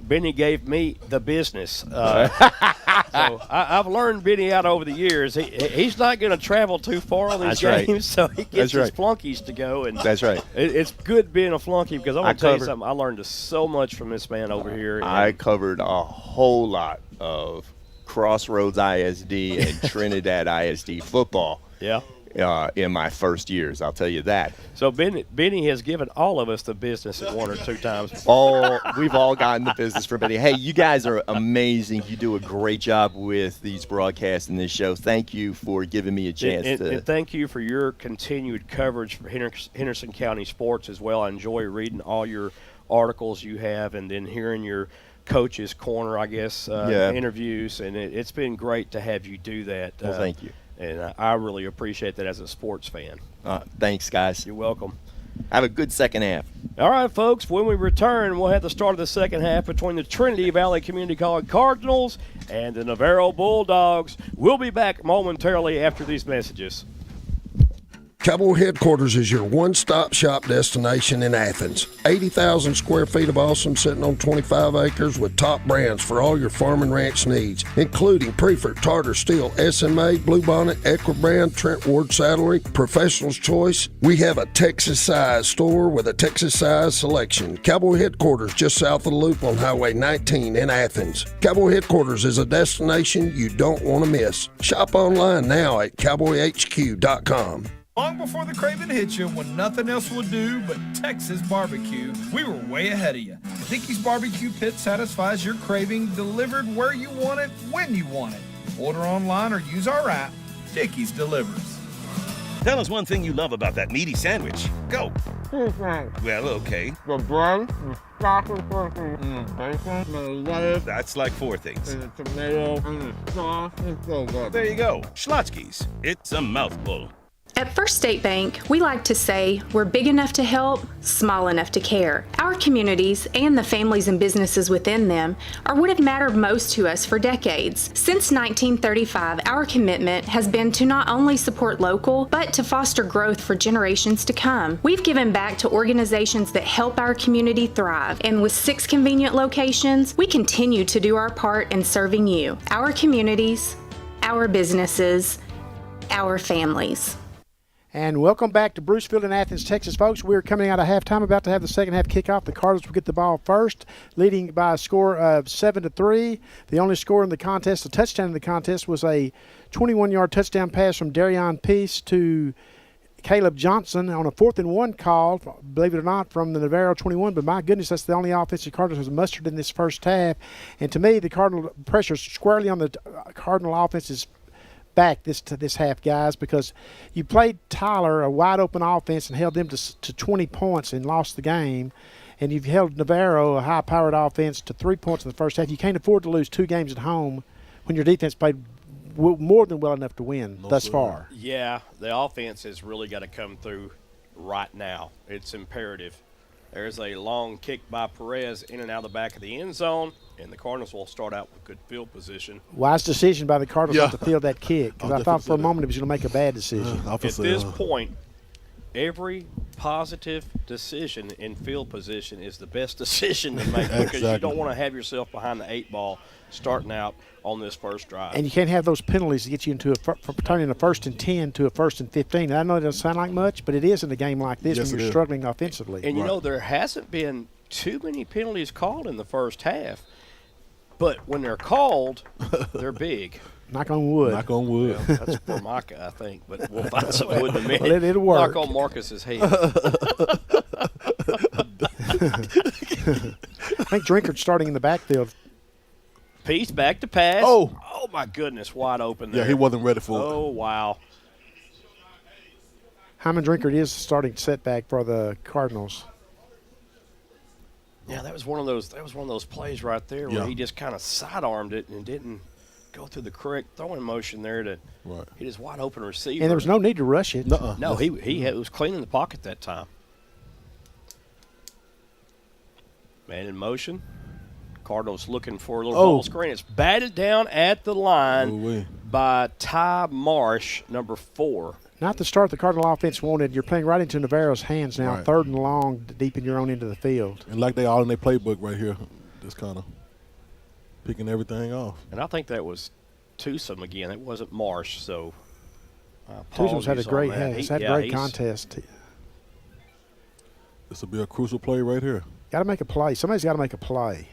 C: Benny gave me the business. So I've learned Benny out over the years. He's not going to travel too far on these games, so he gets his flunkies to go. And
L: that's right.
C: It's good being a flunky because I'm going to tell you something. I learned so much from this man over here.
L: I covered a whole lot of Crossroads ISD and Trinidad ISD football.
C: Yeah.
L: In my first years, I'll tell you that.
C: So Benny has given all of us the business at 1 or 2 times.
L: We've all gotten the business from Benny. Hey, you guys are amazing. You do a great job with these broadcasts and this show. Thank you for giving me a chance
C: and thank you for your continued coverage for Henderson County sports as well. I enjoy reading all your articles you have and then hearing your Coach's Corner, I guess, interviews. And it's been great to have you do that.
L: Well, thank you.
C: And I really appreciate that as a sports fan.
L: Thanks, guys.
C: You're welcome.
L: Have a good second half.
C: All right, folks, when we return, we'll have the start of the second half between the Trinity Valley Community College Cardinals and the Navarro Bulldogs. We'll be back momentarily after these messages.
M: Cowboy Headquarters is your one-stop shop destination in Athens. 80,000 square feet of awesome sitting on 25 acres with top brands for all your farm and ranch needs, including Prefer, Tartar, Steel, SMA, Bluebonnet, Equibrand, Trent Ward Saddlery, Professional's Choice. We have a Texas-size store with a Texas-size selection. Cowboy Headquarters just south of the Loop on Highway 19 in Athens. Cowboy Headquarters is a destination you don't want to miss. Shop online now at cowboyhq.com.
N: Long before the craving hit you, when nothing else would do but Texas barbecue, we were way ahead of you. Dickey's Barbecue Pit satisfies your craving, delivered where you want it, when you want it. Order online or use our app. Dickey's delivers.
O: Tell us one thing you love about that meaty sandwich. Go. Well, okay.
P: The bread, the sausage, the bacon, the lettuce.
O: That's like 4 things.
P: And the tomato, and the sauce. It's so good.
O: There you go. Schlotzsky's. It's a mouthful.
Q: At First State Bank, we like to say we're big enough to help, small enough to care. Our communities and the families and businesses within them are what have mattered most to us for decades. Since 1935, our commitment has been to not only support local, but to foster growth for generations to come. We've given back to organizations that help our community thrive, and with 6 convenient locations, we continue to do our part in serving you, our communities, our businesses, our families.
B: And welcome back to Bruce Field in Athens, Texas, folks. We're coming out of halftime, about to have the second half kickoff. The Cardinals will get the ball first, leading by a score of 7-3. The only score in the contest, the touchdown in the contest, was a 21-yard touchdown pass from Darion Peace to Caleb Johnson on a 4th and 1 call, believe it or not, from the Navarro 21. But my goodness, that's the only offense the Cardinals has mustered in this first half. And to me, the Cardinal pressure squarely on the Cardinal offense's back this half, guys, because you played Tyler a wide open offense and held them to 20 points and lost the game, and you've held Navarro, a high powered offense, to 3 points in the first half. You can't afford to lose 2 games at home when your defense played more than well enough to win thus far.
C: Yeah, the offense has really got to come through right now. It's imperative. There's a long kick by Perez in and out of the back of the end zone, and the Cardinals will start out with good field position.
B: Wise decision by the Cardinals not to field that kick, because I thought for a moment he was going to make a bad decision.
C: At this point, every positive decision in field position is the best decision to make because you don't want to have yourself behind the 8 ball starting out on this first drive.
B: And you can't have those penalties to get you into turning a 1st and 10 to a 1st and 15. I know it doesn't sound like much, but it is in a game like this when you're struggling offensively.
C: And, you know, there hasn't been too many penalties called in the first half. But when they're called, they're big.
B: Knock on wood.
D: Knock on wood.
C: Well, that's for Micah, I think, but we'll find some wood in a minute.
B: Well, it'll work.
C: Knock on Marcus's head.
B: I think Drinkard's starting in the backfield.
C: Peace back to pass.
D: Oh,
C: my goodness, wide open there.
D: Yeah, he wasn't ready for it.
C: Oh, wow.
B: Hyman Drinkard is the starting setback for the Cardinals.
C: Yeah, that was one of those plays right there where he just kind of sidearmed it and didn't go through the correct throwing motion there to hit his wide open receiver.
B: And there was no need to rush it.
C: No, he was clean in the pocket that time. Man in motion. Cardinals looking for a little ball screen. It's batted down at the line by Ty Marsh, number 4.
B: Not the start the Cardinal offense wanted. You're playing right into Navarro's hands now, 3rd and long, deep in your own end of the field.
D: And like they all in their playbook right here, just kind of picking everything off.
C: And I think that was Tewsom again. It wasn't Marsh, so
B: Tewsom's had a great great contest.
D: This will be a crucial play right here.
B: Got to make a play. Somebody's got to make a play.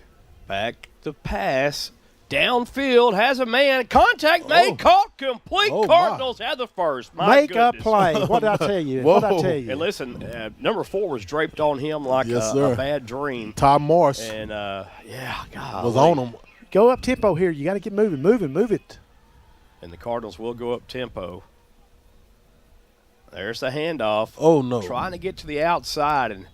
C: Back the pass. Downfield, has a man. Contact made, caught, complete. Cardinals have the first.
B: Make a play. What did I tell you? What did I tell you?
C: And listen, number 4 was draped on him like a bad dream.
D: Tom Morris.
C: And, God.
D: Was on him.
B: Go up tempo here. You got to get moving. Move it.
C: And the Cardinals will go up tempo. There's the handoff.
D: Oh, no.
C: Trying to get to the outside. And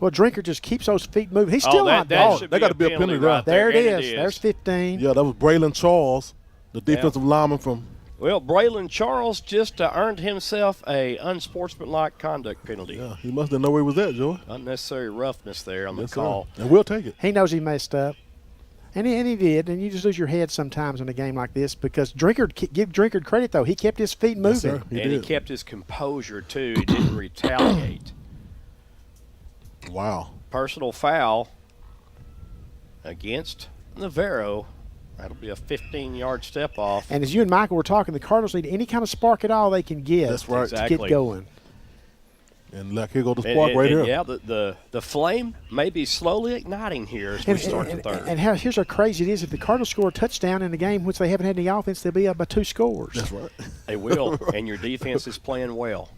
B: well, Drinkard just keeps those feet moving. He's still not ball.
D: They got to be a penalty
C: right
B: there. It is. There's 15.
D: Yeah, that was Braylon Charles, the defensive lineman from.
C: Well, Braylon Charles just earned himself a unsportsmanlike conduct penalty.
D: Yeah, he must have known where he was at, Joey.
C: Unnecessary roughness there on the call.
D: And we'll take it.
B: He knows he messed up. And he did, and you just lose your head sometimes in a game like this because give Drinkard credit, though. He kept his feet moving.
C: Yes, he kept his composure, too. He didn't retaliate.
D: Wow.
C: Personal foul against Navarro. That'll be a 15-yard step off.
B: And as you and Michael were talking, the Cardinals need any kind of spark at all they can get to get going.
D: And look, here go the spark right here.
C: Yeah, the flame may be slowly igniting here as we start the third.
B: And here's how crazy it is. If the Cardinals score a touchdown in a game which they haven't had any offense, they'll be up by 2 scores.
D: That's right.
C: They will, and your defense is playing well.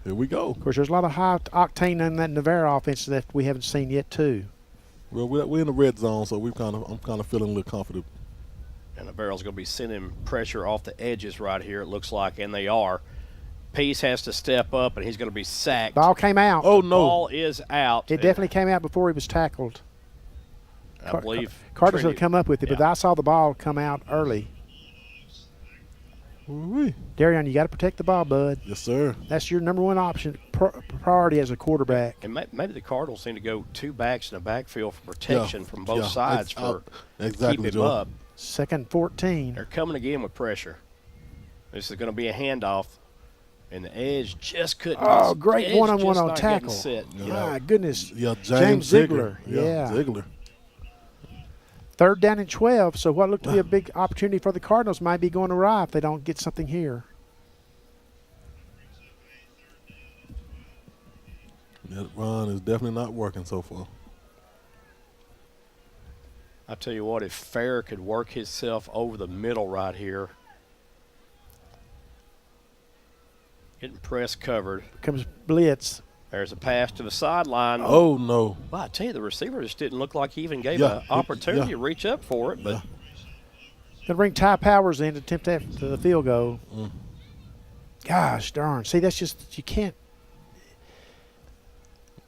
D: Here we go.
B: Of course, there's a lot of high octane in that Navarro offense that we haven't seen yet, too.
D: Well, we're in the red zone, so I'm kind of feeling a little confident.
C: And Navarro's going to be sending pressure off the edges right here, it looks like, and they are. Peace has to step up, and he's going to be sacked.
B: Ball came out.
D: Oh, no.
C: Ball is out.
B: It definitely came out before he was tackled.
C: I believe
B: Cardinals
C: Trinity-
B: have come up with it, but I saw the ball come out early.
D: Ooh-wee.
B: Darion, you got to protect the ball, bud.
D: Yes, sir.
B: That's your number one option, priority as a quarterback.
C: And maybe the Cardinals need to go 2 backs in the backfield for protection from both sides for keep him up.
B: 2nd 14.
C: They're coming again with pressure. This is going to be a handoff, and the edge just couldn't.
B: Oh,
C: the
B: great
C: edge
B: one-on-one
C: just
B: on
C: not
B: tackle.
C: getting set, you
B: My
C: know.
B: goodness.
D: Yeah,
B: James Ziegler.
D: Yeah, Ziegler.
B: 3rd down and 12, so what looked to be a big opportunity for the Cardinals might be going awry if they don't get something here.
D: That run is definitely not working so far.
C: I tell you what, if Fair could work himself over the middle right here, getting press covered.
B: Comes blitz.
C: There's a pass to the sideline.
D: Oh, no.
C: Well, I tell you, the receiver just didn't look like he even gave an opportunity to reach up for it. But
B: Going to bring Ty Powers in to attempt the field goal. Gosh darn. See, that's just, you can't.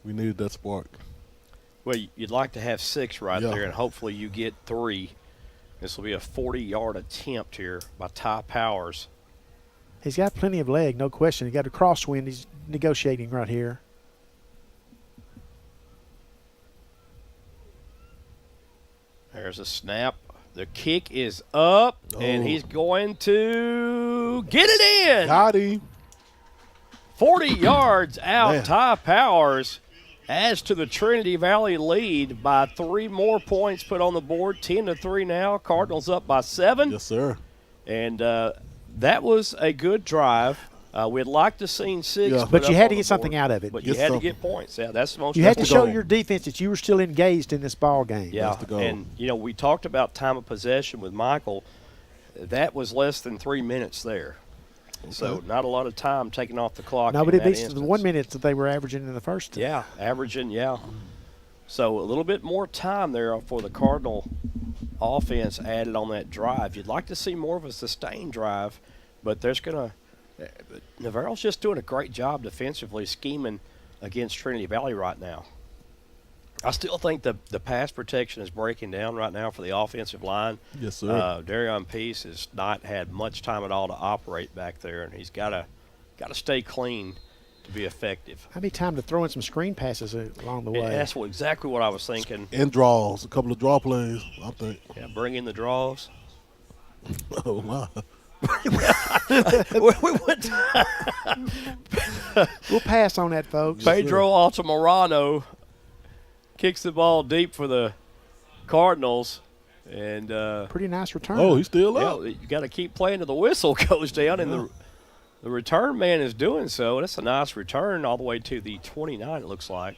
D: We needed that spark.
C: Well, you'd like to have 6 right
D: Yeah.
C: there, and hopefully you get 3. This will be a 40-yard attempt here by Ty Powers.
B: He's got plenty of leg, no question. He got a crosswind. He's negotiating right here.
C: There's a snap. The kick is up, and he's going to get it in.
D: Got him.
C: 40 yards out.
D: Man.
C: Ty Powers adds to the Trinity Valley lead by 3 more points put on the board. 10-3 now. Cardinals up by 7.
D: Yes, sir.
C: And that was a good drive. We'd like to see 6.
B: Yeah.
C: put
B: But you
C: up
B: had
C: on
B: to
C: the
B: get something
C: board.
B: out of it.
C: But you had to get points. Yeah, that's the most.
B: You had to show
D: goal.
B: your defense that you were still engaged in this ball game.
C: Yeah, and we talked about time of possession with Michael. That was less than 3 minutes there. So not a lot of time taken off the clock.
B: No, but it
C: in that
B: beats the
C: instance.
B: 1 minute that they were averaging in the first.
C: Yeah, averaging, yeah. So a little bit more time there for the Cardinal offense added on that drive. You'd like to see more of a sustained drive, but there's going to – Navarro's just doing a great job defensively scheming against Trinity Valley right now. I still think the pass protection is breaking down right now for the offensive line.
D: Yes, sir.
C: Darion Peace has not had much time at all to operate back there, and he's got to stay clean to be effective.
B: How many time to throw in some screen passes along the way?
C: That's exactly what I was thinking.
D: And draws, a couple of draw plays, I think.
C: Yeah, bring in the draws.
D: Oh, my.
B: We'll pass on that, folks.
C: Pedro Altamirano kicks the ball deep for the Cardinals. And
B: pretty nice return.
D: Oh, he's still up.
C: You got to keep playing till the whistle goes down, and the return man is doing so. That's a nice return all the way to the 29, it looks like.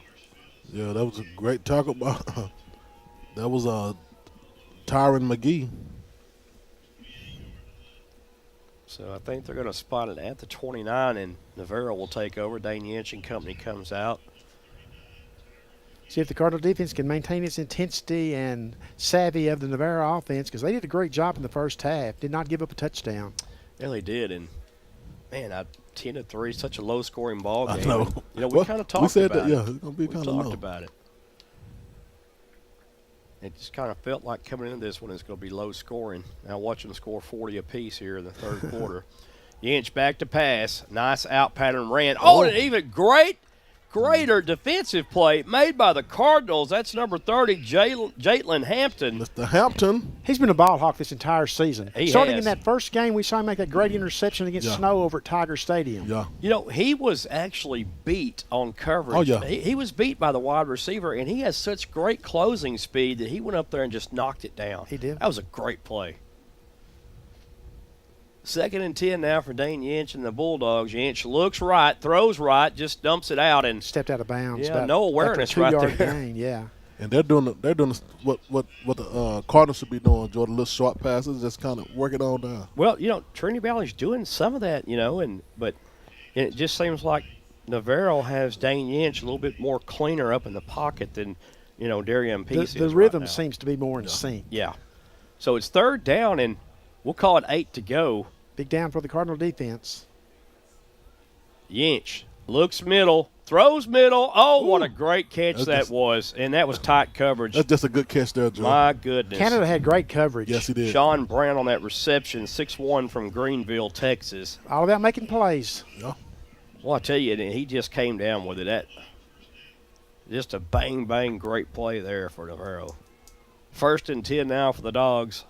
D: Yeah, that was a great tackle. That was Tyron McGee.
C: So I think they're going to spot it at the 29, and Navarro will take over. Dane Yench and company comes out.
B: See if the Cardinal defense can maintain its intensity and savvy of the Navarro offense, because they did a great job in the first half. Did not give up a touchdown.
C: Yeah, they did, and man, 10-3, such a low-scoring ball game.
D: I know.
C: And, we kind of talked
D: we said
C: about
D: that,
C: it.
D: yeah, it's going to be kind of low.
C: We talked about it. It just kind of felt like coming into this one it's going to be low-scoring. Now watch them score 40 apiece here in the third quarter. Yench back to pass. Nice out-pattern ran. Oh, and even greater defensive play made by the Cardinals. That's number 30, Jalen Hampton.
D: Mr. Hampton.
B: He's been a ball hawk this entire season.
C: He
B: Starting
C: has.
B: in that first game, we saw him make a great interception against Snow over at Tiger Stadium.
D: Yeah.
C: You know, he was actually beat on coverage.
D: Oh, yeah.
C: He was beat by the wide receiver, and he has such great closing speed that he went up there and just knocked it down.
B: He did.
C: That was a great play. 2nd and 10 now for Dane Yench and the Bulldogs. Yench looks right, throws right, just dumps it out, and
B: stepped out of bounds.
C: Yeah, no awareness right there.
B: Gain, yeah.
D: And they're doing what the Cardinals should be doing, Jordan. Little short passes, just kind of work it on down.
C: Well, Trinity Valley's doing some of that, but it just seems like Navarro has Dane Yench a little bit more cleaner up in the pocket than Darion Peace.
B: The rhythm seems to be more in sync.
C: Yeah. So it's 3rd down, and we'll call it 8 to go.
B: Big down for the Cardinal defense.
C: Yinch looks middle, throws middle. Oh, what a great catch that was. And that was tight coverage.
D: That's just a good catch there, Joe.
C: My goodness.
B: Canada had great coverage.
D: Yes, he did.
C: Sean Brown on that reception, 6'1" from Greenville, Texas.
B: All about making plays.
D: Yeah.
C: Well, I tell you, he just came down with it. Just a bang, bang, great play there for Navarro. 1st and 10 now for the Dogs.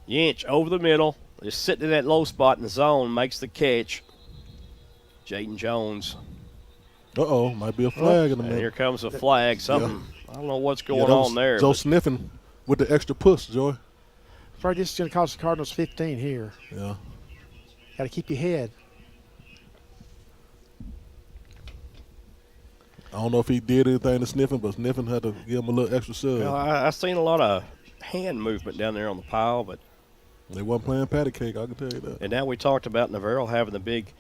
C: Yinch over the middle, just sitting in that low spot in the zone, makes the catch. Jaden Jones.
D: Might be a flag in the
C: And
D: middle.
C: here comes a flag. Something, I don't know what's going on there.
D: Joe sniffing with the extra push, Joey.
B: Probably this is going to cost the Cardinals 15 here.
D: Yeah.
B: Got to keep your head.
D: I don't know if he did anything to Sniffin, but Sniffin had to give him a little extra shove.
C: I seen a lot of hand movement down there on the pile, but
D: they wasn't playing patty cake, I can tell you that.
C: And now we talked about Navarro having the big,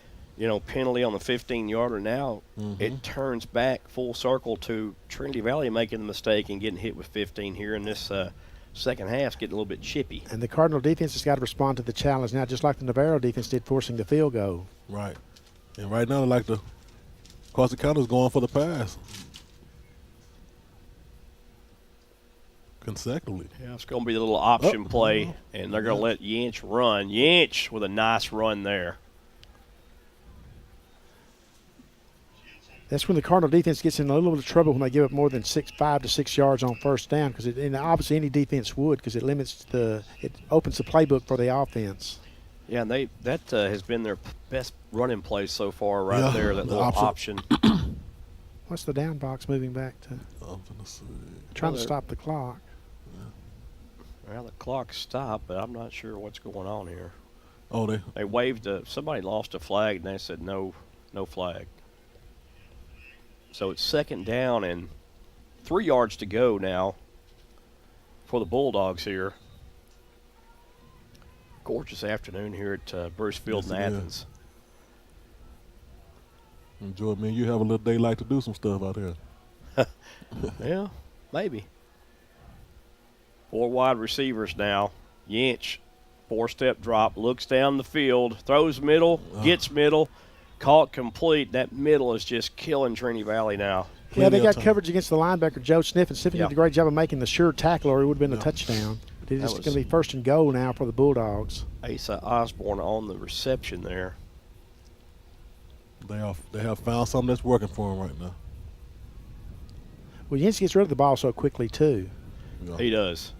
C: penalty on the 15-yarder. Now it turns back full circle to Trinity Valley making the mistake and getting hit with 15 here in this second half, getting a little bit chippy.
B: And the Cardinal defense has got to respond to the challenge now, just like the Navarro defense did, forcing the field goal.
D: Right. And right now, of course, the counter's going for the pass. Consecutively.
C: Yeah, it's going to be a little option play, and they're going to let Yinch run. Yinch with a nice run there.
B: That's when the Cardinal defense gets in a little bit of trouble when they give up more than 5 to 6 yards on first down, because obviously any defense would, because it opens the playbook for the offense.
C: Yeah, and that has been their best running play so far there, that little option.
B: What's the down box moving back to? Trying to stop the clock.
C: Well, the clock stopped, but I'm not sure what's going on here.
D: Oh,
C: they waved somebody lost a flag, and they said no flag. So it's 2nd down and 3 yards to go now for the Bulldogs here. Gorgeous afternoon here at Bruce Field in Athens.
D: Enjoy, man. You have a little daylight to do some stuff out here.
C: Yeah, maybe. 4 wide receivers now. Yinch, 4-step drop, looks down the field, throws middle, gets middle, caught complete. That middle is just killing Trinity Valley now.
B: Yeah, they got coverage against the linebacker, Joe Sniffin. Sniffin did a great job of making the sure tackle, or it would have been a touchdown. But it's going to be 1st and goal now for the Bulldogs.
C: Asa Osborne on the reception there.
D: They have found something that's working for them right now.
B: Well, Yancey gets rid of the ball so quickly, too.
C: Yeah. He does.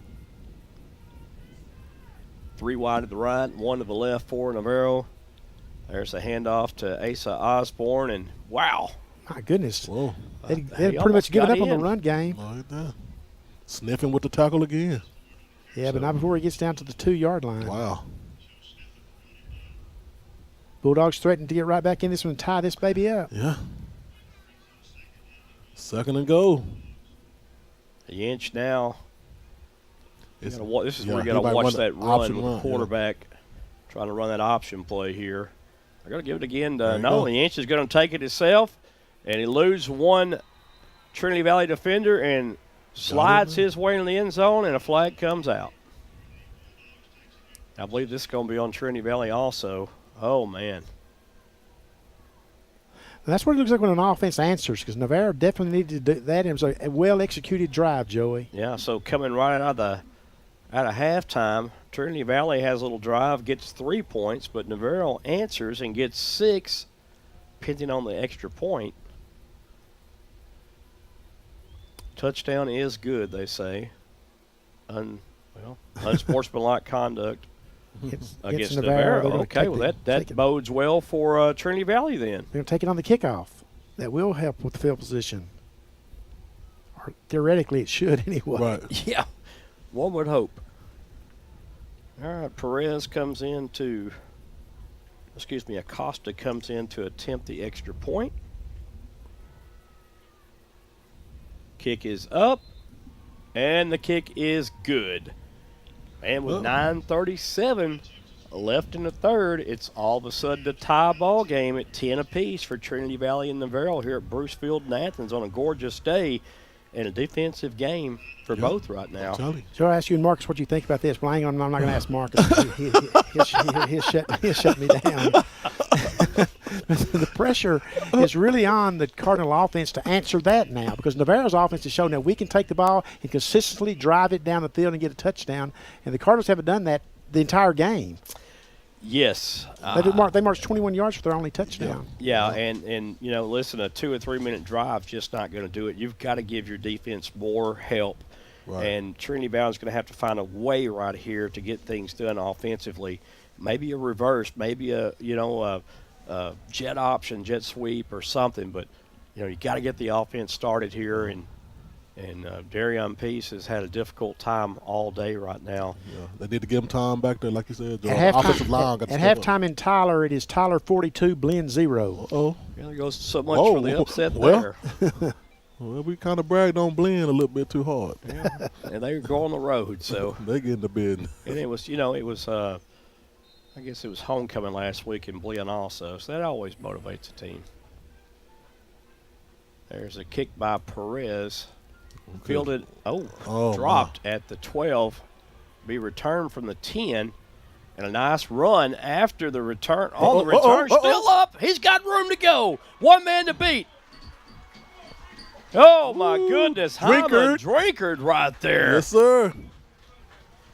C: 3 wide to the right, 1 to the left for Navarro. There's a handoff to Asa Osborne, and wow.
B: My goodness.
D: Whoa.
B: They'd pretty much given up on the run game.
D: Like that. Sniffing with the tackle again.
B: Yeah, but not before he gets down to the 2-yard line.
D: Wow.
B: Bulldogs threatening to get right back in this one and tie this baby up.
D: Yeah. 2nd and goal.
C: Yinch now. This is where you got to watch that run with the quarterback trying to run that option play here. They're going to give it again to Yinch is going to take it himself, and he loses one Trinity Valley defender and slides his way in the end zone, and a flag comes out. I believe this is going to be on Trinity Valley also. Oh, man.
B: And that's what it looks like when an offense answers, because Navarro definitely needed to do that. It was a well-executed drive, Joey.
C: Yeah, so coming right out of halftime, Trinity Valley has a little drive, gets 3 points, but Navarro answers and gets 6, pending on the extra point. Touchdown is good, they say. Unsportsmanlike conduct against Navarro. Okay, well, that bodes well for Trinity Valley then.
B: They're going to take it on the kickoff. That will help with the field position. Or theoretically, it should anyway.
D: Right.
C: Yeah, one would hope. All right, Perez comes in to, Acosta comes in to attempt the extra point. Kick is up, and the kick is good. And with 9:37 left in the third, it's all of a sudden a tie ball game at 10 apiece for Trinity Valley and Navarro here at Bruce Field in Athens on a gorgeous day, and a defensive game for both right now.
B: So I ask you and Marcus what you think about this. Well, I'm not going to ask Marcus. He'll shut me down. The pressure is really on the Cardinal offense to answer that now, because Navarro's offense has shown that we can take the ball and consistently drive it down the field and get a touchdown, and the Cardinals haven't done that the entire game.
C: Yes.
B: They marched 21 yards for their only touchdown.
C: Yeah, and listen, a 2 or 3 minute drive just not going to do it. You've got to give your defense more help.
D: Right.
C: And Trinity Valley's going to have to find a way right here to get things done offensively. Maybe a reverse, maybe a jet option, jet sweep or something. But you got to get the offense started here. And Darion Peace has had a difficult time all day right now.
D: Yeah, they need to give him time back there, like you said.
B: At
D: Offensive line got to step up.
B: halftime in Tyler, it is Tyler 42, Blinn 0.
D: Oh,
C: yeah, there goes so much for the upset there.
D: Well, we kind of bragged on Blinn a little bit too hard.
C: Yeah, and they go on the road, so
D: they get in the bid.
C: And it was, I guess it was homecoming last week in Blinn also, so that always motivates a team. There's a kick by Perez. Fielded, dropped at the 12, be returned from the 10, and a nice run after the return. The return, still up. He's got room to go. One man to beat. Oh, my goodness. Drinkard right there.
D: Yes, sir.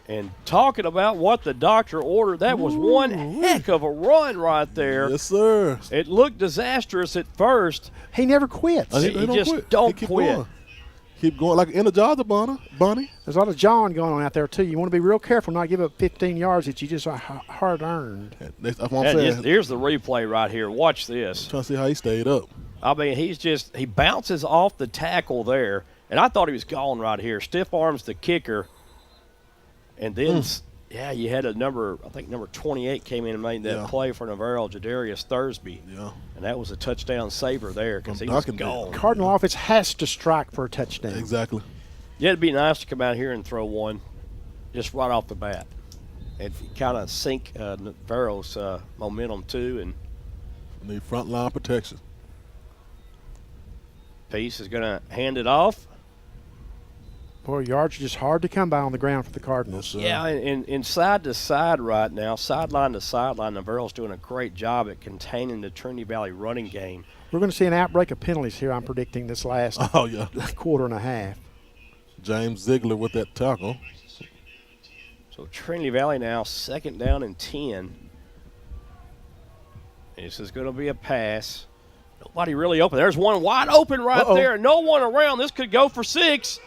C: And talking about what the doctor ordered, that was one heck of a run right there.
D: Yes, sir.
C: It looked disastrous at first.
B: He never quits.
C: He just don't quit.
D: Keep going like Energizer Bunny.
B: There's a lot of jawing going on out there, too. You want to be real careful not give up 15 yards that you just hard-earned.
D: That's what I'm saying.
C: Here's the replay right here. Watch this.
D: I'm trying to see how he stayed up.
C: I mean, he bounces off the tackle there, and I thought he was gone right here. Stiff arms the kicker, and then, you had number 28 came in and made that play for Navarro, Jadarius Thursby.
D: Yeah.
C: And that was a touchdown saver there because he was gone.
B: Cardinal offense has to strike for a touchdown.
D: Exactly.
C: Yeah, it'd be nice to come out here and throw one just right off the bat and kind of sink Navarro's momentum too. And
D: need front line protection.
C: Peace is going to hand it off.
B: Boy, yards are just hard to come by on the ground for the Cardinals.
C: Yeah, and side to side right now, sideline to sideline, Navarro's doing a great job at containing the Trinity Valley running game.
B: We're going to see an outbreak of penalties here, I'm predicting, this last quarter and a half.
D: James Ziegler with that tackle.
C: So Trinity Valley now 2nd down and 10. This is going to be a pass. Nobody really open. There's one wide open right there. No one around. This could go for 6.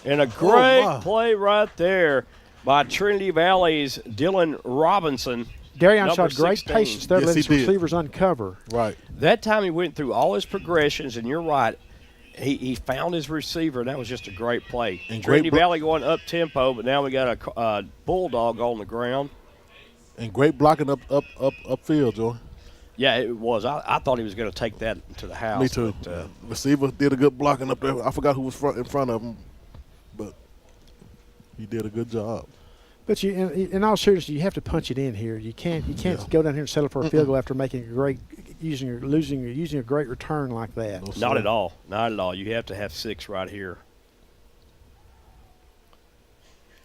C: And a great play right there by Trinity Valley's Dylan Robinson.
B: Darion showed great
C: 16.
B: patience there, letting his receivers uncover.
D: Right.
C: That time he went through all his progressions, and you're right. He found his receiver, and that was just a great play. And Trinity Valley going up tempo, but now we got a bulldog on the ground.
D: And great blocking upfield, Joey.
C: Yeah, it was. I thought he was going to take that to the house.
D: Me too.
C: But,
D: receiver did a good blocking up there. I forgot who was in front of him, but he did a good job.
B: But in all seriousness, you have to punch it in here. You can't go down here and settle for a field goal after making using a great return like that.
C: Not at all. Not at all. You have to have 6 right here.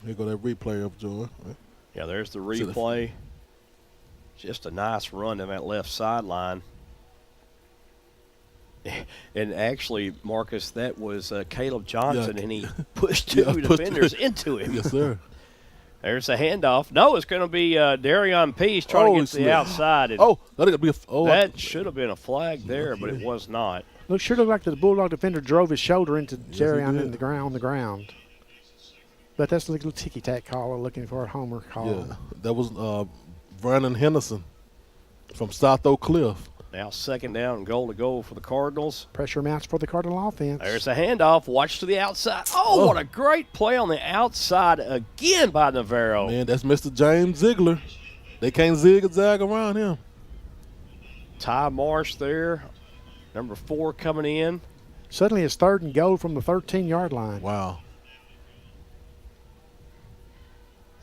D: Here go that replay of Joey.
C: Yeah, there's the replay. Just a nice run to that left sideline. And actually, Marcus, that was Caleb Johnson, and he pushed two defenders into him.
D: Yes, sir.
C: There's a handoff. No, it's going to be Darion Peace trying to get to the outside. And that should have been a flag there, but it was not.
B: Sure looked like the Bulldog defender drove his shoulder into Darion on the ground. But that's a little ticky-tack call looking for a homer call.
D: Yeah, that was Vernon Henderson from South Oak Cliff.
C: Now 2nd down and goal to go for the Cardinals.
B: Pressure mounts for the Cardinal offense.
C: There's a handoff. Watch to the outside. Oh, what a great play on the outside again by Navarro.
D: Man, that's Mr. James Ziegler. They can't zig and zag around him.
C: Ty Marsh there, number 4 coming in.
B: Suddenly it's 3rd and goal from the 13-yard line.
D: Wow.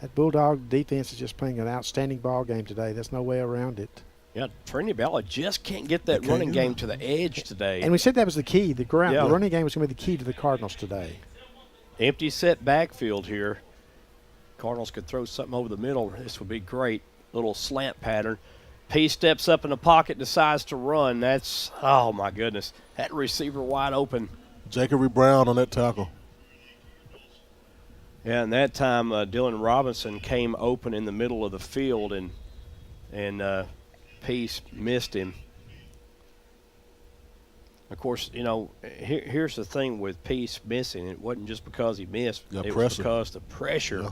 B: That Bulldog defense is just playing an outstanding ball game today. There's no way around it.
C: Yeah, Trinity Valley just can't get that running game to the edge today.
B: And we said that was the key. The running game was going to be the key to the Cardinals today.
C: Empty set backfield here. Cardinals could throw something over the middle. This would be great. Little slant pattern. Peace steps up in the pocket, decides to run. That's, oh, my goodness. That receiver wide open.
D: Jacoby Brown on that tackle.
C: Yeah, and that time Dylan Robinson came open in the middle of the field, and Peace missed him. Of course, you know, here's the thing with Peace missing. It wasn't just because he missed. It was because the pressure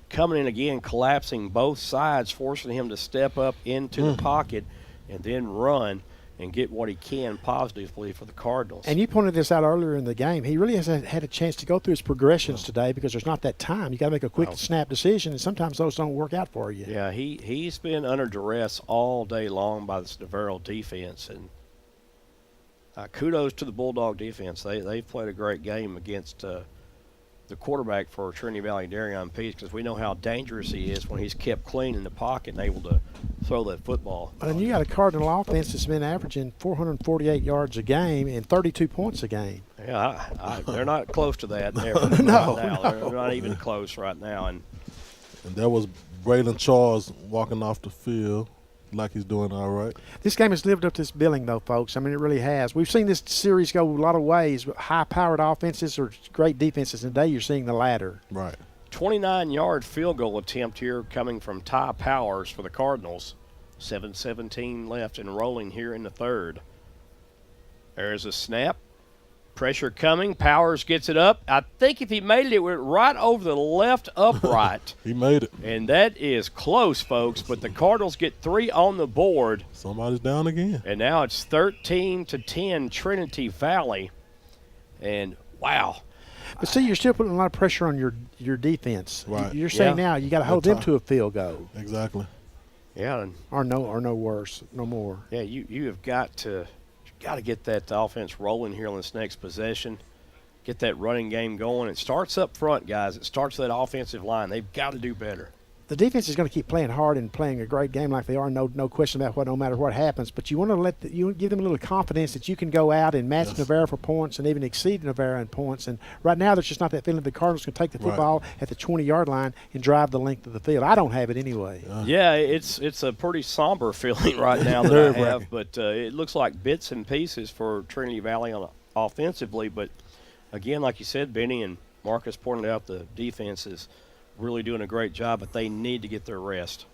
C: coming in again, collapsing both sides, forcing him to step up into the pocket and then run and get what he can positively for the Cardinals.
B: And you pointed this out earlier in the game. He really hasn't had a chance to go through his progressions today because there's not that time. You got to make a quick snap decision, and sometimes those don't work out for you.
C: Yeah, he's been under duress all day long by this Navarro defense, and kudos to the Bulldog defense. They've played a great game against the quarterback for Trinity Valley, Darion Peace, because we know how dangerous he is when he's kept clean in the pocket and able to throw that football.
B: And you got a Cardinal offense that's been averaging 448 yards a game and 32 points a game.
C: Yeah, they're not close to that.
B: No,
C: right now. They're not even close right now. And
D: that was Braylon Charles walking off the field like he's doing all right.
B: This game has lived up to its billing, though, folks. I mean, it really has. We've seen this series go a lot of ways, high-powered offenses or great defenses, and today you're seeing the latter.
D: Right.
C: 29-yard field goal attempt here coming from Ty Powers for the Cardinals. 7:17 left and rolling here in the third. There's a snap. Pressure coming. Powers gets it up. I think if he made it, it went right over the left upright.
D: He made it.
C: And that is close, folks, but the Cardinals get 3 on the board.
D: Somebody's down again.
C: And now it's 13-10 Trinity Valley. And, wow.
B: But see, you're still putting a lot of pressure on your defense.
D: Right.
B: You're saying now you got to hold them to a field goal.
D: Exactly.
C: Yeah.
B: Or no worse, no more.
C: Yeah, you have got to get that offense rolling here on this next possession. Get that running game going. It starts up front, guys. It starts with that offensive line. They've got to do better.
B: The defense is going to keep playing hard and playing a great game like they are. No question about no matter what happens. But you want to give them a little confidence that you can go out and match Navarro for points and even exceed Navarro in points. And right now, there's just not that feeling the Cardinals can take the football at the 20-yard line and drive the length of the field. I don't have it anyway.
C: Yeah, it's a pretty somber feeling right now that I have. But it looks like bits and pieces for Trinity Valley offensively. But again, like you said, Benny and Marcus pointed out, the defense is really doing a great job, but they need to get their rest.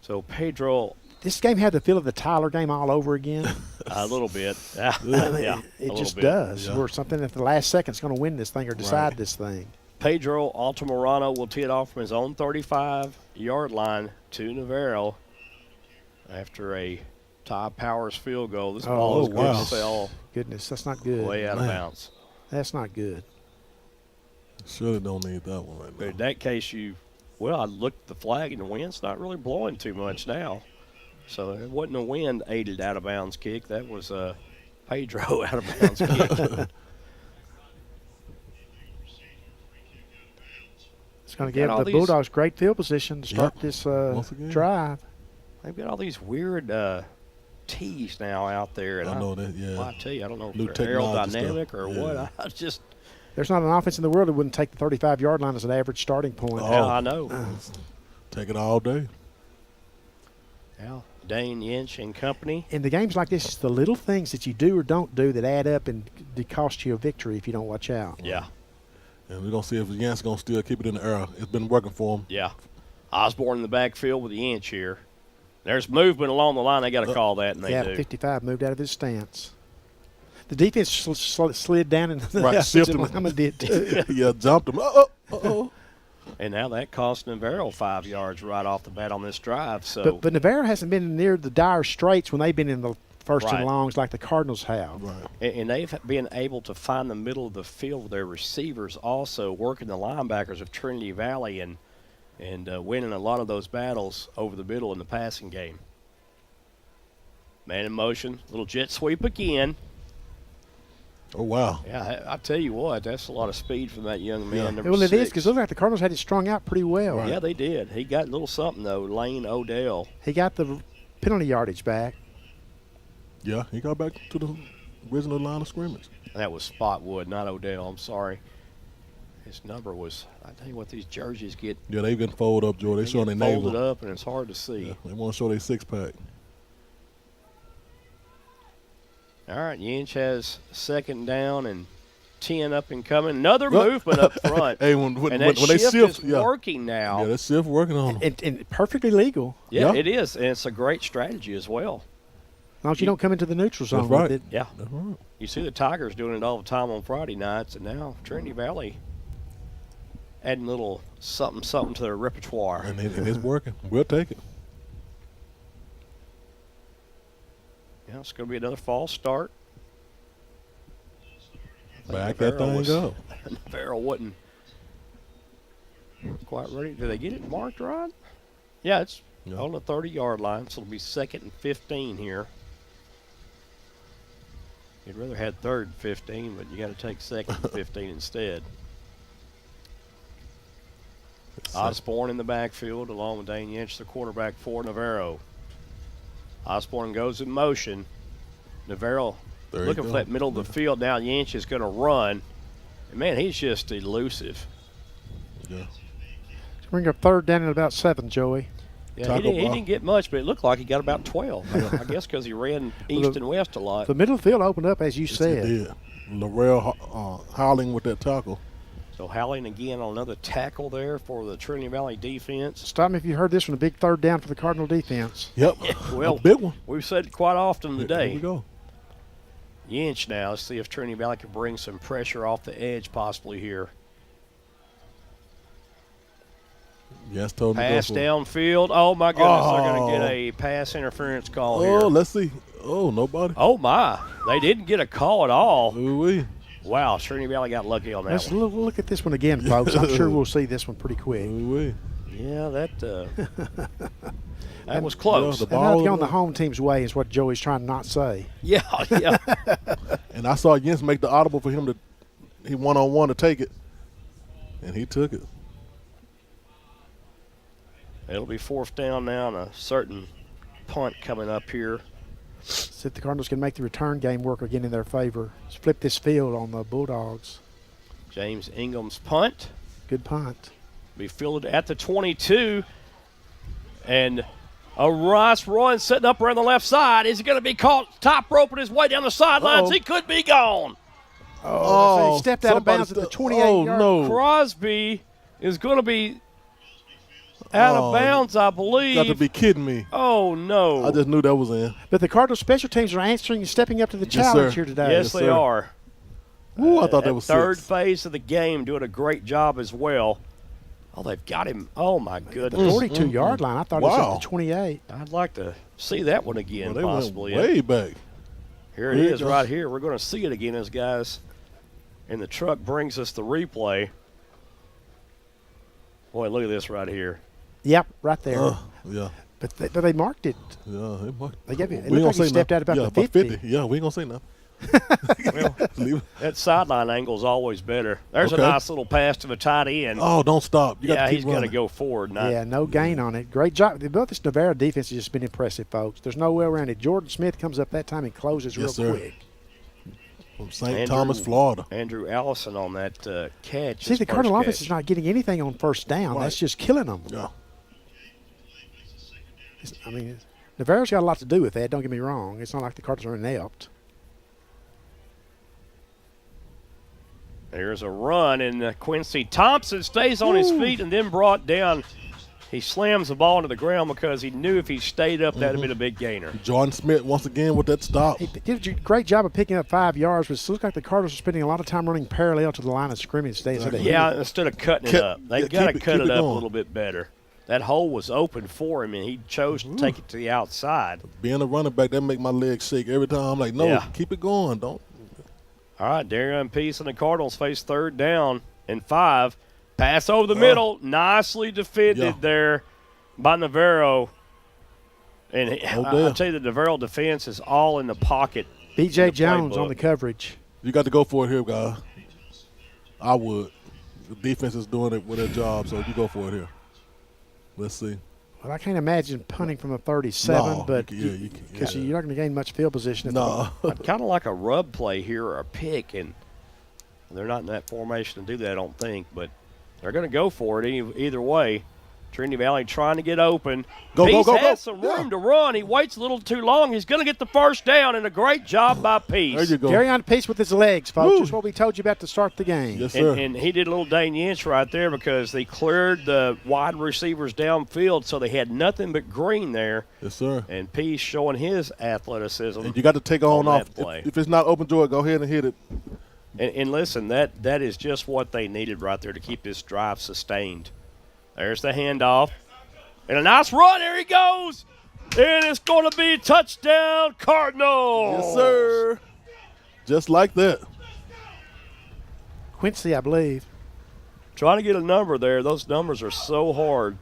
C: So Pedro.
B: This game had the feel of the Tyler game all over again.
C: A little bit.
B: It just does. Or something at the last second is going to win this thing or decide this thing.
C: Pedro Altamirano will tee it off from his own 35-yard line to Navarro after a Ty Powers field goal. This ball is going to sail.
B: Goodness, that's not good.
C: Way out of bounds.
B: That's not good.
D: Surely don't need that one right now.
C: In that case, I looked at the flag and the wind's not really blowing too much now. So it wasn't a wind aided out of bounds kick. That was a Pedro out of bounds kick.
B: It's going to give the Bulldogs great field position to start this drive.
C: They've got all these weird tees now out there. And
D: I know that, yeah.
C: I tell you, I don't know
D: if
C: they're aerodynamic or what. I just –
B: there's not an offense in the world that wouldn't take the 35-yard line as an average starting point.
C: Yeah, I know.
D: Take it all day.
C: Yeah, Dane Yinch and company.
B: In the games like this, it's the little things that you do or don't do that add up and cost you a victory if you don't watch out.
C: Yeah.
D: And we're going to see if Yinch going to still keep it in the air. It's been working for him.
C: Yeah. Osborne in the backfield with the Yinch here. There's movement along the line. They got to call that, and they do.
B: 55 moved out of his stance. The defense slid down and
D: the did too. Yeah, jumped him.
C: And now that cost Navarro 5 yards right off the bat on this drive. So,
B: but Navarro hasn't been near the dire straits when they've been in the first and longs like the Cardinals have.
D: Right.
C: And they've been able to find the middle of the field with their receivers also working the linebackers of Trinity Valley and winning a lot of those battles over the middle in the passing game. Man in motion, little jet sweep again.
D: Oh, wow.
C: Yeah, I tell you what, that's a lot of speed from that young man, number
B: well,
C: 6.
B: It is, because it looked like the Cardinals had it strung out pretty well.
C: Right. Yeah, they did. He got a little something, though, Lane Odell.
B: He got the penalty yardage back.
D: Yeah, he got back to the original line of scrimmage.
C: That was Spotwood, not Odell. I'm sorry. His number was, I tell you what, these jerseys get.
D: Yeah, they've been folded up, Joe. They showing their names
C: folded up, and it's hard to see.
D: Yeah, they want to show their 6-pack.
C: All right, Yinch has 2nd down and 10 up and coming. Another movement up front.
D: Hey, when
C: they shift is working now.
D: Yeah, that shift working on them.
B: And perfectly legal.
C: Yeah, it is, and it's a great strategy as well.
B: As long as you don't come into the neutral zone
D: right.
B: with it.
C: Yeah. You see the Tigers doing it all the time on Friday nights, and now Trinity Valley adding a little something to their repertoire.
D: And it's working. We'll take it.
C: Yeah, it's going to be another false start.
D: Back that thing up.
C: Navarro wasn't quite ready. Did they get it marked right? Yeah, it's on the 30-yard line, so it'll be 2nd and 15 here. You'd rather had 3rd and 15, but you got to take 2nd and 15 instead. Osborne in the backfield along with Dane Yinch, the quarterback for Navarro. Osborne goes in motion. Navarro looking for that middle of the field. Now Yinch is going to run. And, man, he's just elusive.
D: Yeah.
B: Bring up 3rd down at about 7, Joey.
C: Yeah, he didn't get much, but it looked like he got about 12. I guess because he ran east and west a lot.
B: The middle of the field opened up, as you said.
D: It did. Laurel Howling with that tackle.
C: So Howling again on another tackle there for the Trinity Valley defense.
B: Stop me if you heard this one, a big 3rd down for the Cardinal defense.
D: Yep.
C: Well,
D: a big one.
C: We've said it quite often today.
D: Here we go.
C: Yinch now. Let's see if Trinity Valley can bring some pressure off the edge possibly here.
D: Yes, told
C: pass downfield. Oh, my goodness. They're going to get a pass interference call here.
D: Oh, let's see. Oh, nobody.
C: Oh, my. They didn't get a call at all.
D: Ooh-wee.
C: Wow, Trinity Valley got lucky on that
B: Let's
C: one.
B: look at this one again, folks. I'm sure we'll see this one pretty quick.
D: Ooh-wee.
C: Yeah, that was close.
B: The ball on the home team's way is what Joey's trying to not say.
C: Yeah.
D: And I saw Jens make the audible for him he one-on-one to take it, and he took it.
C: It'll be 4th down now and a certain punt coming up here.
B: See if the Cardinals can make the return game work again in their favor. Let's flip this field on the Bulldogs.
C: James Ingham's punt.
B: Good punt.
C: Be fielded at the 22. And a Rice run setting up around the left side. Is he going to be caught top roping his way down the sidelines? He could be gone.
B: So he stepped out of bounds at the 28-yard.
D: No.
C: Crosby is going to be out of bounds, I believe.
D: Got to be kidding me.
C: Oh, no.
D: I just knew that was in.
B: But the Cardinals special teams are answering and stepping up to the challenge here today.
C: Yes, they are.
D: Ooh, I thought that was
C: third
D: six.
C: phase of the game, doing a great job as well. Oh, they've got him. Oh, my goodness.
B: The 42-yard line. I thought it was at the 28.
C: I'd like to see that one again,
D: Well, they
C: possibly.
D: went way back.
C: Here it is right here. We're going to see it again as guys in the truck brings us the replay. Boy, look at this right here.
B: Yep, right there.
D: Yeah.
B: But they marked it.
D: Yeah, they marked it.
B: They gave it. It looked like he stepped out about the 50.
D: Yeah, we ain't going to say nothing.
C: Well, that sideline angle is always better. There's a nice little pass to the tight end.
D: Oh, don't stop. You got to keep
C: he's going to go forward.
B: No gain on it. Great job. Both this Navarro defense has just been impressive, folks. There's no way around it. Jordan Smith comes up that time and closes real quick.
D: From St. Thomas, Florida.
C: Andrew Allison on that catch.
B: See, the Cardinal offense is not getting anything on first down. That's just killing them.
D: Yeah.
B: I mean, Navarro's got a lot to do with that. Don't get me wrong. It's not like the Cardinals are inept.
C: There's a run, and Quincy Thompson stays on his feet and then brought down. He slams the ball into the ground because he knew if he stayed up, that would have been a big gainer.
D: Jordan Smith once again with that stop.
B: He did a great job of picking up 5 yards, but it looks like the Cardinals are spending a lot of time running parallel to the line of scrimmage.
C: Instead of cutting it up. They've got to cut it up a little bit better. That hole was open for him, and he chose to take it to the outside.
D: Being a running back, that make my legs shake every time. I'm like, no, keep it going. Don't.
C: All right, Darian Peace and the Cardinals face 3rd down and 5. Pass over the middle. Nicely defended there by Navarro. And I'll tell you, the Navarro defense is all in the pocket.
B: B.J. Jones on the coverage.
D: You got to go for it here, guys. I would. The defense is doing it with their job, so you go for it here. Let's see.
B: Well, I can't imagine punting from a 37, but because you're not going to gain much field position.
C: I'd kind of like a rub play here or a pick and They're not in that formation to do that, I don't think, but they're going to go for it either way. Trinity Valley trying to get open. Peace has some room to run. He waits a little too long. He's going to get the first down, and a great job by Peace.
B: There you go. Carry on Peace with his legs, folks. That's what we told you about to start the game.
D: Yes, sir.
C: And he did a little dang inch right there because they cleared the wide receivers downfield, so they had nothing but green there.
D: Yes, sir.
C: And Peace showing his athleticism.
D: And you got to take on off.
C: Play.
D: If it's not open to it, go ahead and hit it.
C: And listen, that is just what they needed right there to keep this drive sustained. There's the handoff. And a nice run. There he goes. And it's going to be touchdown Cardinals.
D: Yes, sir. Just like that.
B: Quincy, I believe.
C: Trying to get a number there. Those numbers are so hard.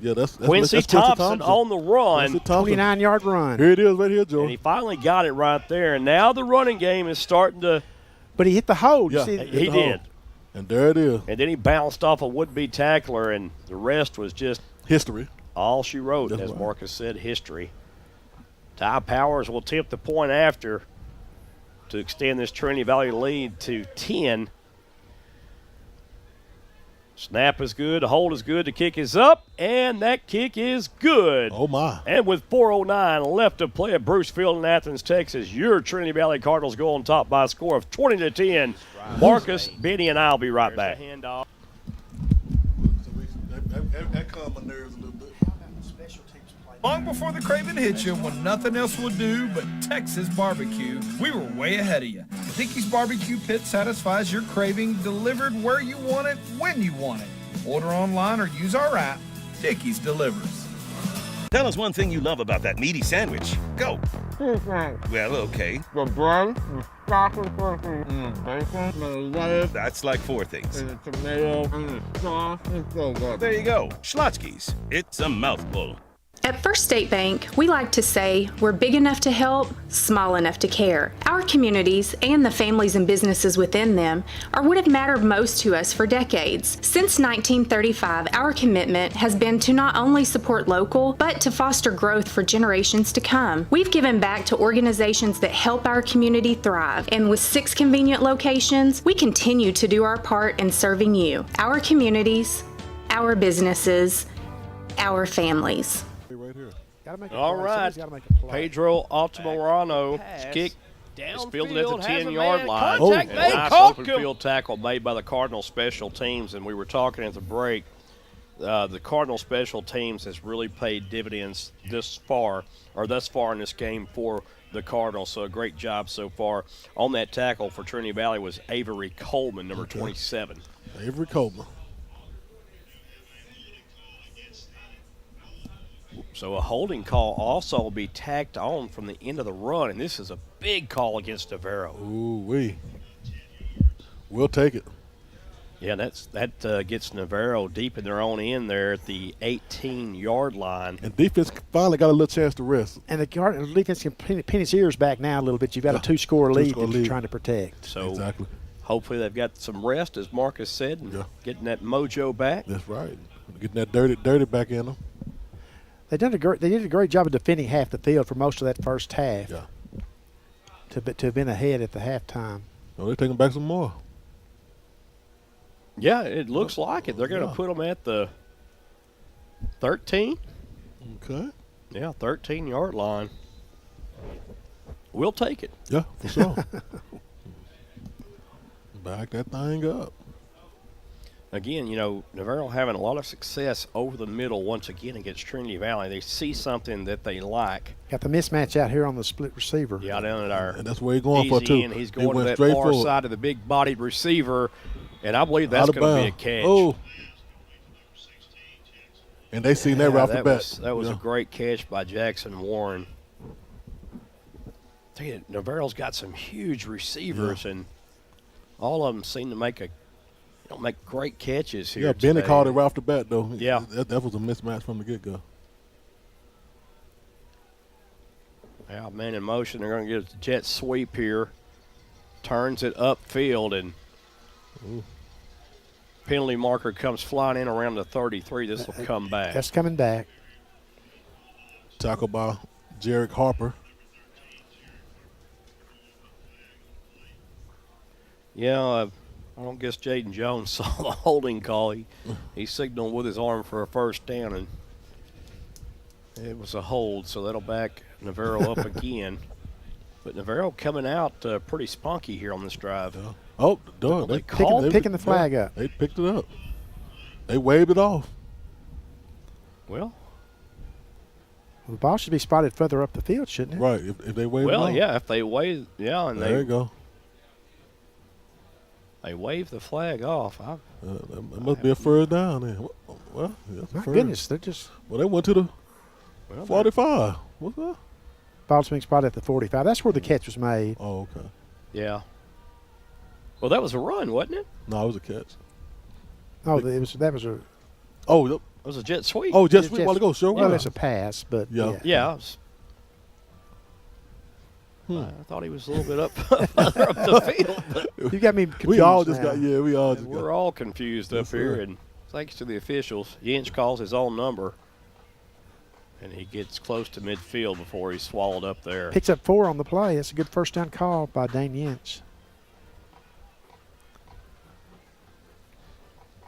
D: Yeah, that's
C: Quincy Thompson on the run.
B: 29-yard run.
D: Here it is right here, Joe.
C: And he finally got it right there. And now the running game is starting to.
B: But he hit the hole.
D: Yeah,
C: he did.
D: And there it is.
C: And then he bounced off a would-be tackler, and the rest was just
D: history.
C: All she wrote, as Marcus said, history. Ty Powers will tip the point after to extend this Trinity Valley lead to 10. Snap is good, the hold is good, the kick is up, and that kick is good.
D: Oh, my.
C: And with 4:09 left to play at Bruce Field in Athens, Texas, your Trinity Valley Cardinals go on top by a score of 20-10. Marcus, Benny, and I'll be right back.
D: That calmed my nerves a little bit.
N: Long before the craving hit you, when nothing else would do but Texas barbecue, we were way ahead of you. Dickey's Barbecue Pit satisfies your craving, delivered where you want it, when you want it. Order online or use our app. Dickey's delivers.
O: Tell us one thing you love about that meaty sandwich. Go. Well, okay.
P: The bread, the sausage, the bacon, the lettuce.
O: That's like 4 things.
P: And the tomato, and the sauce. It's so good.
O: There you go. Schlotzky's. It's a mouthful.
Q: At First State Bank, we like to say we're big enough to help, small enough to care. Our communities and the families and businesses within them are what have mattered most to us for decades. Since 1935, our commitment has been to not only support local, but to foster growth for generations to come. We've given back to organizations that help our community thrive, and with 6 convenient locations, we continue to do our part in serving you, our communities, our businesses, our families.
C: All right, Pedro Altamirano kick downfield at the 10-yard line.
I: Contact made.
C: Nice open field tackle made by the Cardinal special teams, and we were talking at the break. The Cardinal special teams has really paid dividends thus far in this game for the Cardinals. So a great job so far. On that tackle for Trinity Valley was Avery Coleman, number 27.
D: Avery Coleman.
C: So a holding call also will be tacked on from the end of the run, and this is a big call against Navarro.
D: Ooh-wee. We'll take it.
C: Yeah, that gets Navarro deep in their own end there at the 18-yard line.
D: And defense finally got a little chance to rest.
B: And the defense can pin its ears back now a little bit. You've got a 2-score lead that you're trying to protect.
C: So
D: exactly.
C: Hopefully they've got some rest, as Marcus said, and getting that mojo back.
D: That's right. Getting that dirty back in them.
B: They did a great job of defending half the field for most of that first half.
D: Yeah.
B: To have been ahead at the halftime.
D: Oh, they're taking back some more.
C: Yeah, it looks like it. They're going to put them at the 13.
D: Okay.
C: Yeah, 13-yard line. We'll take it.
D: Yeah, for sure. Back that thing up.
C: Again, Navarro having a lot of success over the middle once again against Trinity Valley. They see something that they like.
B: Got the mismatch out here on the split receiver.
C: Yeah, down at our
D: and that's where he's going for, too.
C: And he's going to that far side of the big-bodied receiver, and I believe that's going to be a catch.
D: Oh. And they seen that right off the bat.
C: That was a great catch by Jackson Warren. Navarro's got some huge receivers, and all of them seem to make great catches here.
D: Yeah, Benny called it right off the bat, though.
C: Yeah.
D: That was a mismatch from the get-go.
C: Yeah, man in motion. They're going to get a jet sweep here. Turns it upfield, and penalty marker comes flying in around the 33. This will come back.
B: That's coming back.
D: Tackle by Jarek Harper.
C: Yeah, I don't guess Jaden Jones saw the holding call. He signaled with his arm for a first down, and it was a hold, so that'll back Navarro up again. But Navarro coming out pretty spunky here on this drive.
D: Yeah. Oh, done.
C: They
B: picking the flag up.
D: They picked it up. They waved it off.
C: Well,
B: the ball should be spotted further up the field, shouldn't it?
D: Right. If they wave it off.
C: well, yeah, if they wave, yeah, and
D: There you go.
C: they wave the flag off.
D: It must be a first down then. Well, yeah,
B: My goodness, they're just.
D: Well, they went to the 45. What's that?
B: Ball's being spotted at the 45. That's where the catch was made.
D: Oh, okay.
C: Yeah. Well, that was a run, wasn't it?
D: No, it was a catch.
B: Oh, that was a.
D: Oh,
C: it was a jet sweep.
D: Oh, jet sweep. A while ago, sure.
B: Well, it's a pass, but
C: yeah. I thought he was a little bit up further up the field.
B: You got me confused.
D: We all just
B: now.
D: got we all just
C: We're all confused up here, and thanks to the officials, Yinch calls his own number, and he gets close to midfield before he's swallowed up there.
B: Picks up 4 on the play. That's a good first down call by Dane Yinch.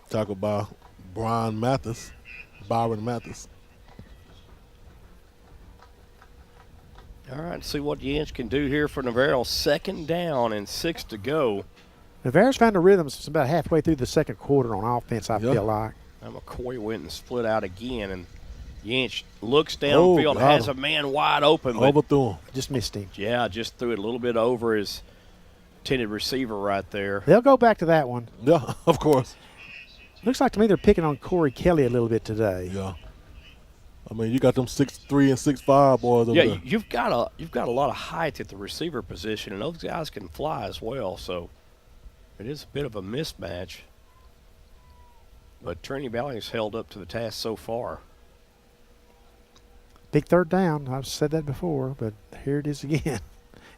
D: Tackled by Byron Mathis.
C: All right, see what Yinch can do here for Navarro. 2nd down and 6 to go.
B: Navarro's found a rhythm since about halfway through the second quarter on offense, I feel like.
C: Now McCoy went and split out again, and Yinch looks downfield, has a man wide open. But
D: overthrew him.
B: Just missed him.
C: Yeah, just threw it a little bit over his intended receiver right there.
B: They'll go back to that one.
D: Yeah, of course.
B: Looks like to me they're picking on Corey Kelly a little bit today.
D: Yeah. I mean, you got them 6'3" and 6'5" boys over there.
C: You've got a lot of height at the receiver position, and those guys can fly as well. So it is a bit of a mismatch. But Trinity Valley has held up to the task so far.
B: Big third down. I've said that before, but here it is again.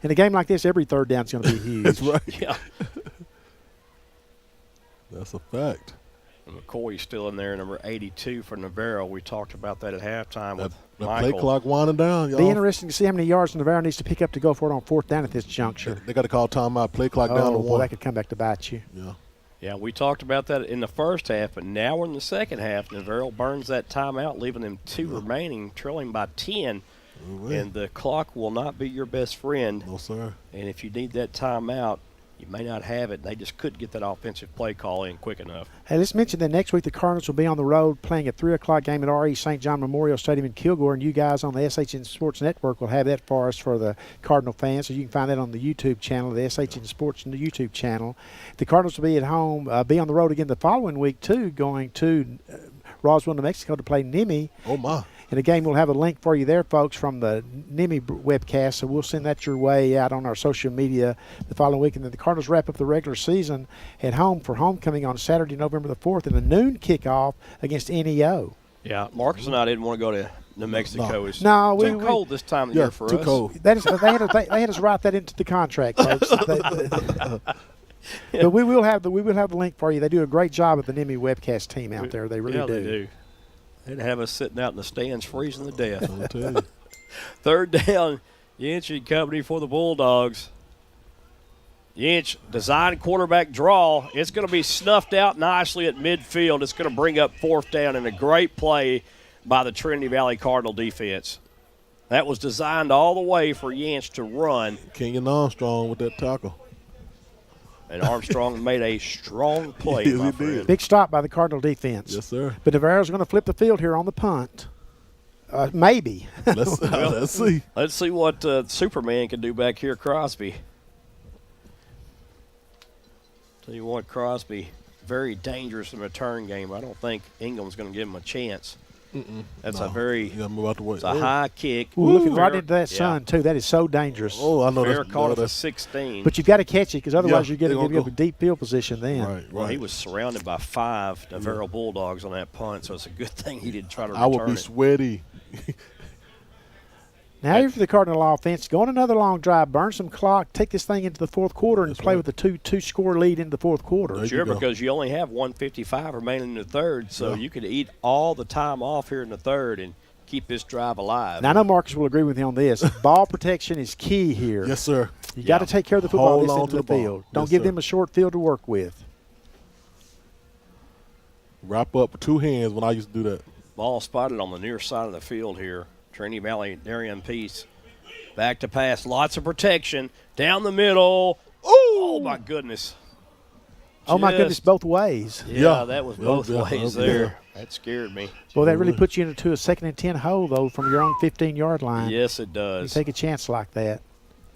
B: In a game like this, every third down is going to be huge.
D: That's right.
C: Yeah.
D: That's a fact.
C: And McCoy's still in there, number 82 for Navarro. We talked about that at halftime with
D: The
C: Michael.
D: play clock winding down, y'all.
B: Be interesting to see how many yards Navarro needs to pick up to go for it on 4th down at this juncture.
D: They got to call timeout. Play clock down to 1.
B: Boy, that could come back to bite you.
D: Yeah.
C: Yeah, we talked about that in the first half, but now we're in the second half. Navarro burns that timeout, leaving them 2 remaining, trailing by 10. And the clock will not be your best friend.
D: No, sir.
C: And if you need that timeout, you may not have it. They just couldn't get that offensive play call in quick enough.
B: Hey, let's mention that next week the Cardinals will be on the road playing a 3 o'clock game at R.E. St. John Memorial Stadium in Kilgore, and you guys on the SHN Sports Network will have that for us for the Cardinal fans. So you can find that on the YouTube channel, the SHN Sports YouTube channel. The Cardinals will be at home, be on the road again the following week, too, going to Roswell, New Mexico to play NIMI.
D: Oh, my.
B: And again, we'll have a link for you there, folks, from the NIMI webcast. So we'll send that your way out on our social media the following week. And then the Cardinals wrap up the regular season at home for homecoming on Saturday, November the 4th, and a noon kickoff against NEO.
C: Yeah, Marcus and I didn't want to go to New Mexico. It's
B: No,
C: too cold this time of year for
D: too
C: us.
D: cold.
B: That is, they had us write that into the contract, folks. But we will have the link for you. They do a great job with the NIMI webcast team out there. They really do.
C: They do. They'd have us sitting out in the stands freezing to death.
D: I'll tell you.
C: 3rd down, Yinch and company for the Bulldogs. Yinch, design quarterback draw. It's going to be snuffed out nicely at midfield. It's going to bring up 4th down, and a great play by the Trinity Valley Cardinal defense. That was designed all the way for Yinch to run.
D: Kenyon Armstrong with that tackle.
C: And Armstrong made a strong play,
D: Yes,
C: my
D: he
C: friend.
D: did.
B: Big stop by the Cardinal defense.
D: Yes, sir.
B: But Navarro's going to flip the field here on the punt. Maybe.
D: Let's see.
C: Let's see what Superman can do back here, Crosby. Tell you what, Crosby, very dangerous in the return game. I don't think Ingham's going to give him a chance. That's a very it's a high kick.
B: Ooh, looking right into that sun, too. That is so dangerous.
D: Oh, I know
C: Fair caught it for 16.
B: But you've got to catch it because otherwise you're going to give
D: go.
B: up a deep field position then.
D: Right.
C: Well, he was surrounded by 5 Navarro Bulldogs on that punt, so it's a good thing he didn't try to return
D: I would be
C: it.
D: sweaty.
B: Now you're for the Cardinal offense. Go on another long drive, burn some clock, take this thing into the 4th quarter, and play with a two-score lead into the 4th quarter.
C: Sure, because you only have 1:55 remaining in the 3rd, so you could eat all the time off here in the 3rd and keep this drive alive.
B: Now, I know Marcus will agree with you on this. Ball protection is key here.
D: Yes, sir.
B: You got to take care of the football this end of the field. Don't
D: Yes,
B: give
D: sir.
B: them a short field to work with.
D: Wrap up with two hands when I used to do that.
C: Ball spotted on the near side of the field here. Trinity Valley, Darian Peace. Back to pass. Lots of protection. Down the middle. Oh, my goodness.
B: Oh, my goodness, both ways.
C: Yeah, that was both ways there. That scared me.
B: Well, that really puts you into a 2nd and 10 hole, though, from your own 15-yard line.
C: Yes, it does.
B: You take a chance like that.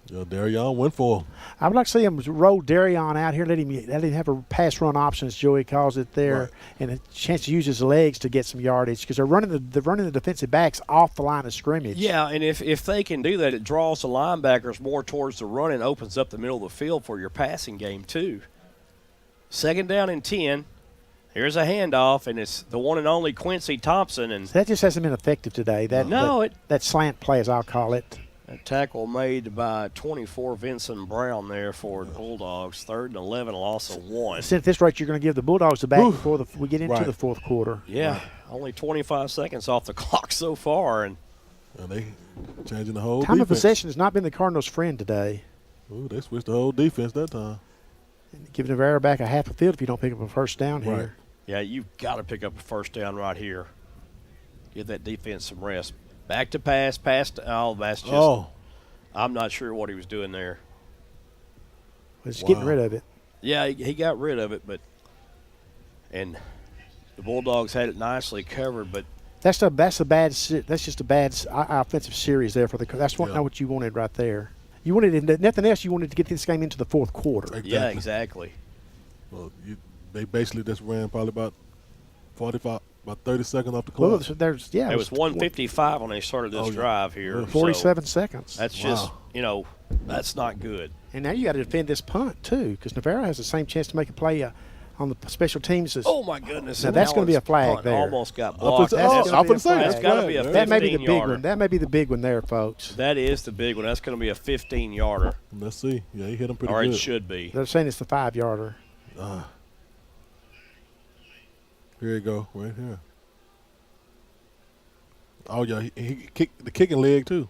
D: Yeah, Darion went for him.
B: I would like to see him roll Darion out here, let him have a pass run option, as Joey calls it there, and a chance to use his legs to get some yardage because they're running the defensive backs off the line of scrimmage.
C: Yeah, and if they can do that, it draws the linebackers more towards the run and opens up the middle of the field for your passing game too. 2nd down and 10. Here's a handoff, and it's the one and only Quincy Thompson. And
B: So that just hasn't been effective today. That slant play, as I'll call it.
C: A tackle made by 24 Vincent Brown there for the Bulldogs. 3rd and 11, loss of 1.
B: Since at this rate, you're going to give the Bulldogs the back before we get into the fourth quarter.
C: Yeah, only 25 seconds off the clock so far. And
D: they changing the whole
B: Time
D: defense.
B: of possession has not been the Cardinals' friend today.
D: Ooh, they switched the whole defense that time.
B: Giving Navarro back a half a field if you don't pick up a first down
D: Right.
B: here.
C: Yeah, you've got to pick up a first down right here. Give that defense some rest. Back to pass, that's just I'm not sure what he was doing there.
B: Just getting rid of it.
C: Yeah, he got rid of it, and the Bulldogs had it nicely covered, but
B: That's just a bad offensive series there for the. That's not what you wanted right there. You wanted nothing else. You wanted to get this game into the fourth quarter.
D: Exactly.
C: Yeah, exactly.
D: Well, they basically just ran probably about 30 seconds off the clock.
B: Well,
C: it was 1:55 when they started this drive here.
B: 47 seconds.
C: That's just that's not good.
B: And now you got to defend this punt too, because Navarro has the same chance to make a play on the special teams.
C: Oh my goodness!
B: Now that's going to be a flag there.
C: Almost got blocked.
B: That's got to
C: be a 15-yarder.
B: That may be the big one. That may be the big one there, folks.
C: That is the big one. That's going to be a 15-yarder.
D: Let's see. Yeah, he hit him pretty
C: good. Or
D: it
C: should be.
B: They're saying it's the 5-yarder.
D: Here you go, right here. Oh yeah, he kicked the kicking leg too.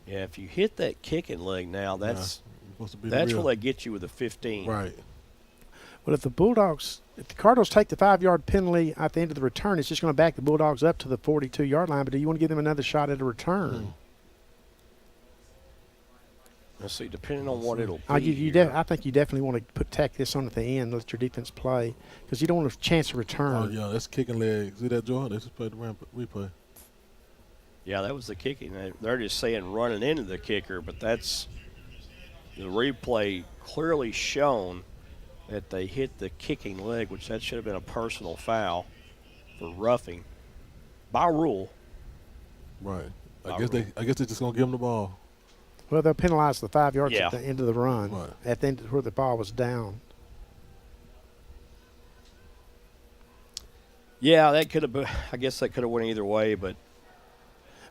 C: Yeah, if you hit that kicking leg now, that's where they get you with a 15.
D: Right.
B: Well, if the Cardinals take the 5-yard penalty at the end of the return, it's just going to back the Bulldogs up to the 42-yard line. But do you want to give them another shot at a return?
C: Let's see, depending on what it'll be.
B: I think you definitely want to tack this on at the end, let your defense play, because you don't want a chance to return.
D: Oh, yeah, that's kicking leg. See that, Joe? They just played the replay.
C: Yeah, that was the kicking. They're just saying running into the kicker, but that's the replay clearly shown that they hit the kicking leg, which that should have been a personal foul for roughing by rule.
D: Right. I guess they're just gonna give them the ball.
B: Well, they'll penalize the 5 yards at the end of the run, at the end where the ball was down.
C: Yeah, that could have been. I guess that could have went either way, but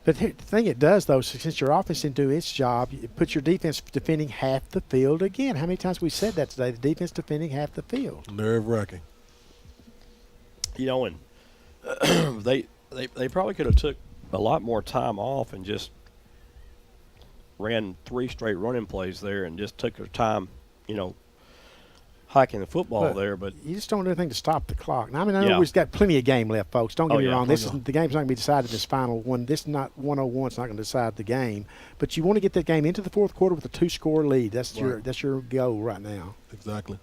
B: the thing it does, though, since your offense didn't do its job, it puts your defense defending half the field again. How many times have we said that today? The defense defending half the field.
D: Nerve-wracking.
C: And they probably could have took a lot more time off and just ran 3 straight running plays there and just took their time, hiking the football there. But
B: you just don't do anything to stop the clock. Now, I know we've got plenty of game left, folks. Don't get me wrong. The game's not going to be decided in this final one. This is not 101. It's not going to decide the game. But you want to get that game into the fourth quarter with a 2-score lead. That's your goal right now.
D: Exactly.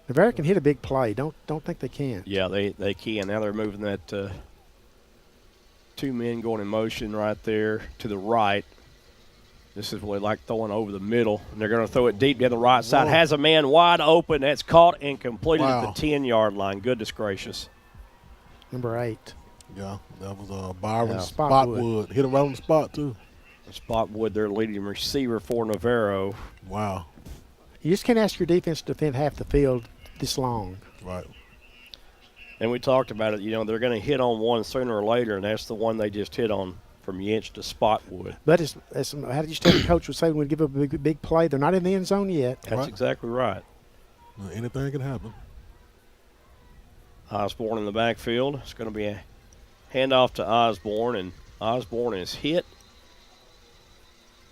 B: Navarro can hit a big play. Don't think they can't.
C: Yeah, they can. Now they're moving that 2 men going in motion right there to the right. This is what they like throwing over the middle. And they're going to throw it deep down the right side. Has a man wide open. That's caught and completed at the 10-yard line. Goodness gracious.
B: Number 8.
D: Yeah, that was Byron Spotwood. Hit him right on the spot, too.
C: Spotwood, their leading receiver for Navarro.
D: Wow.
B: You just can't ask your defense to defend half the field this long.
D: Right.
C: And we talked about it. They're going to hit on one sooner or later, and that's the one they just hit on from Yinch to Spotwood.
B: But how did you tell the coach would say when we give a big play? They're not in the end zone yet.
C: That's exactly right.
D: Well, anything can happen.
C: Osborne in the backfield. It's going to be a handoff to Osborne, and Osborne is hit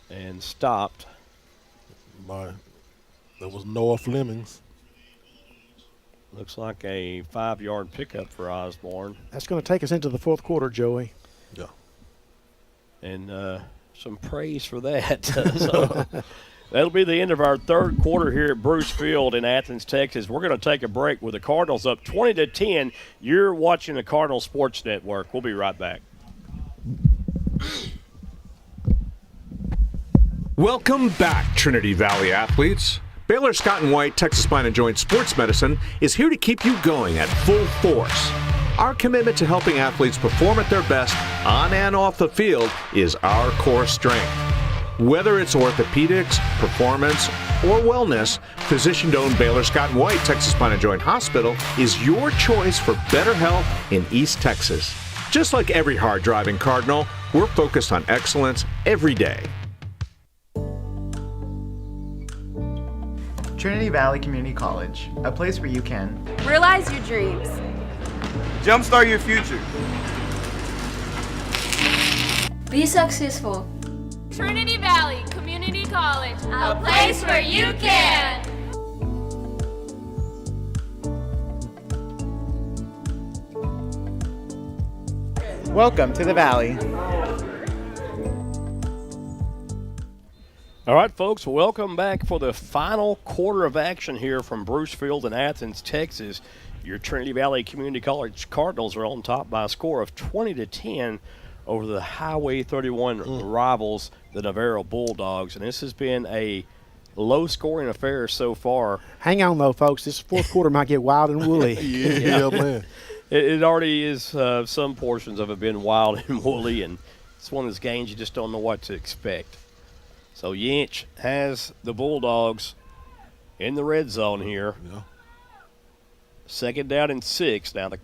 C: and stopped.
D: That was Noah Flemings.
C: Looks like a 5-yard pickup for Osborne.
B: That's going to take us into the fourth quarter, Joey.
D: Yeah.
C: And some praise for that. So that'll be the end of our third quarter here at Bruce Field in Athens, Texas. We're going to take a break with the Cardinals up 20-10. You're watching the Cardinal Sports Network. We'll be right back.
E: Welcome back, Trinity Valley athletes. Baylor Scott & White Texas Spine and Joint Sports Medicine is here to keep you going at full force. Our commitment to helping athletes perform at their best on and off the field is our core strength. Whether it's orthopedics, performance, or wellness, physician-owned Baylor Scott & White Texas Spine and Joint Hospital is your choice for better health in East Texas. Just like every hard-driving Cardinal, we're focused on excellence every day.
F: Trinity Valley Community College, a place where you can
I: Realize your dreams.
H: Jumpstart your future.
G: Be successful.
I: Trinity Valley Community College, a place where you can.
F: Welcome to the Valley.
C: All right, folks, welcome back for the final quarter of action here from Bruce Field in Athens, Texas. Your Trinity Valley Community College Cardinals are on top by a score of 20-10 over the Highway 31 rivals, the Navarro Bulldogs. And this has been a low-scoring affair so far.
B: Hang on, though, folks. This fourth quarter might get wild and woolly.
D: Yeah, man.
C: It already is. Some portions of it been wild and woolly, and it's one of those games you just don't know what to expect. So Yinch has the Bulldogs in the red zone here.
D: Yeah.
C: 2nd down and 6. Now the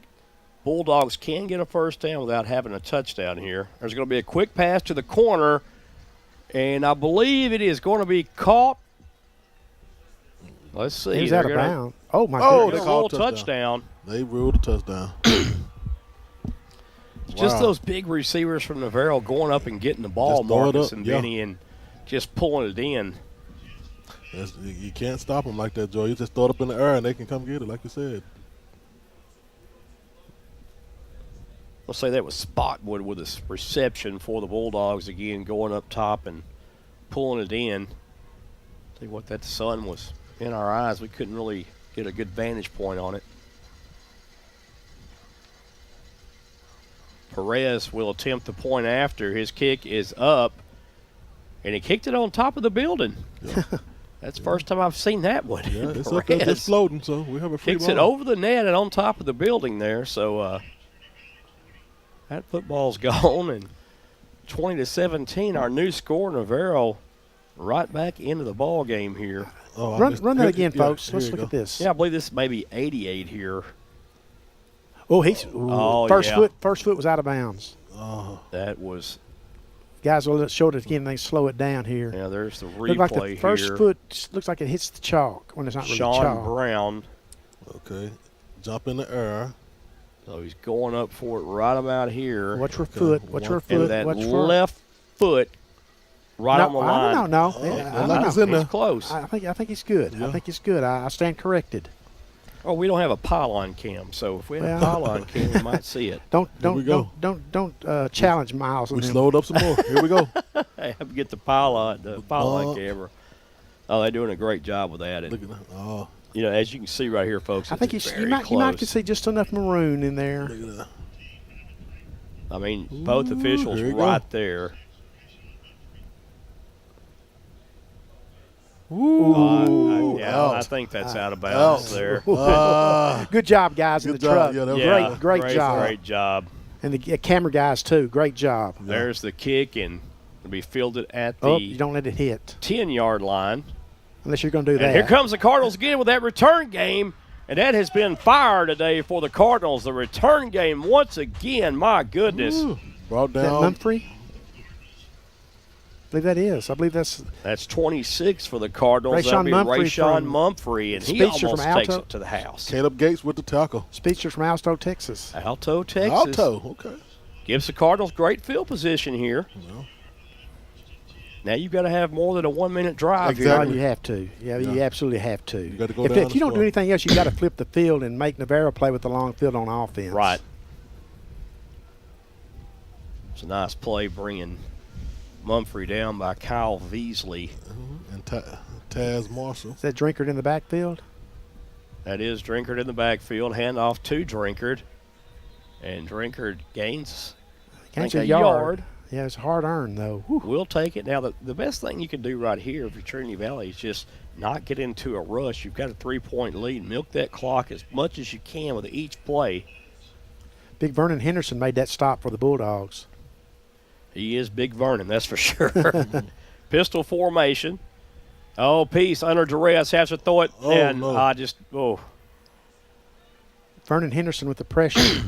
C: Bulldogs can get a first down without having a touchdown here. There's going to be a quick pass to the corner, and I believe it is going to be caught. Let's see.
B: He's out of bounds. Oh, my
C: goodness.
D: They called
C: touchdown.
D: They ruled a touchdown.
C: Just those big receivers from Navarro going up and getting the ball, Marcus and Benny, and just pulling it in.
D: You can't stop them like that, Joe. You just throw it up in the air, and they can come get it, like you said.
C: I'll say that was Spotwood with a reception for the Bulldogs again, going up top and pulling it in. Tell you what, that sun was in our eyes. We couldn't really get a good vantage point on it. Perez will attempt the point after. His kick is up, and he kicked it on top of the building. Yeah. That's the first time I've seen that one.
D: Yeah, it's up there just floating, so we have a free
C: kicks
D: ball.
C: It over the net and on top of the building there. So that football's gone, and 20-17, our new score, Navarro, right back into the ball game here.
B: Oh, run that again, folks. Let's look at this.
C: Yeah, I believe this may be 88 here.
B: Oh, first foot was out of bounds.
C: Oh, that was.
B: Guys will show it again. They slow it down here.
C: Yeah, there's the replay
B: here. Like the first
C: here.
B: Foot looks like it hits the chalk when it's not really chalk.
C: Sean Brown.
D: Okay, jump in the air.
C: So he's going up for it right about here.
B: Watch your foot. Watch your foot.
C: And that left foot right on the line.
B: No.
D: It's in there.
C: It's close.
B: I think he's good.
D: Yeah.
B: I think he's good. I stand corrected.
C: Oh, we don't have a pylon cam, so if we had a pylon cam, we might see it.
B: Don't challenge Miles.
D: We slowed up some more. Here we go.
C: I have to get the pylon camera. Oh, they're doing a great job with that. And,
D: look at that. Oh.
C: You know, as you can see right here, folks,
B: I think you might can see just enough maroon in there.
D: Look at that.
C: I mean, both officials right there. I think that's out of bounds there.
B: Good job, guys in the truck.
D: Yeah,
B: great job.
C: Great job.
B: And the camera guys, too. Great job.
C: There's the kick, and it'll be fielded at
B: you
C: the
B: don't let it hit.
C: 10-yard line.
B: Unless you're going to do that.
C: And here comes the Cardinals again with that return game, and that has been fire today for the Cardinals. The return game once again, my goodness.
D: Ooh, brought down.
B: Is that Mumphrey? I believe that is. I believe that's
C: 26 for the Cardinals. That'll be Rayshon Mumphrey, and he almost takes it to the house.
D: Caleb Gates with the tackle.
B: Speedster from Alto, Texas.
C: Alto, Texas.
D: Alto, okay.
C: Gives the Cardinals great field position here.
D: No.
C: Now you've got to have more than a 1 minute drive
B: Exactly.
C: here.
B: You have to. Yeah, you absolutely have to.
D: You gotta go
B: if
D: down
B: you don't
D: the
B: do anything else, you got to flip the field and make Navarro play with the long field on offense.
C: Right. It's a nice play bringing Mumphrey down by Kyle Veasley.
D: And Taz Marshall.
B: Is that Drinkard in the backfield?
C: That is Drinkard in the backfield. Handoff to Drinkard. And Drinkard gains
B: a yard. Yeah, it's a hard earn, though. Whew.
C: We'll take it. Now, the best thing you can do right here for Trinity Valley is just not get into a rush. You've got a 3-point lead. Milk that clock as much as you can with each play.
B: Big Vernon Henderson made that stop for the Bulldogs.
C: He is Big Vernon, that's for sure. Pistol formation. Oh, Peace under duress has to throw it.
B: Vernon Henderson with the pressure.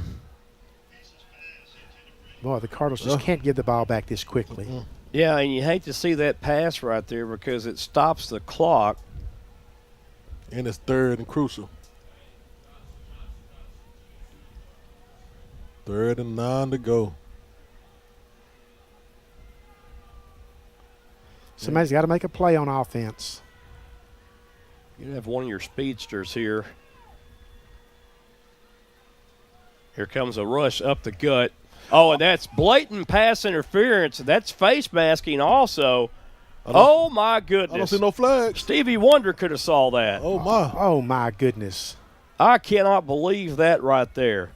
B: Boy, the Cardinals just can't give the ball back this quickly.
C: Yeah, and you hate to see that pass right there because it stops the clock.
D: And it's 3rd and crucial. 3rd and 9 to go.
B: Somebody's got to make a play on offense.
C: You have one of your speedsters here. Here comes a rush up the gut. Oh, and that's blatant pass interference. That's face masking also. Oh, my goodness.
D: I don't see no flags.
C: Stevie Wonder could have saw that.
D: Oh, my.
B: Oh, my goodness.
C: I cannot believe that right there.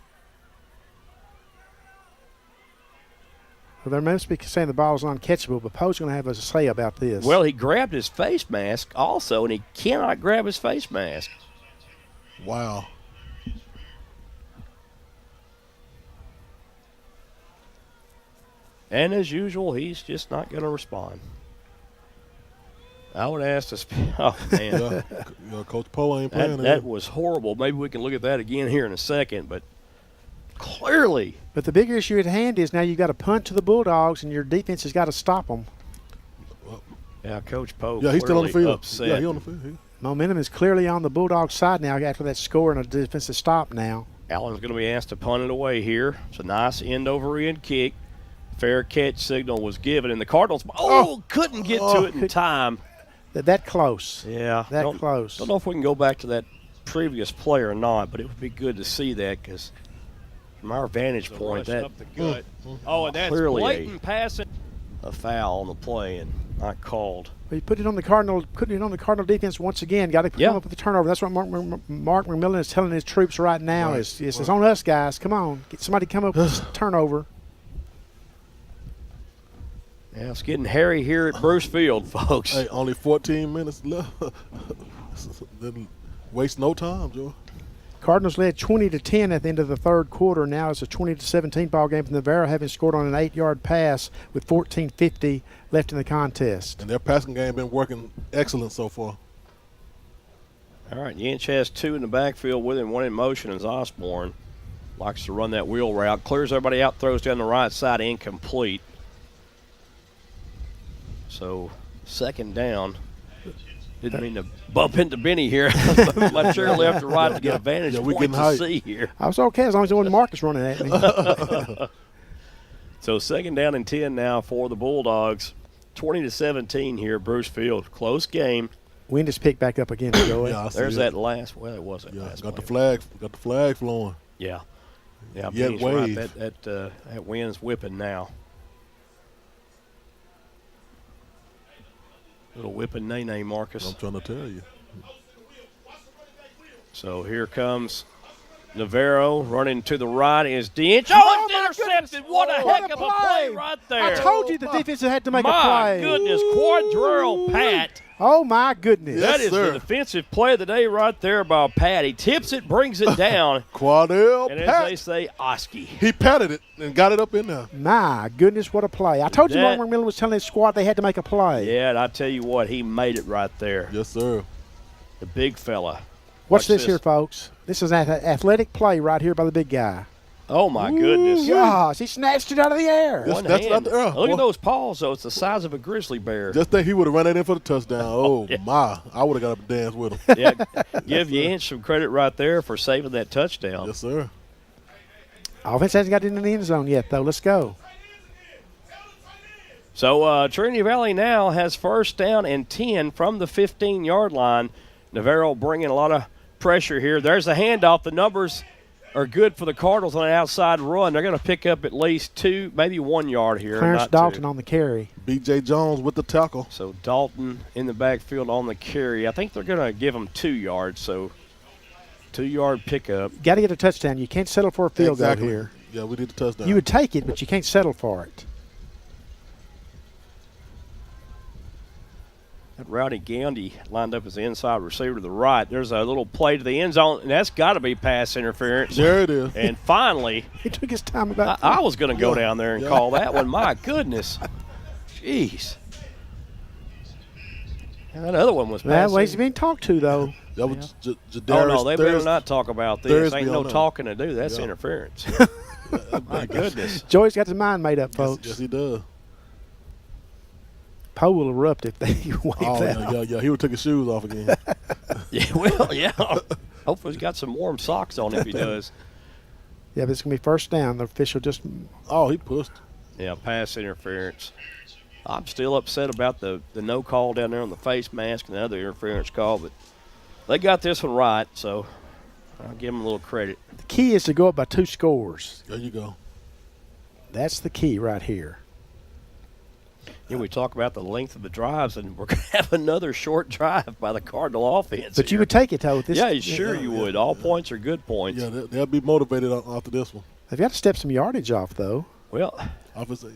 B: Well, they must be saying the ball's uncatchable, but Poe's going to have a say about this.
C: Well, he grabbed his face mask also, and he cannot grab his face mask.
D: Wow.
C: And as usual, he's just not going to respond. I would ask to oh, man.
D: Coach Poe ain't playing
C: that was horrible. Maybe we can look at that again here in a second, but clearly.
B: But the bigger issue at hand is now you've got to punt to the Bulldogs, and your defense has got to stop them.
C: Yeah, Coach Poe
D: he's still on the field.
C: upset.
D: Yeah, he's on the field.
B: Momentum is clearly on the Bulldogs' side now after that score and a defensive stop now.
C: Allen's going to be asked to punt it away here. It's a nice end-over-end kick. Fair catch signal was given, and the Cardinals couldn't get to it in time.
B: That close.
C: Yeah.
B: That close.
C: Don't know if we can go back to that previous play or not, but it would be good to see that because from our vantage point, that
D: up the gut.
C: and that's clearly blatant passing. A foul on the play and not called.
B: He put it on the Cardinal defense once again. Got to come up with a turnover. That's what Mark McMillan is telling his troops right now. It's on us, guys. Come on, get somebody come up with a turnover.
C: Yeah, it's getting hairy here at Bruce Field, folks.
D: Hey, only 14 minutes left. Didn't waste no time, Joe.
B: Cardinals led 20-10 at the end of the third quarter. Now it's a 20-17 ball game for Navarro, having scored on an 8-yard pass with 14:50 left in the contest.
D: And their passing game been working excellent so far.
C: All right, Yinch has 2 in the backfield with him, 1 in motion is Osborne. Likes to run that wheel route. Clears everybody out, throws down the right side, incomplete. So, 2nd down. Didn't mean to bump into Benny here. My chair left or right to get a vantage point to see here.
B: I was okay as long as it wasn't Marcus running at me.
C: So 2nd down and 10 now for the Bulldogs. 20-17 here, Bruce Field. Close game.
B: Wind is picked back up again, Joey.
C: There's that last. Well, it wasn't.
D: Yeah, got the flag flowing.
C: Yeah. Yeah,
D: Yet
C: Benny's
D: wave.
C: right. That wind's whipping now. Little whipping nay-nay, Marcus.
D: I'm trying to tell you.
C: So here comes Navarro running to the right is Dinch. Oh, it's intercepted. What a heck of a play right there.
B: I told you the defense had to make a play.
C: My goodness, Quadrero Pat.
B: Oh, my goodness.
C: That is the defensive play of the day right there by Pat. He tips it, brings it down.
D: Quadrell
C: and
D: Pat.
C: as they say, Oski.
D: He patted it and got it up in there.
B: My goodness, what a play. I told you Mark McMillan was telling his squad they had to make a play.
C: Yeah, and I tell you what, he made it right there.
D: Yes, sir.
C: The big fella.
B: Watch this here, folks. This is an athletic play right here by the big guy.
C: Oh, my goodness.
B: Gosh, he snatched it out of the air.
C: That's not the air. Look at those paws, though. It's the size of a grizzly bear.
D: Just think he would have run that in for the touchdown. Oh, my. I would have got up and danced with him.
C: Yeah, give Yinch some credit right there for saving that touchdown.
D: Yes, sir.
B: Offense hasn't got into the end zone yet, though. Let's go.
C: So Trinity Valley now has first down and 10 from the 15-yard line. Navarro bringing a lot of pressure here. There's the handoff. The numbers are good for the Cardinals on an outside run. They're going to pick up at least 2, maybe 1 yard here.
B: Clarence
C: not
B: Dalton
C: 2.
B: on the carry.
D: B.J. Jones with the tackle.
C: So Dalton in the backfield on the carry. I think they're going to give him 2 yards, so 2-yard pickup.
B: Got to get a touchdown. You can't settle for a field goal
D: Exactly.
B: here.
D: Yeah, we need a touchdown.
B: You would take it, but you can't settle for it.
C: That Rowdy Gandy lined up as the inside receiver to the right. There's a little play to the end zone, and that's got to be pass interference.
D: There it is.
C: And finally,
B: he took his time about
C: I was going to go down there and call that one. My goodness. Jeez. And that other one was passing.
B: That way he's being talked to, though.
D: That was
C: Oh, no, they better not talk about this. Ain't no talking to do. That's interference. My goodness.
B: Joey's got his mind made up, folks.
D: Yes, he does.
B: Poe will erupt if they wave that.
D: Yeah. He would take his shoes off again.
C: Yeah. Hopefully he's got some warm socks on if he does.
B: Yeah, but it's going to be first down. The official just.
D: Oh, he pushed.
C: Yeah, pass interference. I'm still upset about the no call down there on the face mask and the other interference call, but they got this one right, so I'll give them a little credit.
B: The key is to go up by 2 scores.
D: There you go.
B: That's the key right here.
C: Yeah, we talk about the length of the drives, and we're going to have another short drive by the Cardinal offense.
B: But you would take it, though.
C: Yeah, sure you would. All points are good points.
D: Yeah, they'll be motivated after this one.
B: They've got to step some yardage off, though.
C: Well,
D: obviously.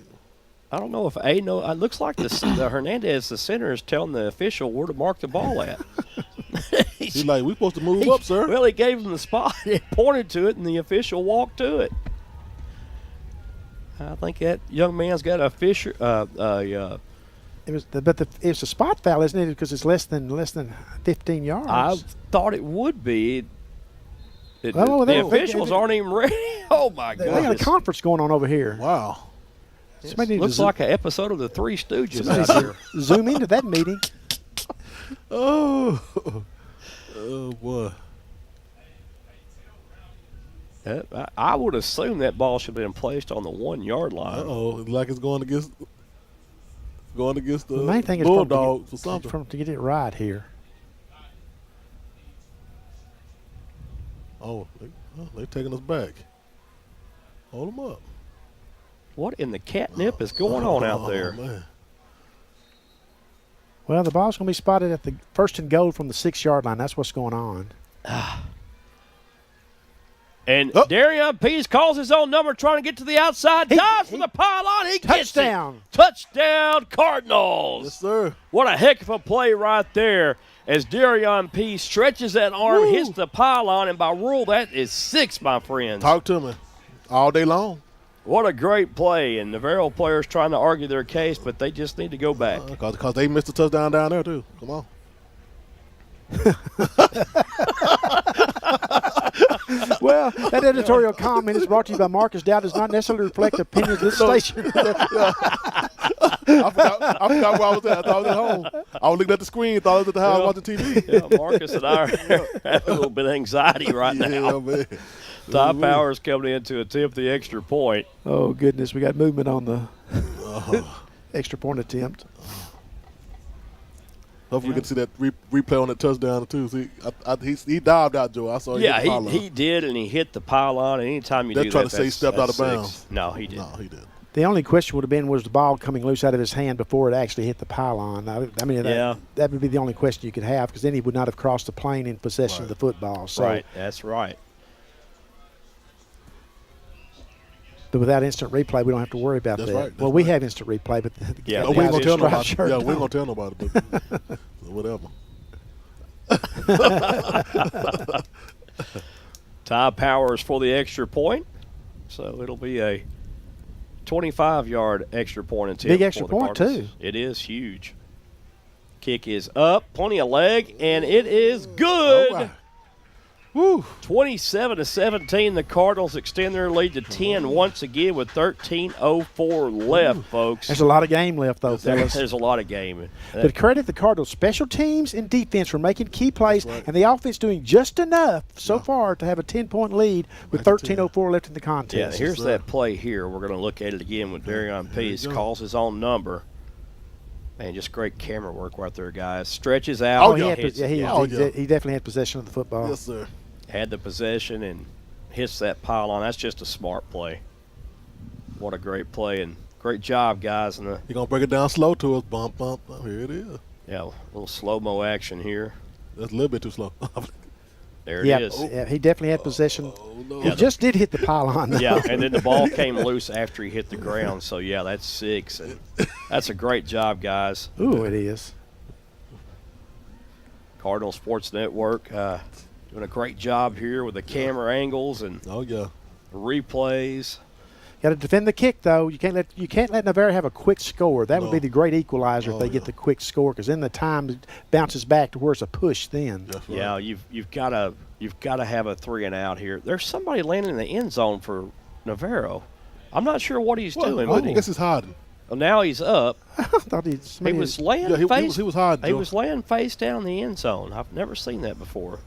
C: I don't know if it looks like the Hernandez, the center, is telling the official where to mark the ball at.
D: He's like, we're supposed to move up, sir.
C: Well, he gave him the spot. He pointed to it, and the official walked to it. I think that young man's got a Fisher.
B: It was it's a spot foul, isn't it? Because it's less than 15 yards.
C: I thought it would be. The officials aren't even ready. Oh my goodness!
B: They got a conference going on over here.
D: Wow.
C: Looks like an episode of the Three Stooges
B: out
C: here.
B: Zoom into that meeting.
D: Oh boy.
C: I would assume that ball should have been placed on the 1 yard line.
D: Like it's going against the
B: main thing is
D: Bulldogs for something.
B: To get it right here.
D: Oh, they're taking us back. Hold them up.
C: What in the catnip is going on out there?
D: Man.
B: Well, the ball's going to be spotted at the 1st and goal from the 6-yard line. That's what's going on.
C: And Darion Pease calls his own number, trying to get to the outside. Dives from the pylon. He gets it. Touchdown, Cardinals.
D: Yes, sir.
C: What a heck of a play right there. As Darion Pease stretches that arm, hits the pylon, and by rule, that is 6, my friends.
D: Talk to me all day long.
C: What a great play. And Navarro players trying to argue their case, but they just need to go back.
D: Because they missed a touchdown down there, too. Come on.
B: Well, that editorial comment is brought to you by Marcus Dow. Does not necessarily reflect the opinions of this station.
D: I forgot where I was at. I thought I was at home. I was looking at the screen, thought I was at the house watching TV.
C: Yeah, Marcus and I are having a little bit of anxiety right now.
D: Man.
C: Ty Powers coming in to attempt the extra point.
B: Oh, goodness. We got movement on the extra point attempt.
D: Hopefully we can see that replay on that touchdown, too. See, he dived out, Joe. I saw him.
C: Yeah, he did, and he hit the pylon. And anytime you do that,
D: trying to say he stepped out of bounds.
C: No, he didn't.
D: No, he didn't.
B: The only question would have been, was the ball coming loose out of his hand before it actually hit the pylon? I mean, that would be the only question you could have, because then he would not have crossed the plane in possession of the football. So,
C: right, that's right.
B: But without instant replay, we don't have to worry about that.
D: Right,
B: well, we have instant replay, but
D: we ain't gonna tell nobody. Yeah, we ain't gonna tell nobody. But whatever.
C: Ty Powers for the extra point, so it'll be a 25-yard extra point attempt.
B: Big extra point too.
C: It is huge. Kick is up, plenty of leg, and it is good.
D: Right. Woo.
C: 27-17, the Cardinals extend their lead to 10 once again with 13:04 left, folks.
B: There's a lot of game left, though, fellas.
C: There's a lot of game.
B: But credit the Cardinals' special teams and defense for making key plays, and the offense doing just enough so far to have a 10-point lead with 13:04 left in the contest.
C: Yeah, here's that play here. We're going to look at it again with Darion Pease. Calls his own number. Man, just great camera work right there, guys. Stretches out.
B: He definitely had possession of the football.
D: Yes, sir.
C: Had the possession and hits that pylon. That's just a smart play. What a great play, and great job, guys.
D: You're going to break it down slow to us. Bump, bump, bump. Here it is.
C: Yeah, a little slow-mo action here.
D: That's a little bit too slow.
C: There it is.
B: Yeah, he definitely had possession.
D: No.
B: He just did hit the pylon.
C: Yeah, and then the ball came loose after he hit the ground. So, yeah, that's 6. And that's a great job, guys.
B: Ooh, it is.
C: Cardinal Sports Network doing a great job here with the camera angles and replays.
B: Got to defend the kick, though. You can't let Navarro have a quick score. That would be the great equalizer if they get the quick score, because then the time bounces back to where it's a push. Then
C: yeah, you've got to have a 3 and out here. There's somebody landing in the end zone for Navarro. I'm not sure what he's doing.
D: I guess he's hiding.
C: Well, now he's up.
B: I thought he
C: was laying
D: he
C: face.
D: He was hiding.
C: He was laying face down in the end zone. I've never seen that before.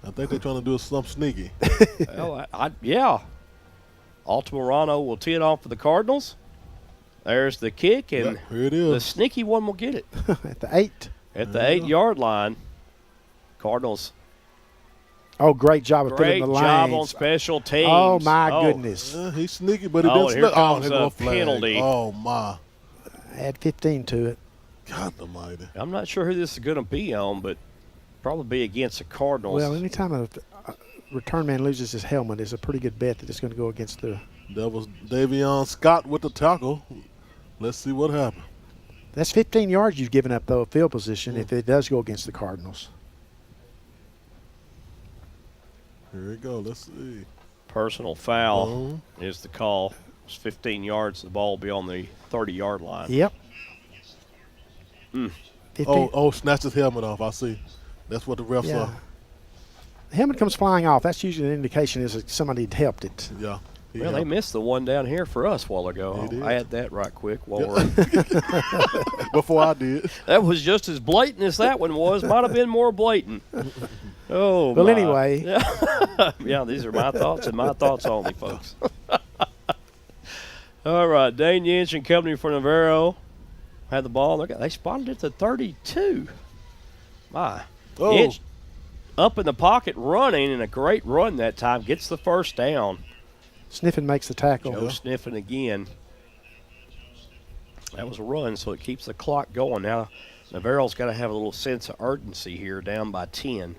D: I think they're trying to do something sneaky.
C: Well, yeah. Altamirano will tee it off for the Cardinals. There's the kick, and
D: here it is.
C: The sneaky one will get it.
B: At the 8.
C: At the 8-yard line. Cardinals.
B: Oh, great job of filling the lanes.
C: Great job on special teams.
B: Oh, my goodness.
D: He's sneaky, but he didn't
C: here comes
D: a
C: penalty.
D: Oh, my.
B: Add 15 to it.
D: God almighty.
C: I'm not sure who this is going to be on, but probably be against the Cardinals.
B: Well, anytime a return man loses his helmet, it's a pretty good bet that it's going to go against the.
D: That was Davion Scott with the tackle. Let's see what happens.
B: That's 15 yards you've given up, though, of field position, if it does go against the Cardinals.
D: Here we go. Let's see.
C: Personal foul is the call. It's 15 yards. The ball will be on the 30-yard line.
B: Yep.
D: Snatched his helmet off. I see. That's what the refs saw.
B: The helmet comes flying off. That's usually an indication is that somebody had helped it.
D: Yeah.
C: Well, they missed the one down here for us a while ago. I had that right quick while
D: before I did.
C: That was just as blatant as that one was. Might have been more blatant. Oh,
B: well, anyway.
C: Yeah, these are my thoughts and my thoughts only, folks. All right, Dane Yinch and company for Navarro had the ball. They spotted it to 32. My. Yinch up in the pocket running, and a great run that time. Gets the first down.
B: Sniffen makes the tackle.
C: Joe Sniffen again. That was a run, so it keeps the clock going. Now, Navarro's got to have a little sense of urgency here, down by 10.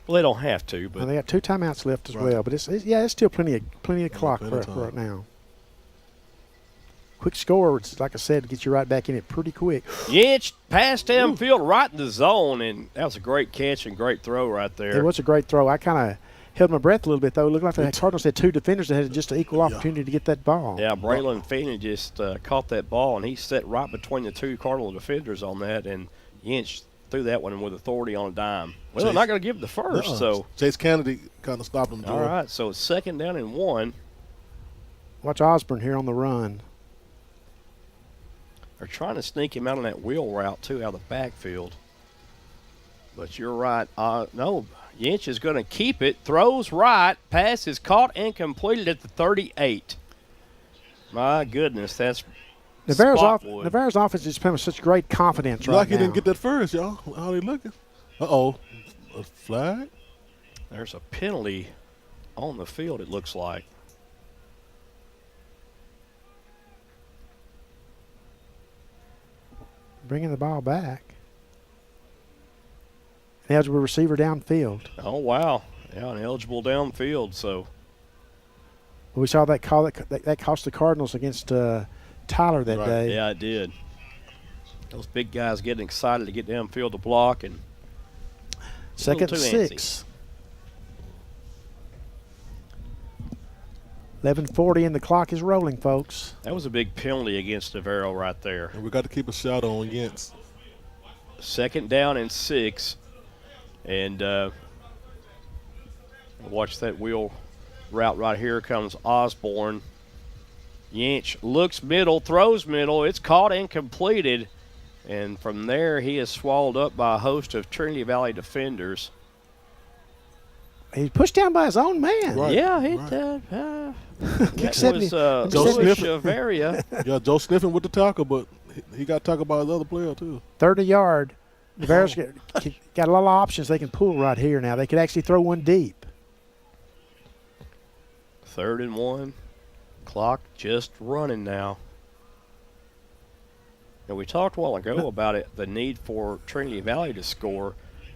C: Well, they don't have to, but
B: they got 2 timeouts left as well. But it's still plenty of clock for right now. Quick score, like I said, gets you right back in it pretty quick.
C: Yinch passed downfield right in the zone, and that was a great catch and great throw right there.
B: It was a great throw. I kind of held my breath a little bit, though. It looked like the Cardinals had 2 defenders that had just an equal opportunity to get that ball.
C: Yeah, Braylon Feeney just caught that ball, and he sat right between the 2 Cardinal defenders on that, and Yinch threw that one with authority on a dime. Well, they're not going to give it the first. So
D: Chase Kennedy kind of stopped him.
C: All right, so it's 2nd down and 1.
B: Watch Osborne here on the run.
C: They're trying to sneak him out on that wheel route, too, out of the backfield. But you're right. No, Yinch is going to keep it. Throws right. Pass is caught and completed at the 38. My goodness, that's
B: Navarro's offense is playing with such great confidence right now.
D: Like he didn't get that first, y'all. How they looking? A flag?
C: There's a penalty on the field, it looks like.
B: Bringing the ball back. An eligible receiver downfield.
C: Oh, wow. Yeah, an eligible downfield, so.
B: We saw that call that cost the Cardinals against Tyler that day.
C: Yeah, it did. Those big guys getting excited to get downfield to block. And
B: 2nd and 6. 11:40 and the clock is rolling, folks.
C: That was a big penalty against Navarro right there.
D: And we got to keep a shot on Yinch.
C: 2nd down and 6. And watch that wheel route right here. Comes Osborne. Yinch looks middle, throws middle. It's caught and completed. And from there, he is swallowed up by a host of Trinity Valley defenders.
B: He's pushed down by his own man.
D: Right.
C: Yeah,
D: Right.
C: That was Louis Chavaria.
D: Yeah, Joe sniffing with the tackle, but he got tackled by his other player, too.
B: 30 yard. Navarro's got a lot of options they can pull right here now. They could actually throw one deep.
C: 3rd and 1. Clock just running now. And we talked a while ago about it, the need for Trinity Valley to score,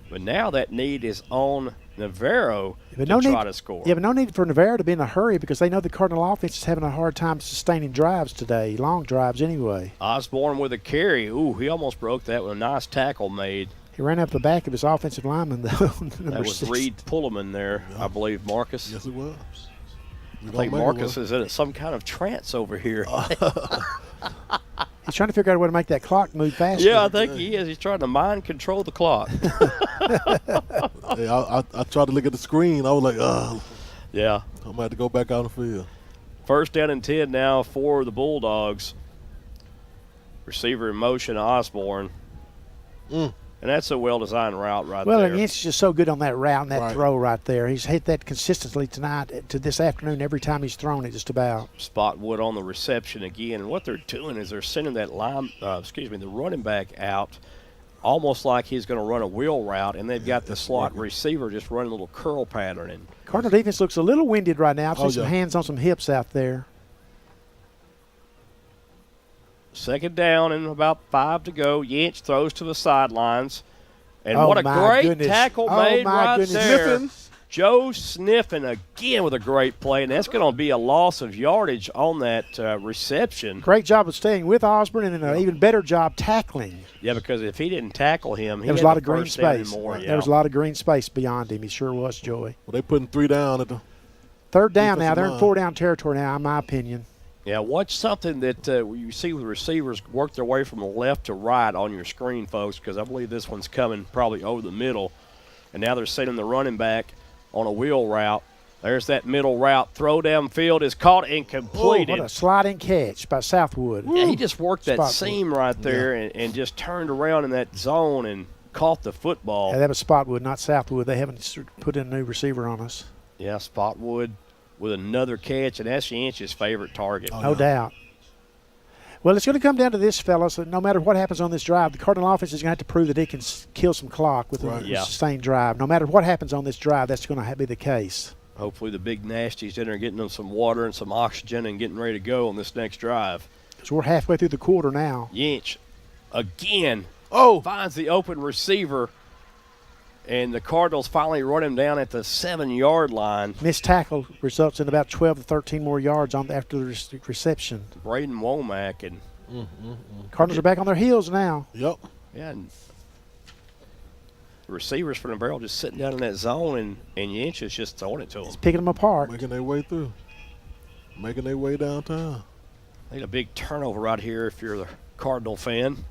C: but now that need is on Navarro to try to score.
B: Yeah, but no need for Navarro to be in a hurry because they know the Cardinal offense is having a hard time sustaining drives today, long drives anyway.
C: Osborne with a carry. Ooh, he almost broke that with a nice tackle made.
B: He ran up the back of his offensive lineman, though.
C: That was 6. Reed Pullman there, I believe, Marcus.
D: Yes, it was.
C: I think Marcus is in some kind of trance over here.
B: He's trying to figure out a way to make that clock move faster.
C: Yeah, I think he is. He's trying to mind control the clock.
D: Hey, I tried to look at the screen. I was like,
C: yeah.
D: I'm going to have to go back out on the field.
C: 1st down and 10 now for the Bulldogs. Receiver in motion, Osborne. And that's a well-designed route right there.
B: Well, and he's just so good on that route and that throw right there. He's hit that consistently tonight to this afternoon every time he's thrown it just about.
C: Spotwood on the reception again. And what they're doing is they're sending that the running back out almost like he's going to run a wheel route, and they've got the slot receiver just running a little curl pattern. And
B: Cardinal defense looks a little winded right now. I see some hands on some hips out there.
C: 2nd down and about 5 to go. Yinch throws to the sidelines. And what a great tackle made right there. Joe Sniffin again with a great play, and that's going to be a loss of yardage on that reception.
B: Great job of staying with Osborne and an even better job tackling.
C: Yeah, because if he didn't tackle him, he
B: there was
C: had
B: a lot
C: the
B: of green
C: first down
B: space.
C: More,
B: There was a lot of green space beyond him. He sure was, Joey.
D: Well, they putting 3 down at the
B: 3rd down now. They're in 4-down territory now, in my opinion.
C: Yeah, watch something that you see with receivers work their way from the left to right on your screen, folks, because I believe this one's coming probably over the middle. And now they're sending the running back on a wheel route. There's that middle route. Throw downfield is caught and completed.
B: What a sliding catch by Southwood.
C: Yeah, he just worked that seam right there and just turned around in that zone and caught the football.
B: Yeah, that was Spotwood, not Southwood. They haven't put in a new receiver on us.
C: Yeah, Spotwood with another catch, and that's Yinch's favorite target.
B: No doubt. Well, it's going to come down to this, fellas. No matter what happens on this drive, the Cardinal offense is going to have to prove that it can kill some clock with a sustained drive. No matter what happens on this drive, that's going to be the case.
C: Hopefully the big nasties in there getting them some water and some oxygen and getting ready to go on this next drive.
B: So we're halfway through the quarter now.
C: Yinch again finds the open receiver, and the Cardinals finally run him down at the 7-yard line.
B: Missed tackle results in about 12 to 13 more yards after the reception.
C: Braden Womack and
B: Cardinals are back on their heels now.
D: Yep.
C: Yeah, and the receivers for Navarro just sitting down in that zone, and Yinch is just throwing it to them.
B: He's picking them apart.
D: Making their way through. Making their way downtown.
C: Need a big turnover right here if you're the Cardinal fan.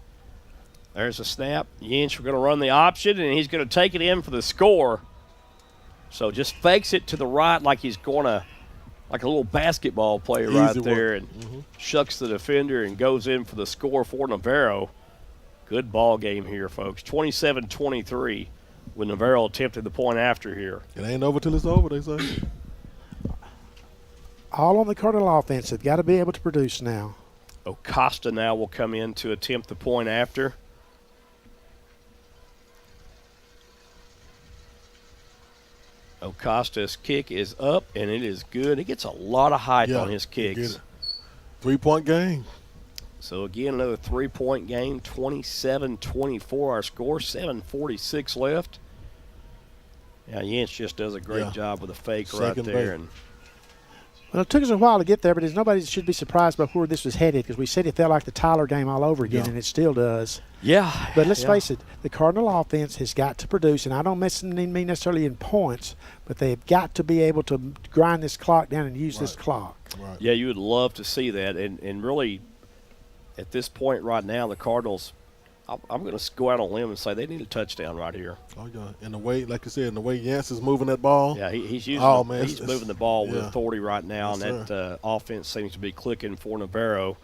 C: There's a snap. Yinch, we're going to run the option, and he's going to take it in for the score. So just fakes it to the right like he's going to, like a little basketball player right there, and shucks the defender and goes in for the score for Navarro. Good ball game here, folks. 27-23 with Navarro attempting the point after here.
D: It ain't over till it's over, they say.
B: All on the Cardinal offense. They've got to be able to produce now.
C: Acosta now will come in to attempt the point after. Acosta's kick is up, and it is good. He gets a lot of height on his kicks.
D: 3-point game.
C: So, again, another 3-point game, 27-24 our score, 7:46 left. Yeah, Yinch just does a great job with a fake right there. And
B: well, it took us a while to get there, but nobody should be surprised by where this was headed because we said it felt like the Tyler game all over again, and it still does.
C: Yeah.
B: But let's face it, the Cardinal offense has got to produce, and I don't mean necessarily in points, but they've got to be able to grind this clock down and use this clock.
D: Right.
C: Yeah, you would love to see that. And really, at this point right now, the Cardinals, I'm going to go out on a limb and say they need a touchdown right here.
D: Oh, yeah. And the way, like you said, and the way Yancey's moving that ball.
C: Yeah, he's using he's moving the ball with authority right now,
D: yes,
C: and that offense seems to be clicking for Navarro.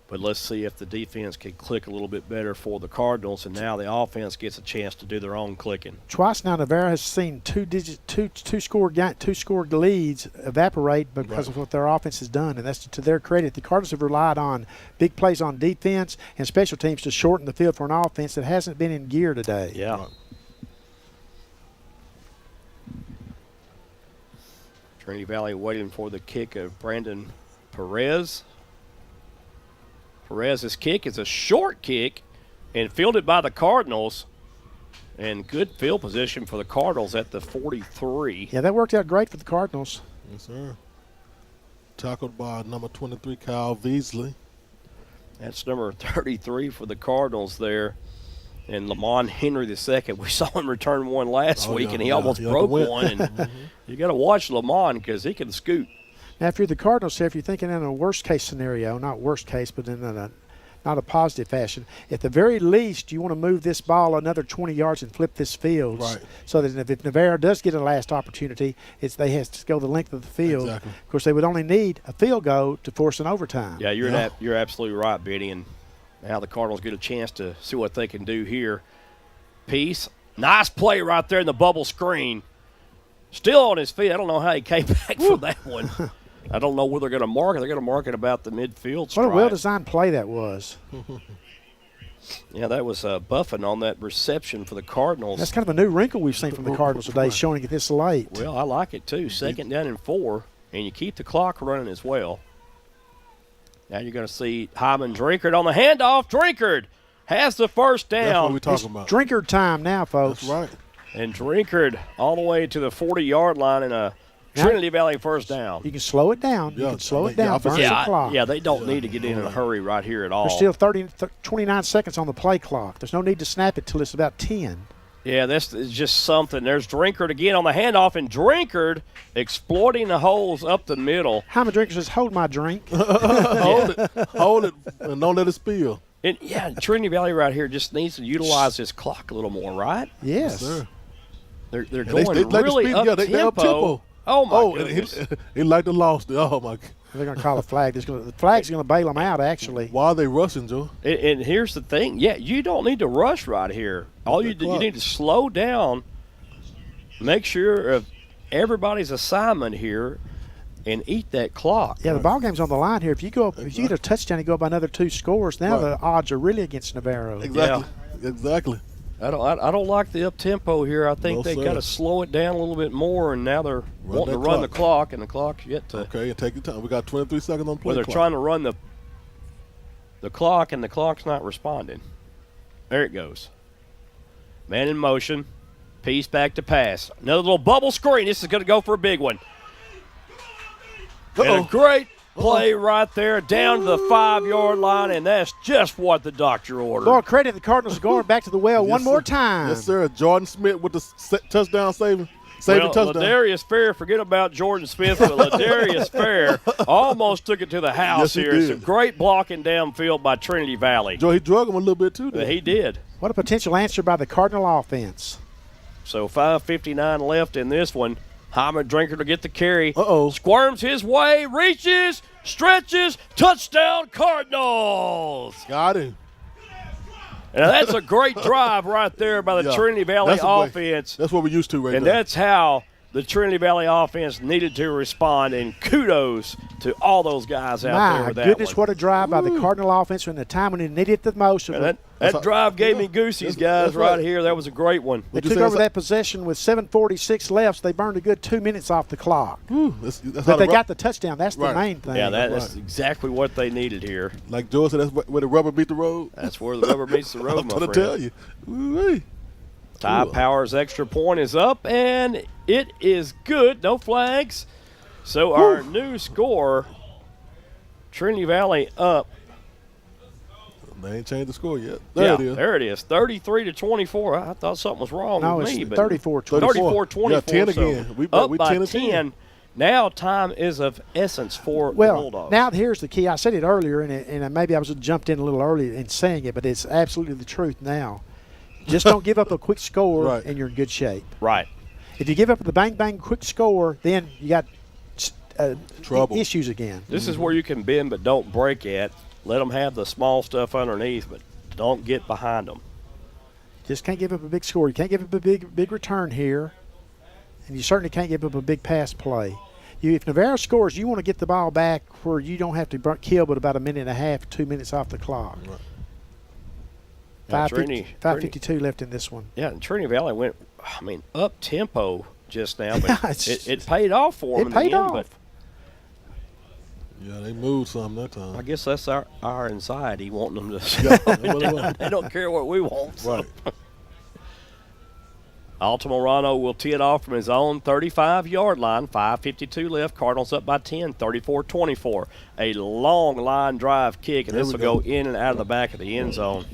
C: But let's see if the defense can click a little bit better for the Cardinals, and now the offense gets a chance to do their own clicking.
B: Twice now, Navarro has seen two score leads evaporate because of what their offense has done, and that's to their credit. The Cardinals have relied on big plays on defense and special teams to shorten the field for an offense that hasn't been in gear today.
C: Yeah.
D: Right.
C: Trinity Valley waiting for the kick of Brandon Perez. Perez's kick is a short kick and fielded by the Cardinals. And good field position for the Cardinals at the 43.
B: Yeah, that worked out great for the Cardinals.
D: Yes, sir. Tackled by number 23, Kyle Beasley.
C: That's number 33 for the Cardinals there. And Lamont Henry II, we saw him return one last week, and he almost broke one. And you got to watch Lamont because he can scoot.
B: Now, if you're the Cardinals here, if you're thinking in a worst-case scenario, not worst case, but in not a positive fashion, at the very least, you want to move this ball another 20 yards and flip this field.
D: Right.
B: So that if Navarro does get a last opportunity, they have to go the length of the field.
D: Exactly.
B: Of course, they would only need a field goal to force an overtime.
C: Yeah, you're absolutely right, Benny. And now the Cardinals get a chance to see what they can do here. Peace. Nice play right there in the bubble screen. Still on his feet. I don't know how he came back from that one. I don't know where they're going to mark it. They're going to mark it about the midfield stripe.
B: What a well-designed play that was.
C: Yeah, that was Buffin on that reception for the Cardinals.
B: That's kind of a new wrinkle we've seen from the Cardinals today, showing it this late.
C: Well, I like it too. 2nd down and 4, and you keep the clock running as well. Now you're going to see Hyman Drinkard on the handoff. Drinkard has the first down.
D: That's what we're talking about.
B: Drinkard time now, folks.
D: That's right.
C: And Drinkard all the way to the 40-yard line in a Trinity Valley first down.
B: You can slow it down. You can slow it down. Burn the clock.
C: Yeah, they don't need to get in a hurry right here at all.
B: There's still 29 seconds on the play clock. There's no need to snap it till it's about 10.
C: Yeah, this is just something. There's Drinkard again on the handoff, and Drinkard exploiting the holes up the middle.
B: Hyman Drinkard says, hold my drink.
D: Hold it, and don't let it spill.
C: And Trinity Valley right here just needs to utilize this clock a little more, right?
B: Yes.
D: Sir.
C: They're going really up-tempo. Oh, my goodness.
D: He like the lost. Oh, my God.
B: They're going to call a flag. The flag's going to bail them out, actually.
D: Why are they rushing, Joe?
C: And here's the thing. Yeah, you don't need to rush right here. All you need to slow down, make sure of everybody's assignment here, and eat that clock.
B: Yeah, the ball game's on the line here. If you get a touchdown and go by another 2 scores, now the odds are really against Navarro.
D: Exactly. Yeah. Exactly.
C: I don't like the up-tempo here. I think they got to slow it down a little bit more, and now they're wanting to run the clock, and the clock's yet to.
D: Okay, and take your time. We got 23 seconds on play
C: Well, they're
D: clock.
C: trying to run the clock, and the clock's not responding. There it goes. Man in motion. Piece back to pass. Another little bubble screen. This is going to go for a big one. And a great play right there down to the 5-yard line, and that's just what the doctor ordered.
B: Well, credit the Cardinals are going back to the well one more time.
D: Yes, sir. Jordan Smith with the touchdown saving touchdown.
C: Ladarius Fair, forget about Jordan Smith, but Ladarius Fair almost took it to the house here. It's a great blocking downfield by Trinity Valley.
D: Joe, he drug him a little bit too.
C: He did.
B: What a potential answer by the Cardinal offense.
C: So 5:59 left in this one. Hyman Drinkard to get the carry.
D: Uh-oh.
C: Squirms his way, reaches, stretches, touchdown Cardinals.
D: Got him.
C: And that's a great drive right there by the Trinity Valley offense.
D: That's what we're used to right now.
C: And that's how the Trinity Valley offense needed to respond, and kudos to all those guys out there with that
B: My goodness,
C: one.
B: what a drive by the Cardinal offense in the time when they needed it the most.
C: And that drive gave me goosies, guys, right here. That was a great one.
B: They took over that possession with 7:46 left. So they burned a good 2 minutes off the clock. But they got the touchdown. That's the main thing.
C: Yeah, that's exactly what they needed here.
D: Like Joe said, that's where the rubber meets the road.
C: That's where the rubber meets the road, my friend.
D: I'm trying to tell you. Ooh-wee.
C: Ty Powers' extra point is up, and it is good. No flags. So our new score, Trinity Valley up.
D: They ain't changed the score yet. There it is.
C: There it is. 33-24. I thought something was wrong with me.
B: It's 34-24.
C: 34-24.
D: Yeah, 10 again.
C: So up by 10. Now time is of essence for the Bulldogs.
B: Now here's the key. I said it earlier, and maybe I was jumped in a little early in saying it, but it's absolutely the truth now. Just don't give up a quick score, and you're in good shape.
C: Right.
B: If you give up the bang quick score, then you got
D: trouble
B: issues again.
C: This is where you can bend but don't break at. Let them have the small stuff underneath, but don't get behind them.
B: Just can't give up a big score. You can't give up a big return here, and you certainly can't give up a big pass play. If Navarro scores, you want to get the ball back where you don't have to kill but about a minute and a half, 2 minutes off the clock.
C: Right.
B: 5:52 left in this one.
C: Yeah, and Trinity Valley went, up tempo just now, but it paid off for them in the end. But
D: yeah, they moved some that time.
C: I guess that's our anxiety wanting them to score. They don't care what we want. So.
D: Right.
C: Altamirano will tee it off from his own 35-yard line. 5:52 left. Cardinals up by 10, 34-24. A long line drive kick, and this will go in and out of the back of the end zone.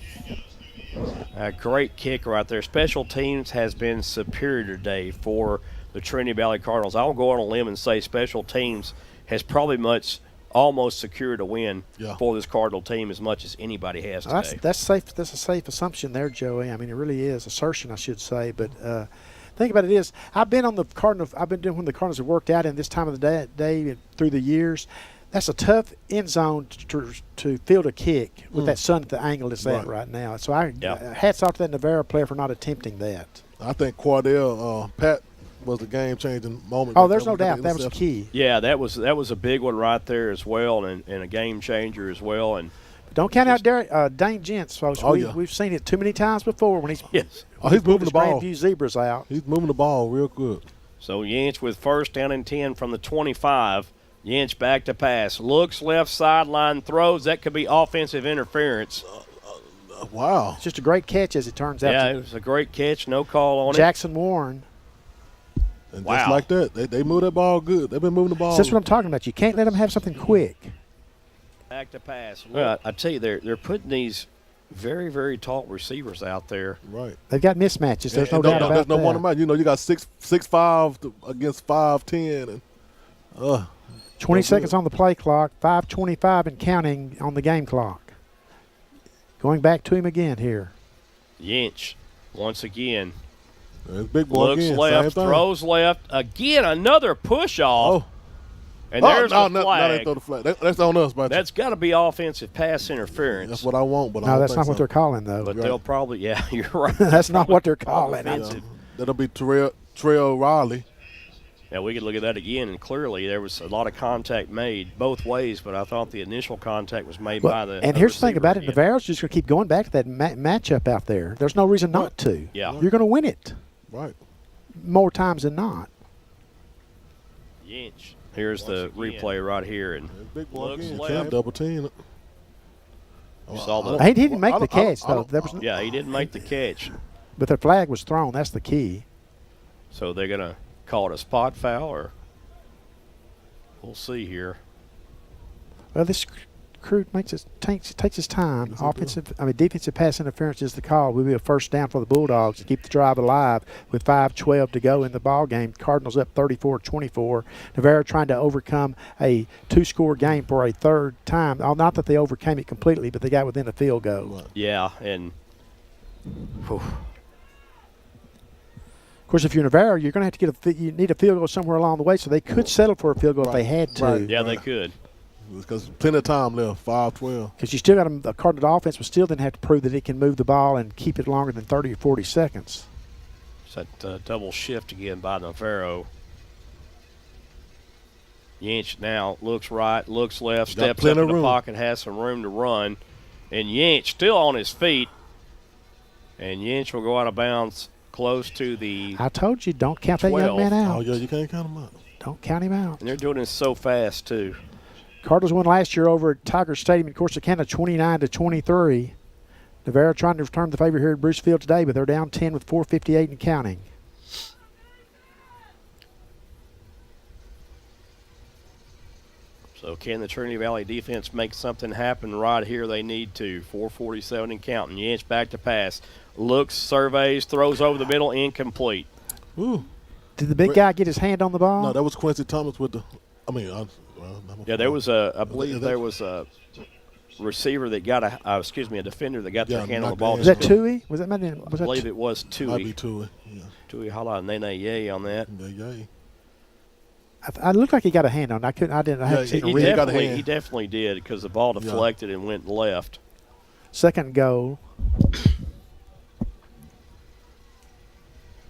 C: A great kick right there. Special teams has been superior today for the Trinity Valley Cardinals. I'll go on a limb and say special teams has probably almost secured a win for this Cardinal team as much as anybody has today.
B: That's safe. That's a safe assumption there, Joey. I mean, it really is assertion, I should say. But think about it is, I've been on the Cardinals. I've been doing when the Cardinals have worked out in this time of the day through the years. That's a tough end zone to field a kick with that sun at the angle it's at right now. So hats off to that Navarro player for not attempting that.
D: I think Cordell, Pat, was the game-changing moment.
B: Oh, there's no doubt that was key.
C: Yeah, that was a big one right there as well, and a game changer as well. And
B: don't count out Dane Gents, folks. We've seen it too many times before when he's
D: moving the ball.
B: Few zebras out.
D: He's moving the ball real good.
C: So Yinch with first down and 10 from the 25. Yinch back to pass. Looks left sideline, throws. That could be offensive interference.
D: Wow.
B: It's just a great catch as it turns out.
C: Yeah, it was a great catch. No call on
B: Jackson Warren.
D: And just like that, they move that ball good. They've been moving the ball.
B: That's what I'm talking about. You can't let them have something quick.
C: Back to pass. Well, I tell you, they're putting these very, very tall receivers out there.
D: Right.
B: They've got mismatches. There's no doubt about that.
D: There's no one about. You got 6'5" against 5'10", and
B: 20 seconds on the play clock, 5:25 and counting on the game clock. Going back to him again here.
C: Yinch, once again.
D: Big boy
C: looks
D: again,
C: left, throws left. Again, another push-off. And there's the flag.
D: No, they throw the flag. That's on us, buddy.
C: That's got to be offensive pass interference.
D: That's what I want, but
B: no, that's not what they're calling, though.
C: But they'll probably, you're right.
B: That's not what they're calling.
D: That'll be Terrell Riley.
C: Yeah, we could look at that again, and clearly there was a lot of contact made both ways, but I thought the initial contact was made by the
B: And here's the thing about it. Navarro's just going to keep going back to that matchup out there. There's no reason not to.
C: Yeah.
B: You're going to win it.
D: Right.
B: More times than not.
C: Yinch. Here's the replay right here. And
D: big boy
C: looks
D: again.
C: left.
D: Double team.
B: He didn't make the catch, though.
C: He didn't make the catch.
B: But the flag was thrown. That's the key.
C: So they're going to call it a spot foul, or we'll see here.
B: Well, this crew takes his time. Defensive pass interference is the call. Will be a first down for the Bulldogs to keep the drive alive with 5:12 to go in the ball game. Cardinals up 34-24. Navarro trying to overcome a two-score game for a third time. Not that they overcame it completely, but they got within a field goal.
C: Yeah, and
B: of course, if you're Navarro, you're going to have to you need a field goal somewhere along the way, so they could settle for a field goal if they had to.
D: Right.
C: Yeah, they could.
D: Because plenty of time left, 5:12.
B: Because you still got the Cardinal offense, but still didn't have to prove that it can move the ball and keep it longer than 30 or 40 seconds.
C: It's that double shift again by Navarro. Yinch now looks right, looks left, steps up in the pocket, has some room to run. And Yinch still on his feet. And Yinch will go out of bounds close to the
B: I told you, don't count that young man out.
D: Oh, yeah, you can't count him out.
B: Don't count him out.
C: And they're doing this so fast, too.
B: Cardinals won last year over at Tiger Stadium in Corsicana 29-23. Navarro trying to return the favor here at Bruce Field today, but they're down 10 with 4:58 and counting.
C: So can the Trinity Valley defense make something happen right here? They need to. 4:47 and counting. Yinch back to pass. Looks, surveys, throws over the middle, incomplete.
D: Ooh.
B: Did the big guy get his hand on the ball?
D: No, that was Quincy Thomas with the.
C: There was I believe there was a receiver that got a defender that got their hand on the ball.
B: Was that Tui? Was that my name?
C: I believe it was Tui.
D: Might be Tui. Yeah.
C: Tui Hala Nene Yay on that.
D: Yay.
B: I looked like he got a hand on it. I hadn't seen it.
C: He definitely did because the ball deflected and went left.
B: Second goal.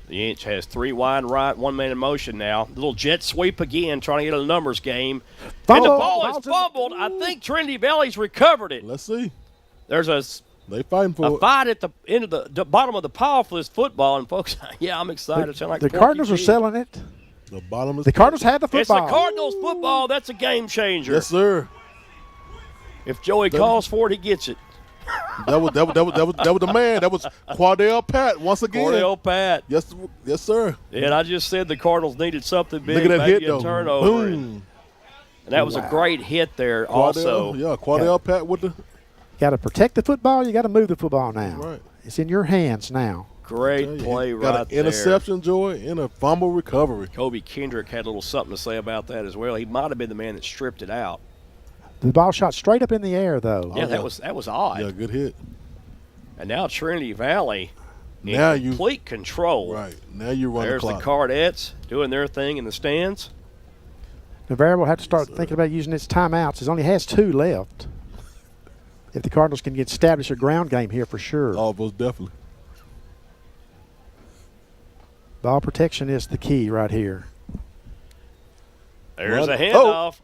C: The Inch has 3 wide right, 1 man in motion now. Little jet sweep again, trying to get a numbers game. And the ball is fumbled. I think Trinity Valley's recovered it.
D: Let's see.
C: There's
D: they fighting for
C: a fight at the end of the bottom of the pile for this football. And folks, I'm excited.
B: The Cardinals are selling it.
D: The bottom is
B: the Cardinals had the football.
C: It's the Cardinals football. That's a game changer.
D: Yes, sir.
C: If Joey calls for it, he gets it.
D: That was the man. That was Quardell Pat once again.
C: Quardell Pat.
D: Yes, sir.
C: And I just said the Cardinals needed something big,
D: Look at that
C: maybe
D: hit,
C: a turnover.
D: Boom.
C: And that was a great hit there also.
D: Yeah, Quardell Pat with the.
B: Got to protect the football. You got to move the football now.
D: Right.
B: It's in your hands now.
C: Great play right
D: got an
C: there.
D: Interception, Joy, and a fumble recovery.
C: Kobe Kendrick had a little something to say about that as well. He might have been the man that stripped it out.
B: The ball shot straight up in the air, though.
C: Yeah, that was odd.
D: Yeah, good hit.
C: And now Trinity Valley in
D: now
C: complete control.
D: Right. Now you run
C: There's
D: the clock.
C: the Cardettes doing their thing in the stands.
B: Navarro will have to start thinking about using its timeouts. It only has 2 left. If the Cardinals can establish a ground game here for sure.
D: Oh, most definitely.
B: Ball protection is the key right here.
C: There's a handoff.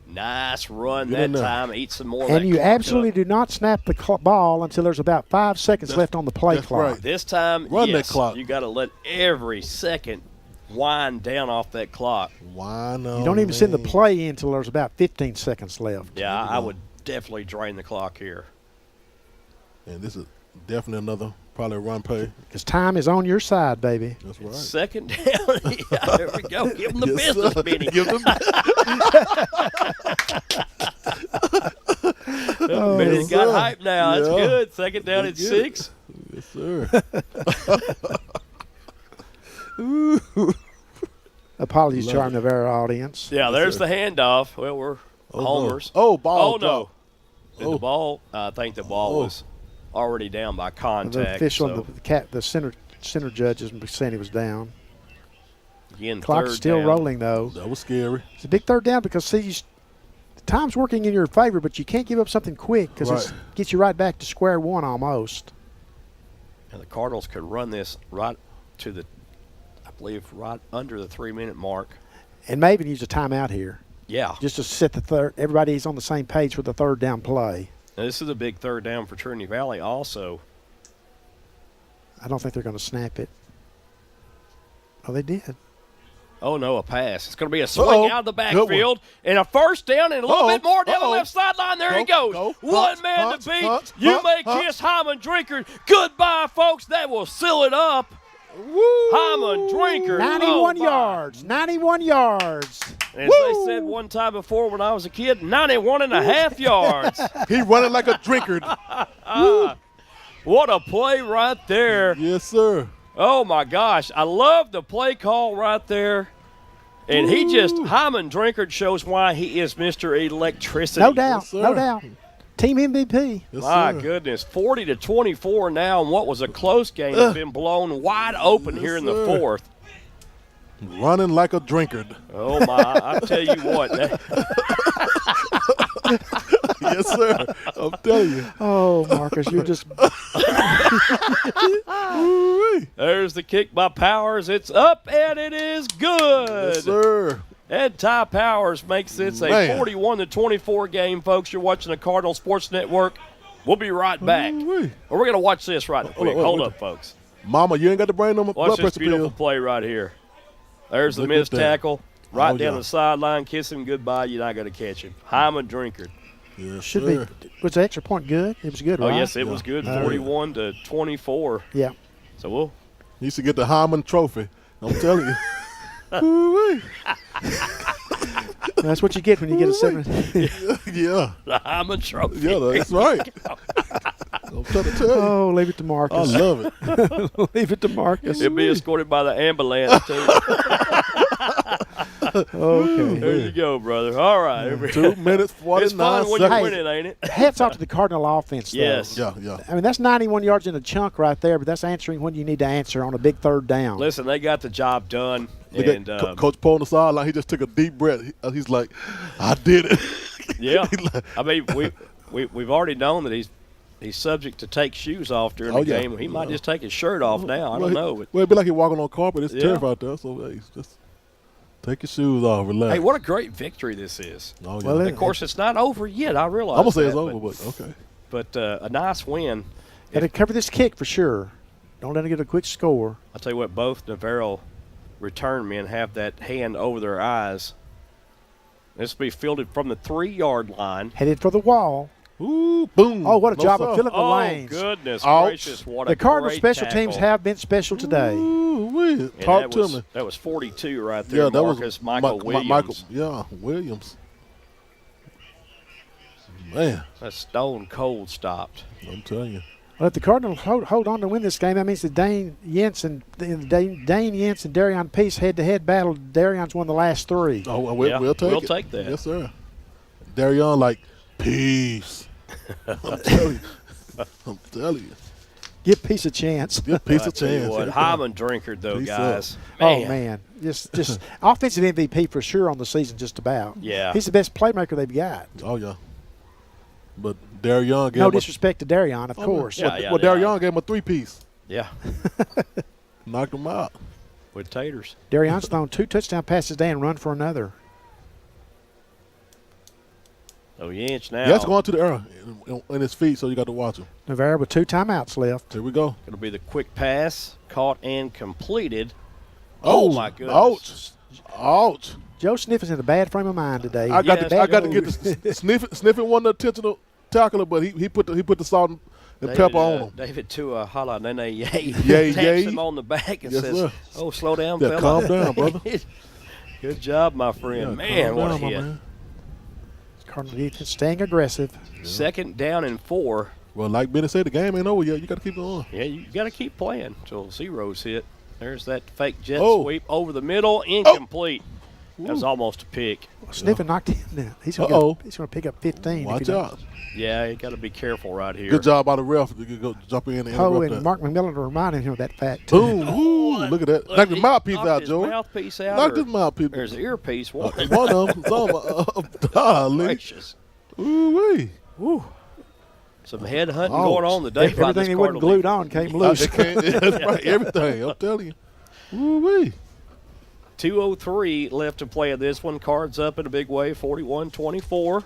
C: Nice run that time. Eat some more.
B: And you absolutely do not snap the ball until there's about 5 seconds left on the play clock.
D: Right.
C: This time,
D: run that clock.
C: You got to let every second wind down off that clock.
D: Why no?
B: You don't even send the play in until there's about 15 seconds left.
C: Yeah, I would definitely drain the clock here.
D: And this is definitely another probably run play.
B: Because time is on your side, baby.
D: That's right.
C: Second down. Yeah, there we go. Give them the business, Benny.
D: Give them
C: Benny got hype now. That's good. Second down at 6.
D: Yes, sir.
B: Apologies to our Navarro audience.
C: Yeah, there's the handoff. Well, we're homers.
D: No. Oh, ball.
C: Oh, no. The ball, I think the ball was already down by contact.
B: The official, the center judge is saying he was down.
C: Again,
B: clock's still rolling, though.
D: That was scary.
B: It's a big third down because, see, time's working in your favor, but you can't give up something quick because it gets you right back to square one almost.
C: And the Cardinals could run this right to the, I believe, right under the 3-minute mark.
B: And maybe use a timeout here.
C: Yeah.
B: Just to set the third. Everybody's on the same page with the third down play.
C: Now, this is a big third down for Trinity Valley also.
B: I don't think they're going to snap it. Oh, they did.
C: Oh, no, a pass. It's going to be a swing out of the backfield and a first down and a little bit more down the left sideline. There he goes. One man to beat. You may kiss Hyman Drinkard. Goodbye, folks. That will seal it up.
B: Woo.
C: Hyman Drinkard.
B: 91 yards. 91 yards.
C: As they said one time before when I was a kid, 91.5 yards.
D: He running like a Drinkard.
C: What a play right there.
D: Yes, sir.
C: Oh, my gosh. I love the play call right there. And Hyman Drinkard shows why he is Mr. Electricity.
B: No doubt.
D: Yes,
B: no doubt. Team MVP.
D: Yes,
C: my
D: sir.
C: goodness. 40-24 now, and what was a close game has been blown wide open here in the fourth.
D: Running like a Drinkard.
C: Oh, my. I tell you what.
D: Yes, sir. I'm telling you.
B: Oh, Marcus, you're just.
C: There's the kick by Powers. It's up, and it is good.
D: Yes, sir.
C: And Ty Powers makes this a 41-24 game, folks. You're watching the Cardinal Sports Network. We'll be right back. We're going to watch this right quick. Hold up, folks.
D: Mama, you ain't got to bring them
C: Watch
D: blood
C: this
D: pressure
C: beautiful
D: pill.
C: play right here. There's the missed tackle. Right down the sideline. Kiss him goodbye. You're not going to catch him. Hyman Drinkard.
D: Yes,
B: Should
D: sir.
B: be. Was the extra point good? It was good, right?
C: Oh, yes, it was good. 41-24.
B: Yeah.
C: So we'll.
D: You used to get the Hyman Trophy. I'm telling you. Ooh-wee.
B: That's what you get when you get a 7.
D: Yeah.
C: The Hyman Trophy.
D: Yeah, that's right. I'm trying to tell you.
B: Oh, leave it to Marcus.
D: I love it.
B: Leave it to Marcus.
C: He'll be escorted by the ambulance, too.
B: Okay.
C: There you go, brother. All right.
D: 2 minutes, 49
C: It's fun when you're
D: seconds.
C: winning, ain't it?
B: Hats off to the Cardinal offense, though.
C: Yes.
D: Yeah.
B: I mean, that's 91 yards in a chunk right there, but that's answering when you need to answer on a big third down.
C: Listen, they got the job done.
D: Look at
C: And
D: Coach Paul on the sideline. He just took a deep breath. He's like, I did it.
C: yeah, I mean, we've already known that he's subject to take shoes off during the game. He might just take his shirt off now. I don't know. But
D: it'd be like he's walking on carpet. It's terrible out there. So, hey, just take your shoes off. Relax.
C: Hey, what a great victory this is.
D: Oh, yeah.
B: Well,
C: of course, it's not over yet. I realize
D: I'm going to say
C: that,
D: it's over, but okay.
C: But a nice win.
B: Got to cover this kick for sure. Don't let him get a quick score.
C: I'll tell you what, both Navarro return men have that hand over their eyes. This will be fielded from the 3-yard line.
B: Headed for the wall.
D: Ooh, boom.
B: Oh, what a job of filling the
C: Oh,
B: lanes.
C: goodness
D: Ouch.
C: gracious. What
B: The
C: a
B: Cardinal
C: great
B: special
C: tackle.
B: teams have been special today.
D: Ooh,
C: And
D: talk to me.
C: That was 42 right there.
D: Yeah, that
C: Marcus
D: was
C: Michael Williams.
D: Williams. Man,
C: That's stone cold stopped.
D: I'm telling you.
B: Well, if the Cardinals hold on to win this game, that means that Dane Yentz and Darion Peace head-to-head battle. Darion's won the last 3.
D: Oh, we'll take it.
C: We'll take that.
D: Yes, sir. Darion, like, peace. I'm telling you.
B: Give Peace a chance.
D: Give Peace
C: I
D: a
C: tell you
D: chance.
C: what, Hyman drinker, though,
D: Peace
C: guys.
B: Oh, man. Just offensive MVP for sure on the season, just about.
C: Yeah.
B: He's the best playmaker they've got.
D: Oh, yeah. But Darion gave
B: No
D: him
B: disrespect to Darion, of course.
D: Darion gave him a 3-piece.
C: Yeah.
D: Knocked him out.
C: With taters.
B: Darion's thrown 2 touchdown passes today and run for another.
C: Oh, Yinch now.
D: That's going to the air in his feet, so you got to watch him.
B: Navarro with 2 timeouts left.
D: Here we go.
C: It'll be the quick pass, caught and completed.
D: Oh,
C: my goodness.
D: Ouch.
B: Joe Sniffin's in a bad frame of mind today.
D: I got to get the Sniffin wasn't an intentional tackler, but he put the salt and pepper on him.
C: David Tua Hala Nene Yay taps
D: yay.
C: him on the back and
D: Yes,
C: says,
D: sir.
C: "Oh, slow down,
D: Yeah,
C: fella.
D: calm down, brother."
C: Good job, my friend.
D: Yeah,
C: man,
D: calm
C: what
D: down,
C: a
D: my
C: hit.
D: man.
B: Cardinal defense staying aggressive.
C: Second down and 4.
D: Well, like Benny said, the game ain't over yet. You got to keep it on.
C: Yeah, you got to keep playing until zeros hit. There's that fake jet
D: Oh.
C: sweep over the middle, incomplete. That was almost a pick.
B: Sniffin knocked him down. He's going to pick up 15.
D: Watch out.
C: Yeah, you got to be careful right here.
D: Good job by the ref to go jump in and
B: Oh,
D: interrupt
B: and
D: that.
B: Mark McMillan reminded him of that fact, too.
D: Boom. Ooh, look at that. Knocked his mouthpiece out,
C: his
D: Joey.
C: mouthpiece out.
D: Knocked
C: or
D: his mouthpiece.
C: There's an earpiece. One.
D: One of them. Golly.
C: Gracious.
D: Ooh-wee.
C: Some head hunting going on today. by this
B: Everything he wasn't
C: Cardinal
B: glued on came loose.
D: That's right. Everything. I'm telling you. Ooh-wee.
C: 2:03 left to play in this one. Cards up in a big way, 41-24.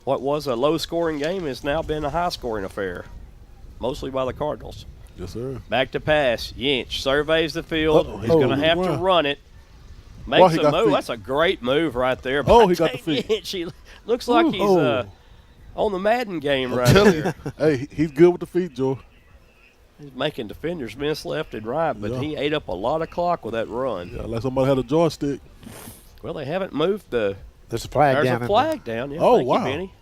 C: What was a low-scoring game has now been a high-scoring affair, mostly by the Cardinals.
D: Yes, sir.
C: Back to pass. Yinch surveys the field.
D: Uh-oh.
C: He's going to have to run it. Makes
D: he
C: a
D: got
C: move.
D: feet.
C: That's a great move right there.
D: Oh,
C: by
D: he got the
C: Dane
D: feet.
C: Yinch. He looks like he's on the Madden game right
D: Tell
C: there.
D: you. Hey, he's good with the feet, Joe.
C: He's making defenders miss left and right, but
D: Yeah.
C: he ate up a lot of clock with that run.
D: Yeah, like somebody had a joystick.
C: Well, they haven't moved the.
B: There's a flag
C: There's
B: down.
C: a flag down. Yeah,
D: Oh,
C: thank
D: wow.
C: you, Benny.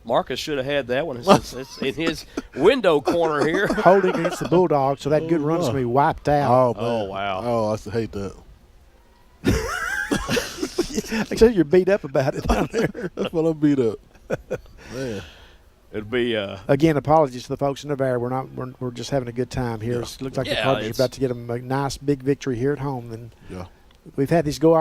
C: Marcus should have had that one. It's in his window corner here.
B: Holding against the Bulldogs, so that good run's going to be wiped out.
D: Oh, man.
C: Oh, wow.
D: Oh, I used to hate that.
B: Except you're beat up about it down there.
D: That's what I'm beat up. Man.
C: It'd be
B: Again, apologies to the folks in Navarro. We're just having a good time here.
D: Yeah.
B: It looks like the
C: Yeah,
B: Cardinals are
C: it's-
B: about to get them a nice big victory here at home. And
D: Yeah.
B: we've had these go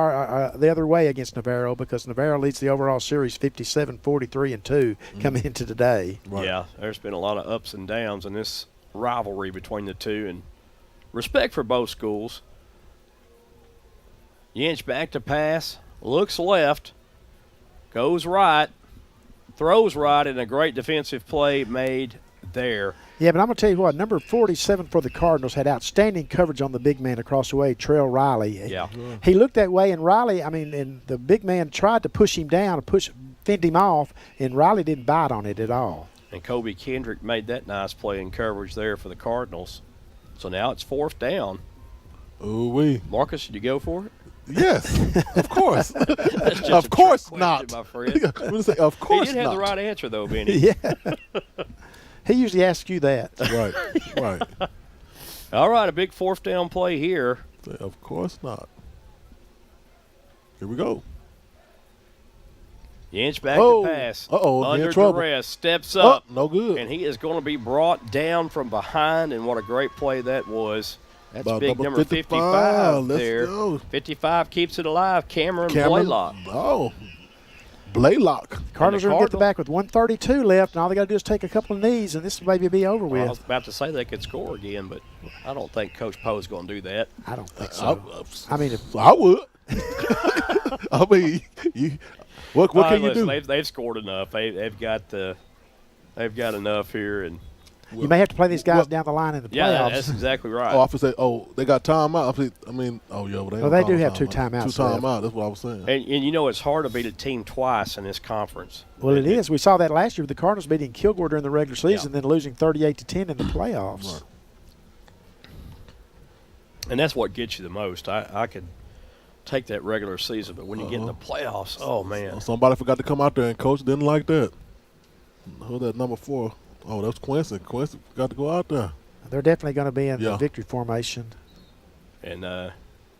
B: the other way against Navarro because Navarro leads the overall series 57-43-2 coming into today.
D: Right.
C: Yeah, there's been a lot of ups and downs in this rivalry between the two, and respect for both schools. Yinch back to pass, looks left, goes right, throws right, and a great defensive play made there.
B: Yeah, but I'm going to tell you what, number 47 for the Cardinals had outstanding coverage on the big man across the way, Trell Riley.
C: Yeah.
B: He looked that way, and Riley, and the big man tried to push him down, fend him off, and Riley didn't bite on it at all.
C: And Kobe Kendrick made that nice play in coverage there for the Cardinals. So now it's 4th down.
D: Ooh-wee.
C: Marcus, should you go for it?
D: Yes, of course.
C: That's just
D: Of
C: a
D: course
C: trick
D: not.
C: question, my friend.
D: I'm gonna say, of course
C: He did have
D: not.
C: the right answer, though, Benny.
B: Yeah. He usually asks you that.
D: Right.
C: All right, a big fourth down play here.
D: Of course not. Here we go.
C: Inch back to pass. Under duress, steps up.
D: No good.
C: And he is going to be brought down from behind, and what a great play that was. That's big number 55 there.
D: Go.
C: 55 keeps it alive. Cameron Blaylock.
D: Oh, Blaylock.
B: Cardinals are going to get the back with 1:32 left, and all they got to do is take a couple of knees, and this will maybe be over with.
C: I was about to say they could score again, but I don't think Coach Poe's going to do that.
B: I don't think so.
D: I would. I mean, what can you do?
C: They've scored enough. They've got enough here, and
B: you may have to play these guys down the line in the playoffs.
C: Yeah, that's exactly right.
D: I say, they got timeout.
B: They do have 2 timeouts.
D: 2 timeouts. That's what I was saying.
C: And it's hard to beat a team twice in this conference.
B: Well, it is. We saw that last year with the Cardinals beating Kilgore during the regular season, then losing 38-10 in the playoffs.
D: Right.
C: And that's what gets you the most. I could take that regular season, but when you get in the playoffs, oh man!
D: Somebody forgot to come out there, and coach didn't like that. Who that number 4? Oh, that was Quincy. Quincy got to go out there.
B: They're definitely going to be in the victory formation.
C: And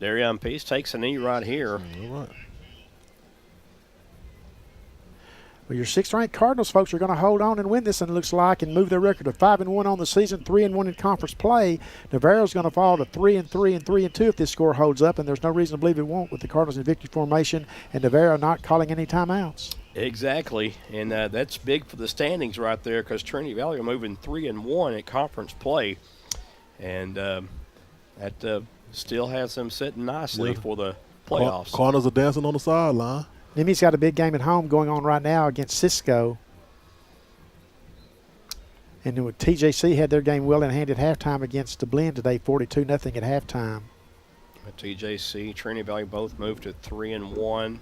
C: Darion Peace takes a knee right here.
D: All right.
B: Well, your 6th-ranked Cardinals folks are going to hold on and win this, and it looks like, and move their record to 5-1 on the season, 3-1 in conference play. Navarro's going to fall to 3-3 and 3-2 if this score holds up, and there's no reason to believe it won't with the Cardinals in victory formation and Navarro not calling any timeouts.
C: Exactly, and that's big for the standings right there because Trinity Valley are moving 3-1 at conference play, and that still has them sitting nicely for the playoffs.
D: Cardinals are dancing on the sideline.
B: Nimi's got a big game at home going on right now against Cisco. And TJC had their game well in hand at halftime against Dublin today, 42-0 at halftime.
C: TJC, Trinity Valley both moved to 3-1.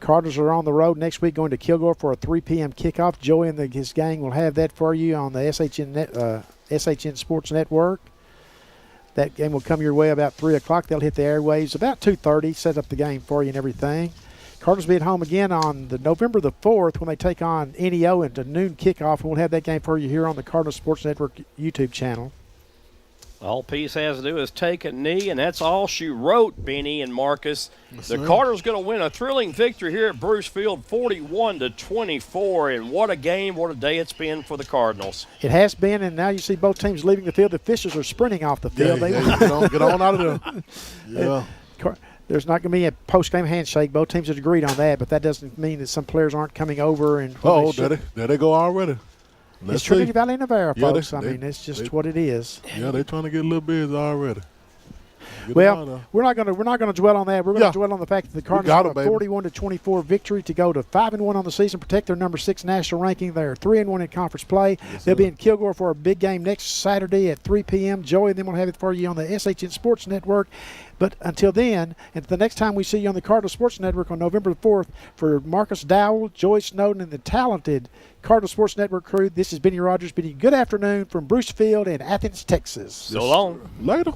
B: Cardinals are on the road next week going to Kilgore for a 3 p.m. kickoff. Joey and his gang will have that for you on the SHN Sports Network. That game will come your way about 3 o'clock. They'll hit the airwaves about 2:30, set up the game for you and everything. Cardinals will be at home again on November the 4th when they take on NEO at a noon kickoff, and we'll have that game for you here on the Cardinals Sports Network YouTube channel.
C: All Peace has to do is take a knee, and that's all she wrote, Benny and Marcus.
D: Yes,
C: the Cardinals going to win a thrilling victory here at Bruce Field, 41-24, and what a game, what a day it's been for the Cardinals.
B: It has been, and now you see both teams leaving the field. The officials are sprinting off the field.
D: Get on out of there. Yeah.
B: There's not going to be a post-game handshake. Both teams have agreed on that, but that doesn't mean that some players aren't coming over. And
D: there they go already.
B: It's Trinity Valley Navarro, folks. It's just what it is.
D: Yeah, they're trying to get a little busy already.
B: Well, we're not going to dwell on that. We're going to dwell on the fact that the Cardinals have a 41-24 victory to go to 5-1 on the season, protect their number 6 national ranking. They're 3-1 in conference play. They'll be in Kilgore for a big game next Saturday at 3 p.m. Joey and them will have it for you on the SHN Sports Network. But until then, and the next time we see you on the Cardinal Sports Network on November the 4th, for Marcus Dowell, Joy Snowden, and the talented Cardinal Sports Network crew, this is Benny Rogers bidding you good afternoon from Bruce Field in Athens, Texas.
C: So long.
D: Later.